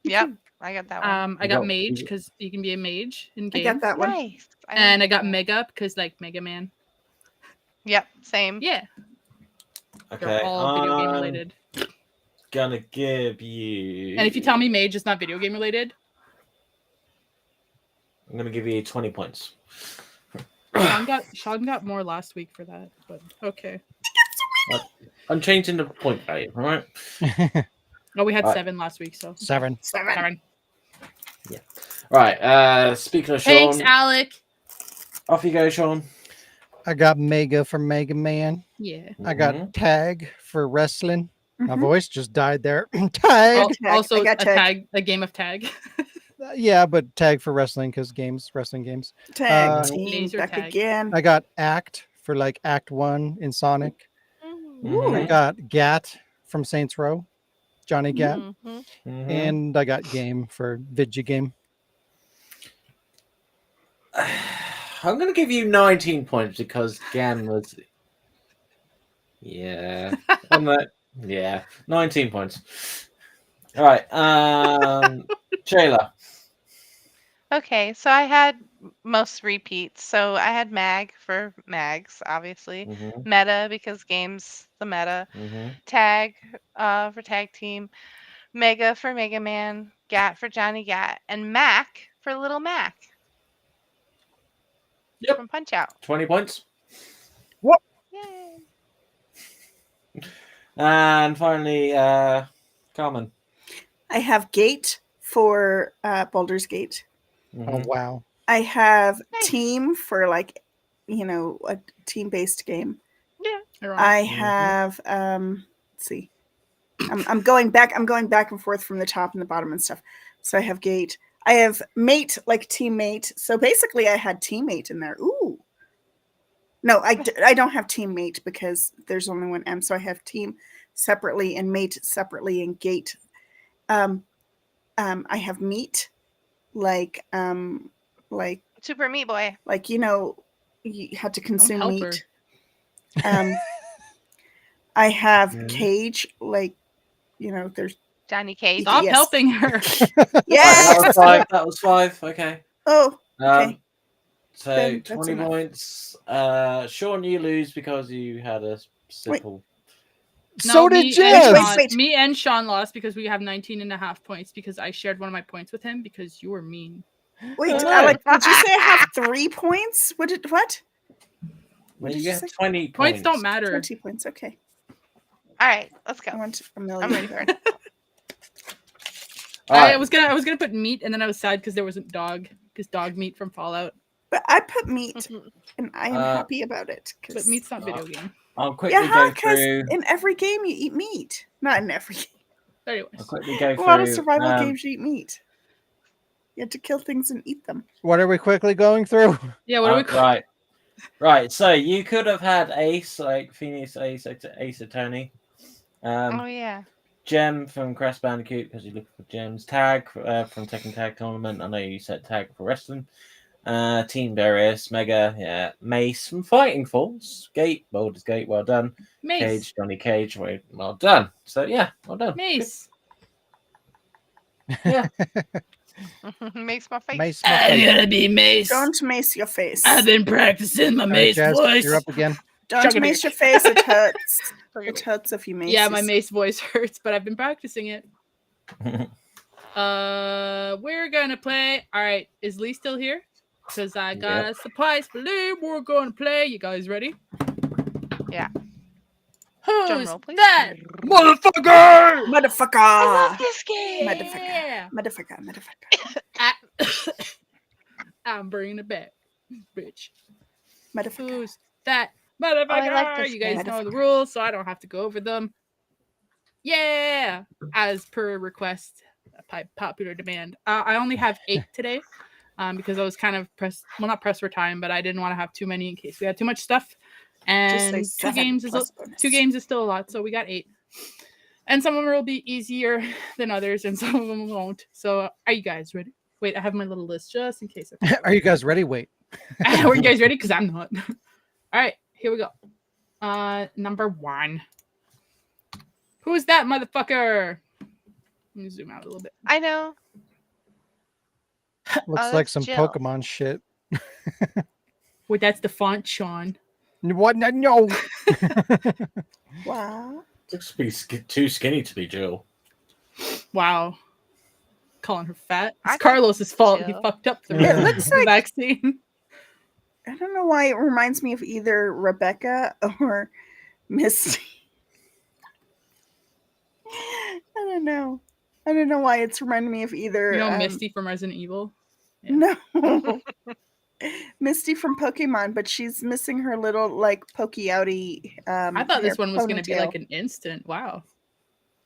Yep, I got that one. I You got got- mage because you can be a mage in I games. got that one. Nice. And I got like mega because like Mega Man. Yep, same. Yeah, Okay. they're all video game I'm related. gonna give you. And if you tell me mage is not video game related, I'm gonna give you 20 points. Sean got more last week for that, but okay. I'm changing the point value. All right. Oh, we had Right. 7 last week, so 7. 7. Right. Speaking of Sean, Thanks, Alec. off you go, Sean. I got Mega for Mega Man. Yeah. I got Mhm. Tag for wrestling. My Mhm. voice just died there. Tag. Tag. Also, I got tag. a game of tag. Yeah, but Tag for wrestling because wrestling games. Tag team Laser back tag. again. I got Act for like Act 1 in Sonic. Mhm. I got Gat from Saints Row. Johnny Gat. Mhm. Mhm. And I got Game for Vidya Game. I'm gonna give you 19 points because Gan was. Yeah. I'm like, yeah. 19 points. All right. Shayla. Okay, so I had most repeats. So I had Mag for Mags, obviously. Mhm. Meta because games the meta. Mhm. Tag for tag team. Mega for Mega Man. Gat for Johnny Gat. And Mac for Little Mac. Yep. From Punch Out. 20 points. Yay. And finally, Carmen. I have Gate for Baldur's Gate. Oh Mhm. wow. I have Nice. Team for like, a team-based game. Yeah. I Mhm. have let's see. I'm going back and forth from the top and the bottom and stuff. So I have Gate. I have Mate, like teammate. So basically I had teammate in there. Ooh. No, I don't have teammate because there's only one M. So I have team separately and mate separately and Gate. I have meat, like Super Meat Boy. you had to consume help her. meat. I have Yeah. Cage, like there's Johnny Cage. Stop Yes. helping her. yes. That was five. Okay. Oh, okay. So Then that's 20 enough. points. Sean, you lose because you had a simple. So did me Jim. and Wait, Sean, wait. me and Sean lost because we have 19.5 points because I shared one of my points with him because you were mean. Wait, Oh, no. Alec, did you say I have 3 points? What? What Well, did you you get say? 20 points. Points don't matter. 20 points. Okay. All right, let's go. I want a million. I'm ready for it. All I right. was gonna put meat and then I was sad because there wasn't dog because dog meat from Fallout. But I put meat, and I am happy about it. But meat's not video game. I'll quickly Yeah, go because through. in every game you eat meat. Not in every game. I'll Anyways, quickly go A lot of through. survival games you eat meat. You have to kill things and eat them. What are we quickly going through? yeah. What are we? Right. So you could have had Ace, like Phoenix Ace Attorney. Oh yeah. Gem from Crash Bandicoot because you're looking for gems. Tag from Tekken Tag Tournament. I know you said Tag for wrestling. Team Darius, Mega, yeah. Mace from Fighting Force. Gate, Baldur's Gate, well done. Mace. Cage, Johnny Cage, well done. So yeah, well done. Mace. Yeah. Makes my face. Mace my face. gonna be Mace. Don't mace your face. been practicing my All right, Jazz, you're up again. Don't Chuck a mace dick. your face. It hurts. It hurts if you mace. Yeah, my yourself. Mace voice hurts, but I've been practicing it. We're gonna play. All right, is Lee still here? Because I got a surprise for Lee. We're gonna play. You guys ready? Yeah. Who's roll, please. that? Motherfucker! Motherfucker. I love this game. Yeah. Motherfucker. I'm bringing it back, bitch. Motherfucker. Who's that? Motherfucker! I like this You guys game. know the rules, so I don't have to go over them. Yeah, as per request, popular demand. I only have 8 today, because I was kind of not pressed for time, but I didn't want to have too many in case we had too much stuff. And Just say 2 games is plus bonus. 2 games is still a lot, so we got 8. And some of them will be easier than others, and some of them won't. So, are you guys ready? Wait, I have my little list just in case. Are you guys ready? Wait. Are you guys ready? Because I'm not. All right, here we go. Number 1. Who's that motherfucker? Let me zoom out a little bit. I know. Looks like that's some Jill. Pokemon shit. Wait, that's the font, Sean. What? No. Wow. Looks to be too skinny to be Jill. Wow. Calling her fat. I It's Carlos's fault. He Jill. fucked up the, It looks the like- vaccine. I don't know why it reminds me of either Rebecca or Misty. I don't know. I don't know why it's reminding me of either. You know Misty from Resident Evil? No. Misty from Pokemon, but she's missing her little like pokey outy. I thought this hair one was going to be ponytail. like an instant. Wow.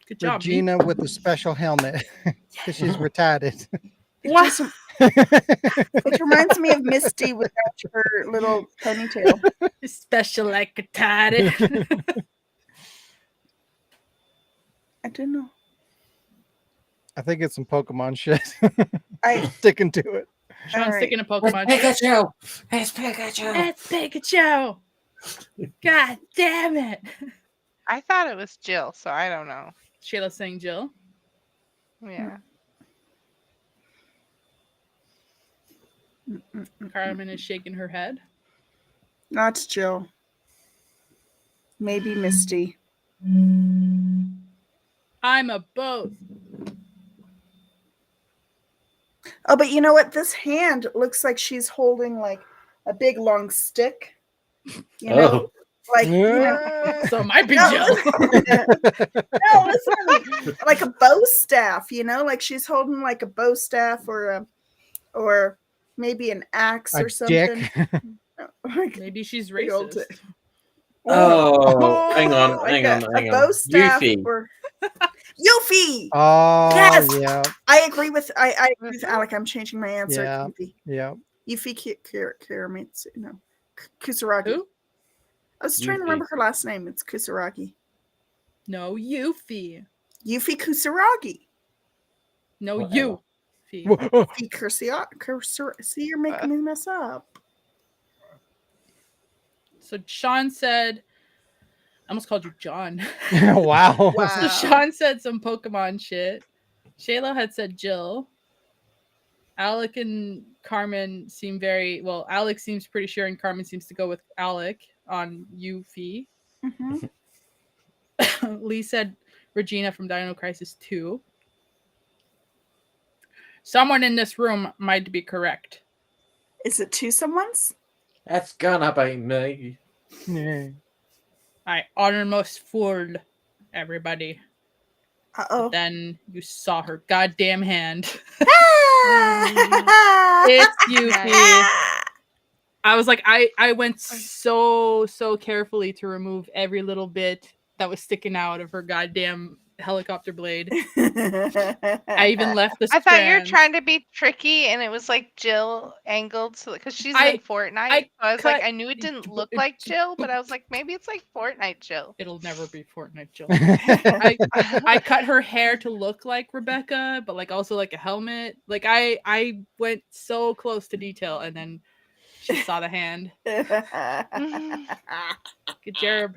Good job. me. Regina with the special helmet because she's retarded. It What? just- it reminds me of Misty without her little ponytail. Special like a tatted. I don't know. I think it's some Pokemon shit. I Sticking to it. Sean's Alright. sticking a Pokemon. Pikachu! It's Pikachu! It's Pikachu. God damn it. I thought it was Jill, so I don't know. Shayla's saying Jill. Yeah. Carmen is shaking her head. Not Jill. Maybe Misty. I'm a both. Oh, but you know what? This hand looks like she's holding like a big long stick. You know, like So it might be no, Jill. no, listen, like a bow staff. You know, like she's holding like a bow staff or maybe an axe A or something. dick. Like Maybe she's big old racist. dick. Oh, hang on, Like hang on, a hang bow on. staff Yuffie. or Yuffie. Oh, Yes! yeah, I agree with Alec. I'm changing my answer. Yeah. Yuffie. yeah. Yuffie Kiramitsu. No, Kusaragi. Who? I was trying to Yuffie. remember her last name. It's Kusaragi. No, Yuffie. Yuffie Kusaragi. No, Whatever. Yuffie. Yuffie Kusaragi. See, you're making me mess up. So Sean said, I almost called you John. Wow. Wow. So Sean said some Pokemon shit. Shayla had said Jill. Alec and Carmen seem very well. Alec seems pretty sure, and Carmen seems to go with Alec on Yuffie. Mhm. Lee said Regina from Dino Crisis 2. Someone in this room might be correct. Is it two someone's? That's gonna be me. Yeah. I almost fooled everybody. Uh-oh. Then you saw her goddamn hand. It's It's Yuffie. I was like, I went so caarefully to remove every little bit that was sticking out of her goddamn helicopter blade. I even left the I thought you were strands. trying to be tricky, and it was like Jill angled, so because she's in Fortnite. I was like, I knew it didn't look like Jill, but I was like, maybe it's like Fortnite Jill. It'll never be Fortnite Jill. I cut her hair to look like Rebecca, but like also like a helmet. Like I went so close to detail, and then she saw the hand. Good job.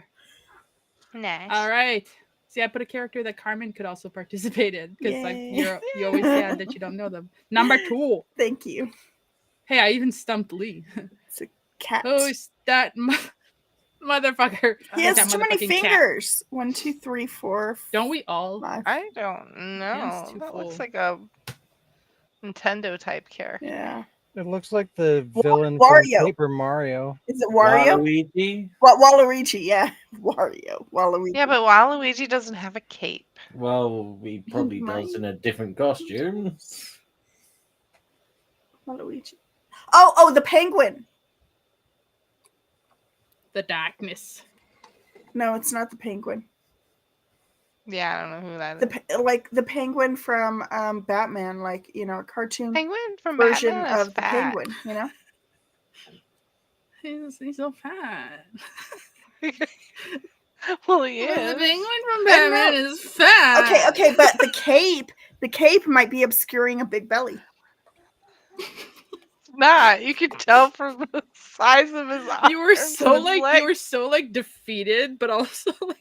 Nice. All right. See, I put a character that Carmen could also participate in because like Yay. you always sad that you don't know them. Number 2. Thank you. Hey, I even stumped Lee. It's a cat. Who's that motherfucker? He has That too many motherfucking cat. fingers. 1, 2, 3, 4. Don't we all? 5. I don't know. too That full. looks like a Nintendo type character. Yeah. It looks like the villain Wario. from Paper Mario. Is it Wario? Waluigi? Waluigi, yeah. Waluigi. Yeah, but Waluigi doesn't have a cape. Well, he probably does in a different costume. Waluigi. Oh, the penguin. The darkness. No, it's not the penguin. Yeah, I don't know who that is. Like the penguin from Batman, like, you know, a cartoon Penguin from version Batman is of the fat. penguin, you know? He's so fat. Well, he The is. penguin from I don't Batman know. is fat. Okay, but the cape might be obscuring a big belly. Nah, you can tell from the size of his arms. You were so and his legs. like defeated, but also like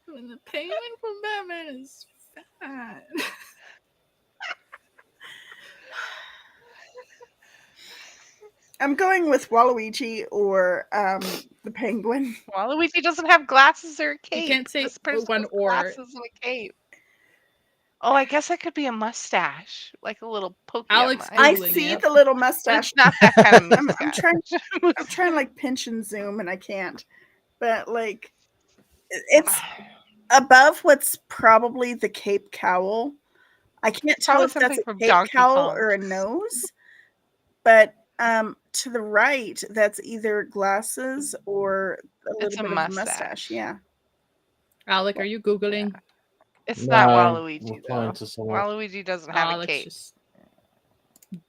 when the penguin from Batman is fat. I'm going with Waluigi or the penguin. Waluigi doesn't have glasses or a cape. can't say This person one has or. glasses and a cape. Oh, I guess that could be a mustache, like a little Pokemon. Alex I Googling see it. the little But mustache. it's not that kind of I'm mustache. trying to like pinch and zoom and I can't. But like it's above what's probably the cape cowl. I can't tell Probably if that's something a from cape Donkey cowl Kong. or a nose. But to the right, that's either glasses or a little It's a bit of a mustache. mustache. Yeah. Alec, are you googling? It's No, not I'm Waluigi replying though. to someone. Waluigi doesn't have a Alex cape. just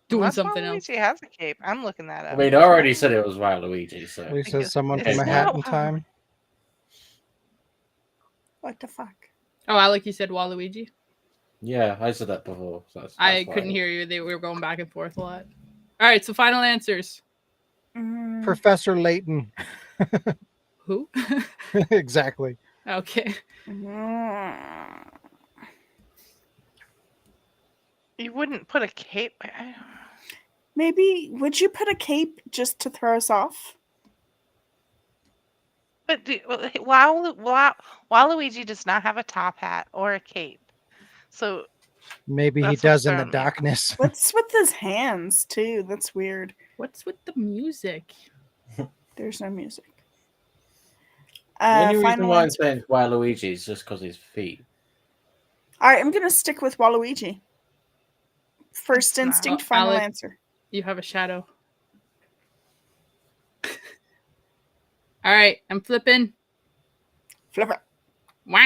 doing Unless something else. Waluigi has a cape. I'm looking that I up. mean, I already said it was Waluigi, so. Lee says guess someone it's from a not. hat in time. What the fuck? Oh, Alec, you said Waluigi. Yeah, I said that before. So that's I fine. couldn't hear you. They were going back and forth a lot. All right, so final answers. Mm, Professor Layton. Who? Exactly. Okay. mm. You wouldn't put a cape. Maybe would you put a cape just to throw us off? But Waluigi does not have a top hat or a cape. So Maybe he That's what's does in the throwing me off. darkness. What's with his hands too? That's weird. What's with the music? There's no music. The only reason Final why I'm answer. saying it's Waluigi is just because his feet. All right, I'm gonna stick with Waluigi. First It's not. instinct, Oh, final Alec. answer. You have a shadow. All right, I'm flipping. Flip it. Wah.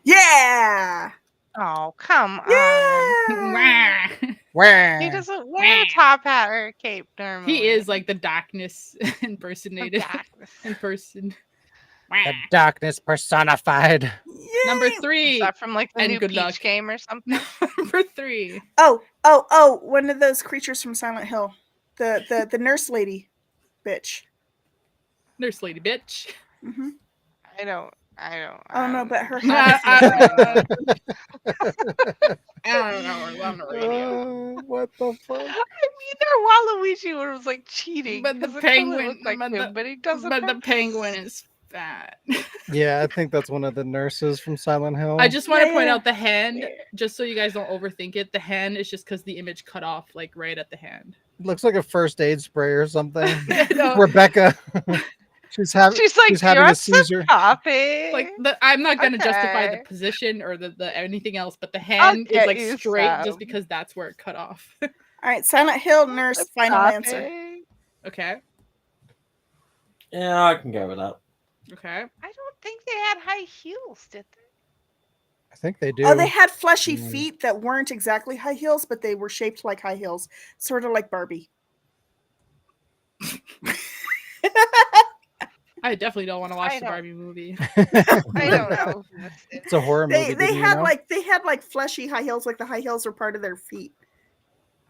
Yeah. Oh, come on. Yeah. Wah. Where? He doesn't wear a top hat or a cape normally. He is like the darkness Oh, impersonated darkness. in person. The darkness personified. Yay. Number Is 3. that from like the And new good Peach luck. game or something? Number 3. Oh! One of those creatures from Silent Hill. The nurse lady, bitch. Nurse lady bitch. Mm-hmm. I don't. Oh no, but her I, hat. I don't know. We're on the radio. What the fuck? Either Waluigi was like cheating, But the 'cause it totally penguin, looked like but him, the- but he doesn't. But the have- penguin is fat. Yeah, I think that's one of the nurses from Silent Hill. I just want to Yeah, point yeah. out the hand, just so you guys don't overthink it. The hand is just because the image cut off like right at the hand. Looks like a first aid spray or something. No, Rebecca. She's having She's like, she's "Do having you a want some seizure. coffee?" like I'm not gonna justify the Okay. position or the anything else, but the hand is get like you straight some. just because that's where it cut off. All right, Silent Hill nurse. Some Final answer. coffee. Okay. Yeah, I can go with that. Okay. I don't think they had high heels, did they? I think they do. Oh, they had fleshy Mm. feet that weren't exactly high heels, but they were shaped like high heels, sort of like Barbie. I definitely don't want to watch I the don't- Barbie movie. I don't know. who this is. It's a horror movie. They didn't you had know? like fleshy high heels, like the high heels were part of their feet.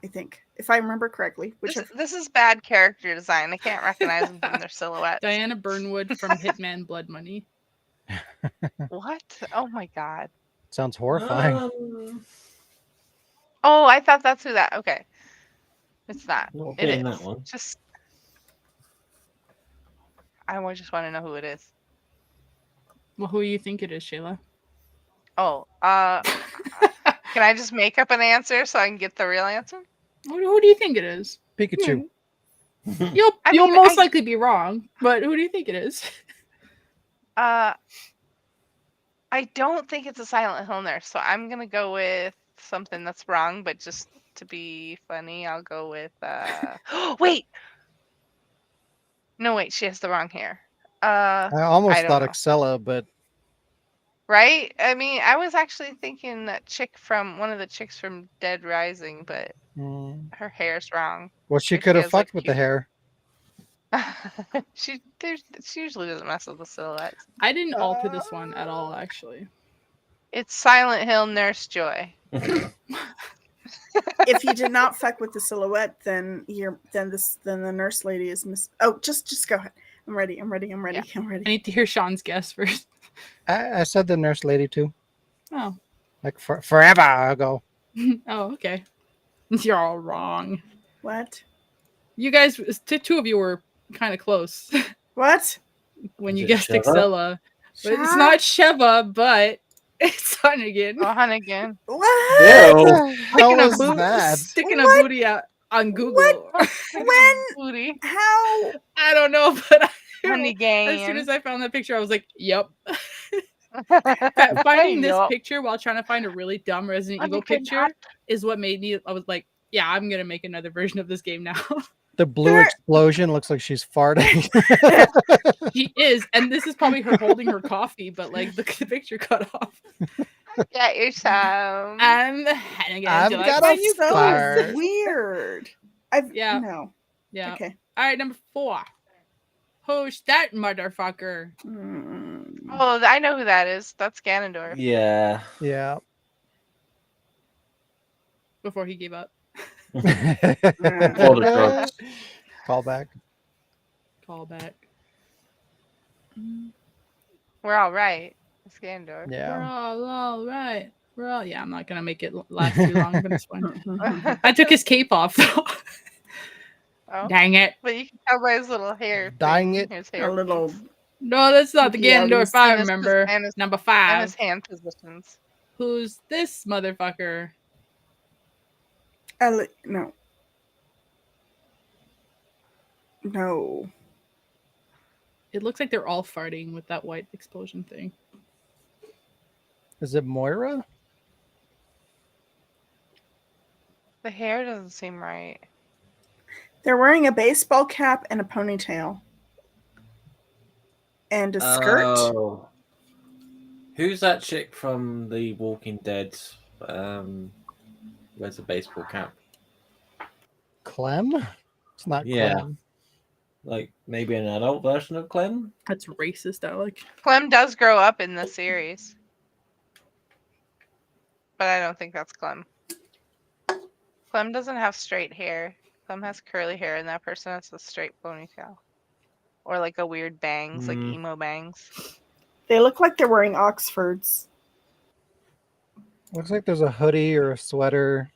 I think, if I remember correctly. Which This is bad character design. I can't recognize them from their silhouettes. Diana Burnwood from Hitman Blood Money. What? Oh my god. Sounds horrifying. Oh, I thought that's who that. Okay, it's not. Not It being is. that one. Just. Just want to know who it is. Well, who do you think it is, Shayla? Oh, can I just make up an answer so I can get the real answer? Who do you think it is? Pikachu. You'll I you'll mean, most likely be wrong, but who do you think it is? I don't think it's a Silent Hill nurse, so I'm gonna go with something that's wrong, but just to be funny, I'll go with wait. No, wait, she has the wrong hair. I almost I don't thought know. Excella, but Right? I mean, I was actually thinking that chick from one of the chicks from Dead Rising, but her hair's wrong. well, she If could she have has, like, fucked with the cute- hair. she usually doesn't mess with the silhouettes. I didn't alter this one at all, actually. It's Silent Hill Nurse Joy. if you did not fuck with the silhouette, then the nurse lady is Oh, just go ahead. I'm ready. I need to hear Sean's guess first. I said the nurse lady too. Oh. Like forever ago. Oh, okay. You're all wrong. What? You guys, two of you were kind of close What? when Is you it guessed Sheva? Excella. But it's not Sheva, but it's Hunnigan. Oh, Hunnigan. What? Ew. How Sticking a was boot- that? Sticking a What? booty out on Google. When? Booty. How? I don't know, but as soon Hunnigan. as I found that picture, I was like, "Yep." Finding this Yup. picture while trying to find a really dumb Resident Evil Hunnigan picture hot. is what made me. I was like, "Yeah, I'm gonna make another version of this game now." The blue explosion looks like she's farting. She is, and this is probably her holding her coffee, but like the picture cut off. Get you some. And Hunnigan, I've do I got find a you So fart. weird. Yeah. No. Yeah. Okay. All right, number 4. Who's that motherfucker? Oh, I know who that is. That's Ganondorf. Yeah. Yeah. Before he gave up. All the drugs. Call back. Call back. We're all right. It's Ganondorf. We're Yeah. all right. Yeah, I'm not gonna make it last too long for this one. I took his cape off though. Oh, Dang it. but you can tell by his little hair. Dang thing, it. His hair A little. beads, No, that's not the Pinky Ganondorf Ellies. I And his- remember. and his- Number and 5. his hand positions. Who's this motherfucker? No. No. It looks like they're all farting with that white explosion thing. Is it Moira? The hair doesn't seem right. They're wearing a baseball cap and a ponytail. And a skirt. Oh. Who's that chick from The Walking Dead? Wears a baseball cap. Clem? It's not Yeah. Clem. Like maybe an adult version of Clem? That's racist, Alec. Clem does grow up in the series. But I don't think that's Clem. Clem doesn't have straight hair. Clem has curly hair, and that person has a straight ponytail. Or like a weird bangs, like emo bangs. They look like they're wearing Oxfords. Looks like there's a hoodie or a sweater.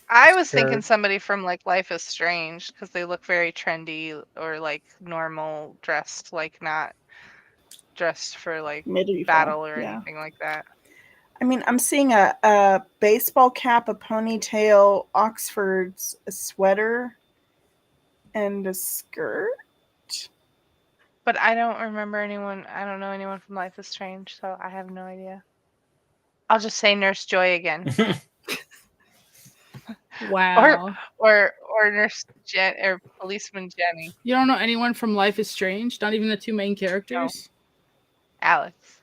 I was thinking Skirt. somebody from like Life is Strange because they look very trendy or like normal dressed, like not dressed for like Medieval. battle or Yeah. anything like that. I mean, I'm seeing a baseball cap, a ponytail, Oxfords, a sweater, and a skirt. But I don't remember anyone. I don't know anyone from Life is Strange, so I have no idea. I'll just say Nurse Joy again, Wow. or Nurse Jen or Policeman Jenny. You don't know anyone from Life is Strange? Not even the two main characters? Alex.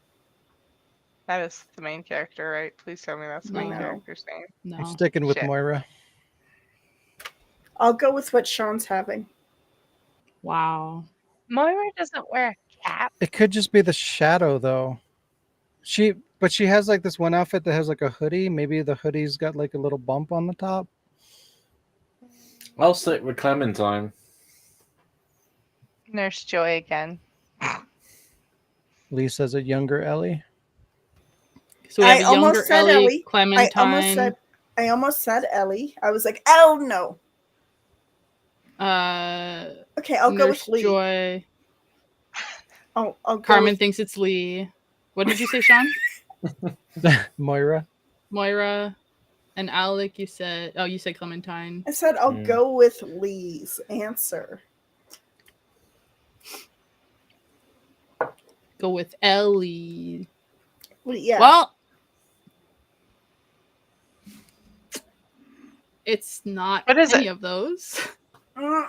That is the main character, right? Please tell me that's the main No. character's name. I'm No. sticking with Shit. Moira. I'll go with what Sean's having. Wow. Moira doesn't wear a cap. It could just be the shadow though. But she has like this one outfit that has like a hoodie. Maybe the hoodie's got like a little bump on the top. I'll stick with Clementine. Nurse Joy again. Lisa's a younger Ellie. So we have I a younger almost said Ellie, Ellie. Clementine. I almost said Ellie. I was like, oh no. Okay, I'll go Nurse with Lee. Joy. I'll go Carmen with, thinks it's Lee. What did you say, Sean? Moira. Moira. And Alec, you said Clementine. I said I'll go with Lee's answer. Go with Ellie. Well, yeah. Well, it's not What is any it? of those. Mm,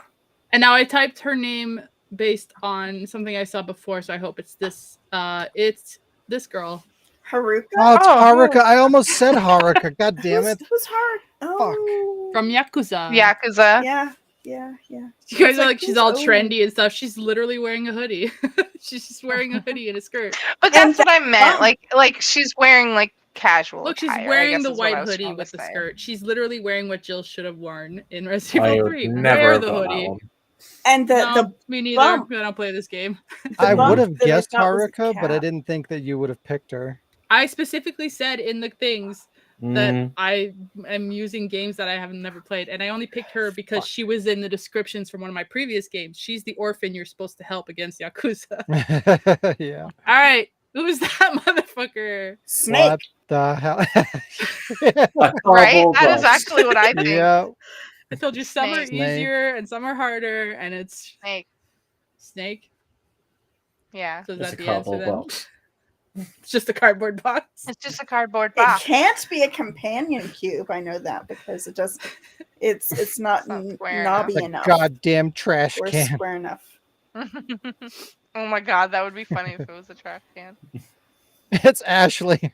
And now I typed her name based on something I saw before, so I hope it's this. It's this girl. Haruka? Oh, it's Oh, Haruka. I almost said Haruka. God damn it. Who's hard? Oh. From Yakuza. Yakuza. Yeah. You guys It's are like, like she's who's all Owen? trendy and stuff. She's literally wearing a hoodie. She's just wearing a hoodie and a skirt. But And that's what I meant. bump. Like she's wearing like casual. Look, she's attire, I wearing guess the is what I white was hoodie trying to with the say. skirt. She's literally wearing what Jill should have worn in Resident I Evil would 3. never Wear have the got that hoodie. one. And No, the me neither. bump. I don't play this game. I bump would have that I guessed thought was a Haruka, but I cap. didn't think that you would have picked her. I specifically said in the things that Mm. I am using games that I have never played, and I only picked her because she was in the descriptions from one of my previous games. She's the orphan you're supposed to help against Yakuza. Yeah. All right, who's that motherfucker? Snake. What the hell? Right? Cardboard That is box. actually what I think. Yeah. I told you some are Snake. easier and some are harder, and it's Snake. Snake. Yeah. So is It's that a the answer cardboard then? box. It's just a cardboard box. It's just a cardboard It box. can't be a companion cube. I know that because it does. It's not not square knobby The enough goddamn trash or can. square enough. Oh my god, that would be funny if it was a trash can. It's Ashley.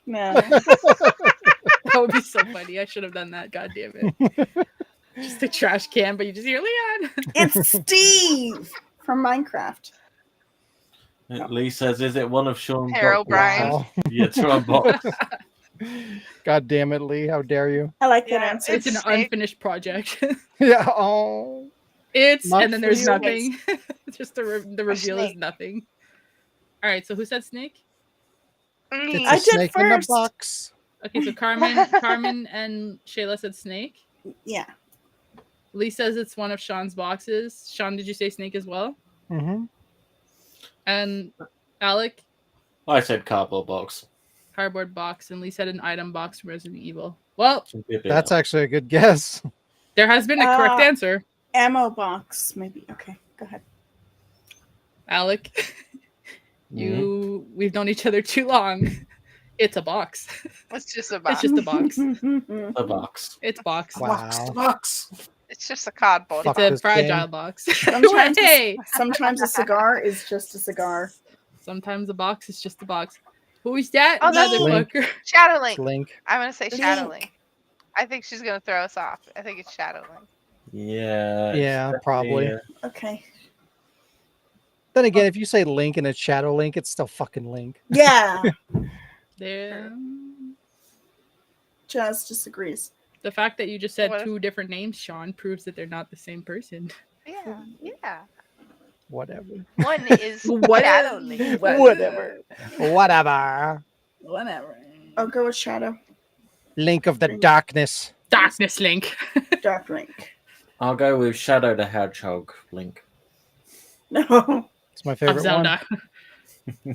No, That would be so funny. I should have done that. God damn it. Just a trash can, but you just hear Leon. it's Steve from Minecraft. Lee says, "Is it one of Sean Harold Bryan. Wow. Yeah, Tron box." God damn it, Lee. How dare you? I like that Yeah, answer. It's an Snake. unfinished project. Yeah. Oh. It's Not and then for there's you. nothing. Just the reveal is snake. nothing. All right, so who said snake? Me. It's I a did snake in the first. box. Okay, so Carmen and Shayla said snake. Yeah, Lee says it's one of Sean's boxes. Sean, did you say snake as well? Mm-hmm. And Alec, I said cardboard box. cardboard box, and Lee said an item box from Resident Evil. Well, That's actually a good guess. there has been a correct answer. Ammo box, maybe. Okay, go ahead. Alec, we've known each other too long. It's a box. It's just a box. It's just a box. a box. It's box. Wow. Box. It's just a cardboard Fuck It's a this fragile game. box. Sometimes, Hey! sometimes a cigar is just a cigar. Sometimes a box is just a box. Who is that Oh, that's motherfucker? Shadow It's Link. Link. I'm gonna say Shadow Link. Link. I think she's gonna throw us off. I think it's Shadow Link. Yeah. Yeah, probably. Okay. Then again, if you say Link and it's Shadow Link, it's still fucking Link. Yeah. There. Jazz disagrees. The fact that you just said What if- 2 different names, Sean, proves that they're not the same person. Yeah, yeah. Whatever. One is Shadow Link. Whatever. Whatever. Whatever. I'll go with Shadow. Link of the Darkness. Darkness Link. Dark Link. I'll go with Shadow the Hedgehog Link. No. It's my Of favorite one Zelda. from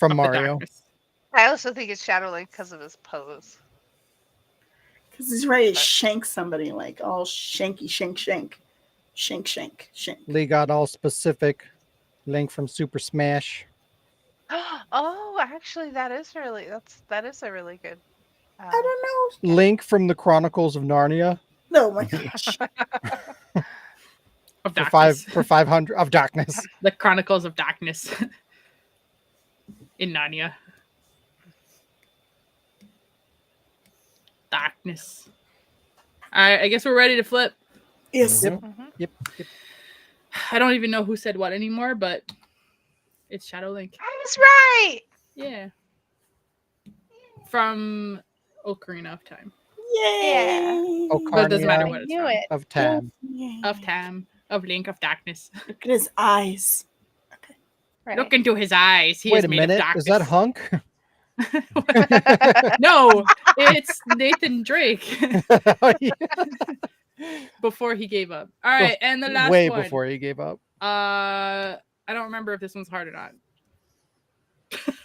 Of the Mario. darkness. I also think it's Shadow Link because of his pose. Because he's ready to shank somebody, like all shanky, shank, shank. Shank, shank, shank. Lee got all specific. Link from Super Smash. Oh, actually, that is a really good. I don't know. Link from the Chronicles of Narnia. Oh my gosh. Of For darkness. 500 of darkness. The Chronicles of Darkness. In Narnia. Darkness. I guess we're ready to flip. Yes. Yep. Mhm. Yep. I don't even know who said what anymore, but it's Shadow Link. I was right. Yeah. From Ocarina of Time. Yay. But it doesn't matter Ocarina what it's Knew from. it. of Tam. Yay. Of Tam. Of Link of Darkness. Look at his eyes. Right. Look into his eyes. He Wait is a made minute. of darkness. Is that Hunk? No, it's Nathan Drake Oh, yeah. before he gave up. All right, and the last Way one. before he gave up. I don't remember if this one's hard or not.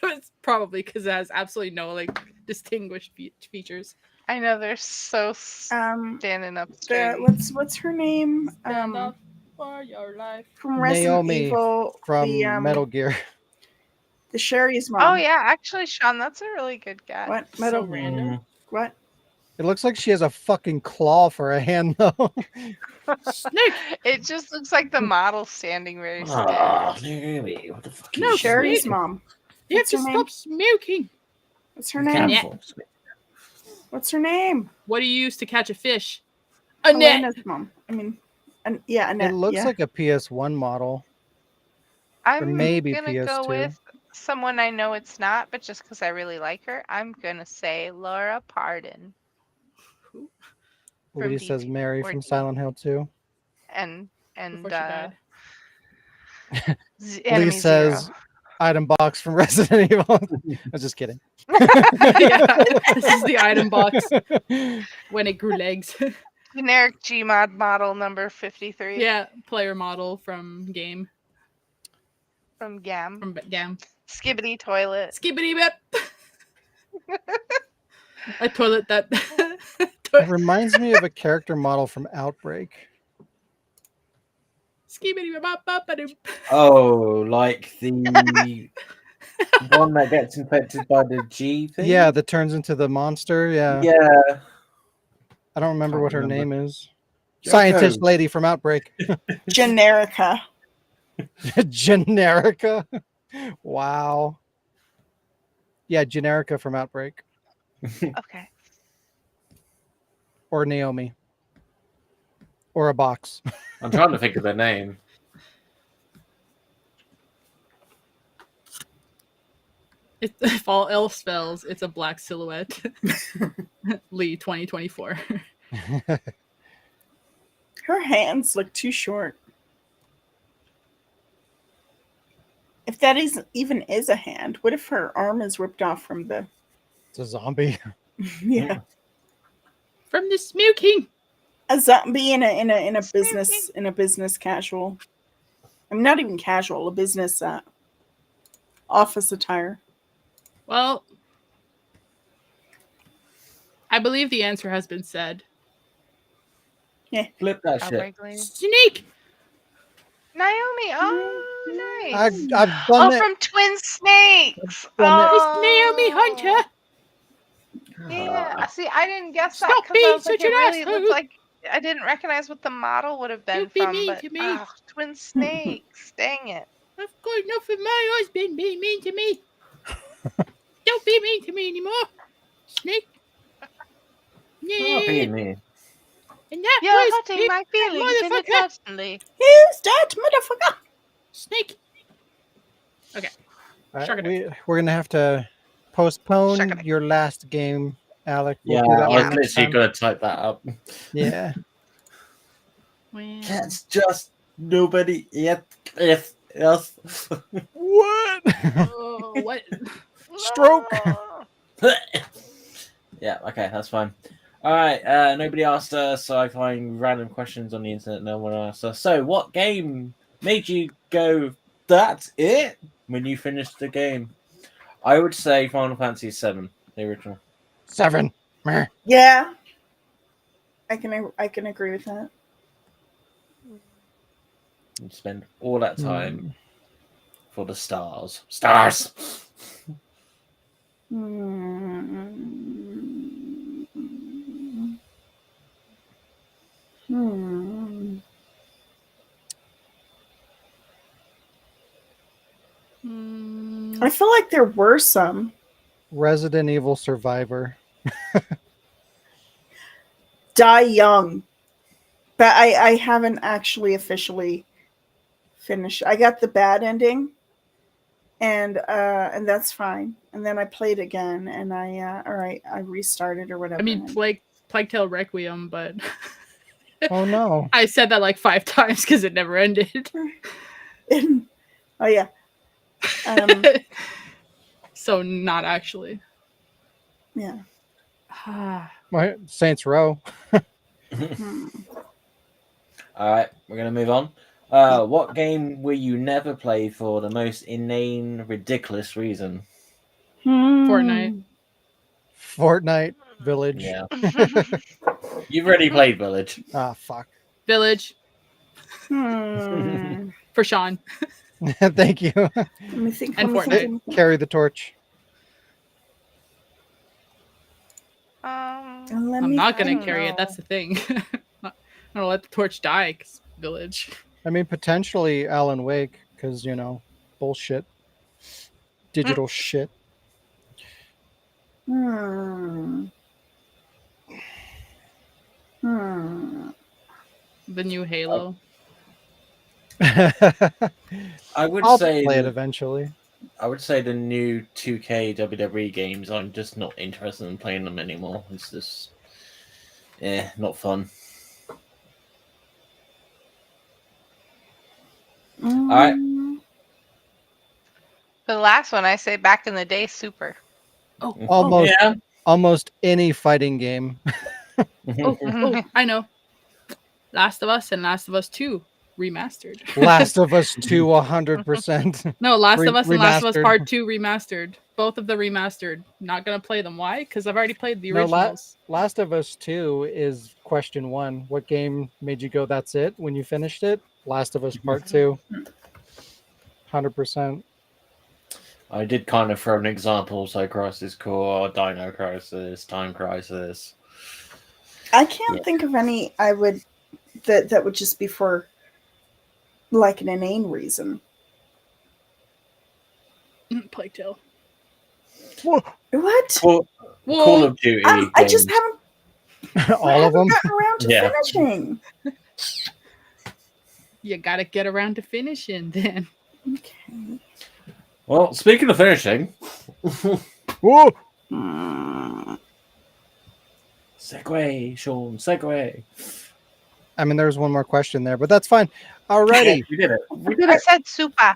It's probably because it has absolutely no like distinguished features. I know they're so Um, standing up the, straight. what's her name? Stand up for your life. From Resident Naomi Evil, From the Metal Gear. the Sherry's mom. Oh yeah, actually, Sean, that's a really good guess. What Metal? So random. What? It looks like she has a fucking claw for a hand, though. Snake. It just looks like the model standing very still. Ah, Naomi, what the fuck? No, is Sherry's Snake. mom. You have What's to her name? stop smoking. What's her name? Annette. What's her name? What do you use to catch a fish? A net. Elena's mom. I mean, yeah, Annette. It looks yeah. like a PS1 model. I'm maybe gonna go PS2. with someone I know it's not, but just because I really like her, I'm gonna say Laura Pardon. From Lee says DT Mary or from D. Silent Hill 2. And Before she died. Enemy Lee says Zero. item box from Resident Evil. I was just kidding. Yeah, this is the item box when it grew legs. Generic Gmod model number 53 Yeah, player model from game. from GAM. From Gam. Skibbity toilet. Skibbity bip. A toilet that. It reminds me of a character model from Outbreak. Skibbity bip bop bop ba-doop. Oh, like the one that gets infected by the G thing? Yeah, that turns into the monster. Yeah. Yeah. I don't remember Can't what her remember. name is. Scientist Joko. lady from Outbreak. Generica. Generica. Wow. Yeah, Generica from Outbreak. Okay. Or Naomi. Or a box. I'm trying to think of their name. If all else fails, it's a black silhouette. Lee 2024. Her hands look too short. If that even is a hand, what if her arm is ripped off from the? It's a zombie. Yeah. From the smoking. A zombie in a business casual. I'm not even casual. A business office attire. Well, I believe the answer has been said. Flip that shit. Outbreak lady. Sneak. Naomi. Oh, nice. I've done it. From Twin Snakes. done it. It's Naomi Hunter. Yeah. See, I didn't guess that Stop because I being was like, such it an really asshole. looked like I didn't recognize what the model would have been Don't be from. mean But to me. Twin Snakes. Dang it. I've got enough of my husband being mean to me. Don't be mean to me anymore. Snake. Yeah. Oh, be me. And that You're was hurting it, my feelings motherfucker. inadvertently. Who's that motherfucker? Snake. Okay. We're gonna have to postpone Shuck it. your last game, Alec. We'll Yeah, do that I one was next literally time. going to type that up. Yeah. Well, That's just nobody yet. If else. What? oh, what? Stroke. Yeah, okay, that's fine. All right, nobody asked us, so I find random questions on the internet. No one asked us. So, what game made you go, that's it, when you finished the game? I would say Final Fantasy VII, the original. 7. Meh. Yeah. I can agree with that. You spend all that time for the stars. Stars! I feel like there were some. Resident Evil Survivor. Die Young. But I haven't actually officially finished. I got the bad ending. And that's fine. And then I played again and I restarted or whatever. I mean, Plague Tale Requiem, but Oh no. I said that like 5 times because it never ended. Oh yeah. So not actually. Yeah. What? Saints Row. All right, we're going to move on. What game will you never play for the most inane, ridiculous reason? Fortnite. Fortnite Village. Yeah. You've already played Village. Ah, fuck. Village Hmm. for Sean. Thank you. Let me think. And let me think. Carry the torch. I'm not going to carry it. That's the thing. I'm going to let the torch die because Village. I mean, potentially Alan Wake, because, bullshit. Digital shit. Hmm. The new Halo. I would I'll say play it eventually. I would say the new 2K WWE games, I'm just not interested in playing them anymore. It's just, not fun. All right. For the last one, I say back in the day, Super. Almost any fighting game. I know. Last of Us and Last of Us 2 remastered. Last of Us 2 100%. No, Last of Us and Last of Us remastered. Part 2 remastered. Both of the remastered. Not going to play them. Why? Because I've already played the originals. Last of Us 2 is question 1. What game made you go, that's it, when you finished it? Last of Us Part 2. 100%. I did kind of throw an example, so Crisis Core, Dino Crisis, Time Crisis. I can't think of any that would just be for like an inane reason. Plague Tale. What? Call of Duty. I just haven't All of them? gotten around to Yeah. finishing. You got to get around to finishing then. Okay. Well, speaking of finishing, Whoa! segue, Sean, segue. I mean, there's one more question there, but that's fine. Alrighty. We did it. We did I it. said Super.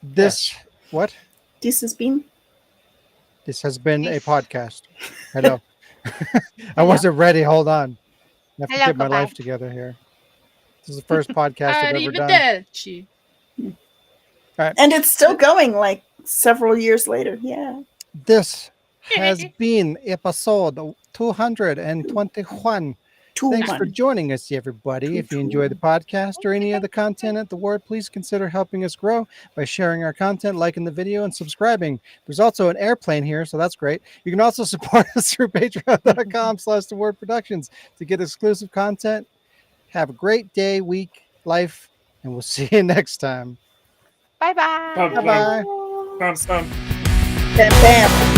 This, what? This has been. This has been a podcast. Hello. I wasn't ready. Hold on. I have to Hello, get my goodbye. life together here. This is the first podcast I've ever done. Arrivederci. And it's still going like several years later. Yeah. This has been episode 221. Thanks for joining us, everybody. If you enjoy the podcast or any of the content at The Ward, please consider helping us grow by sharing our content, liking the video, and subscribing. There's also an airplane here, so that's great. You can also support us through patreon.com/TheWardProductions to get exclusive content. Have a great day, week, life, and we'll see you next time. Bye-bye. Bye-bye. Bam, bam.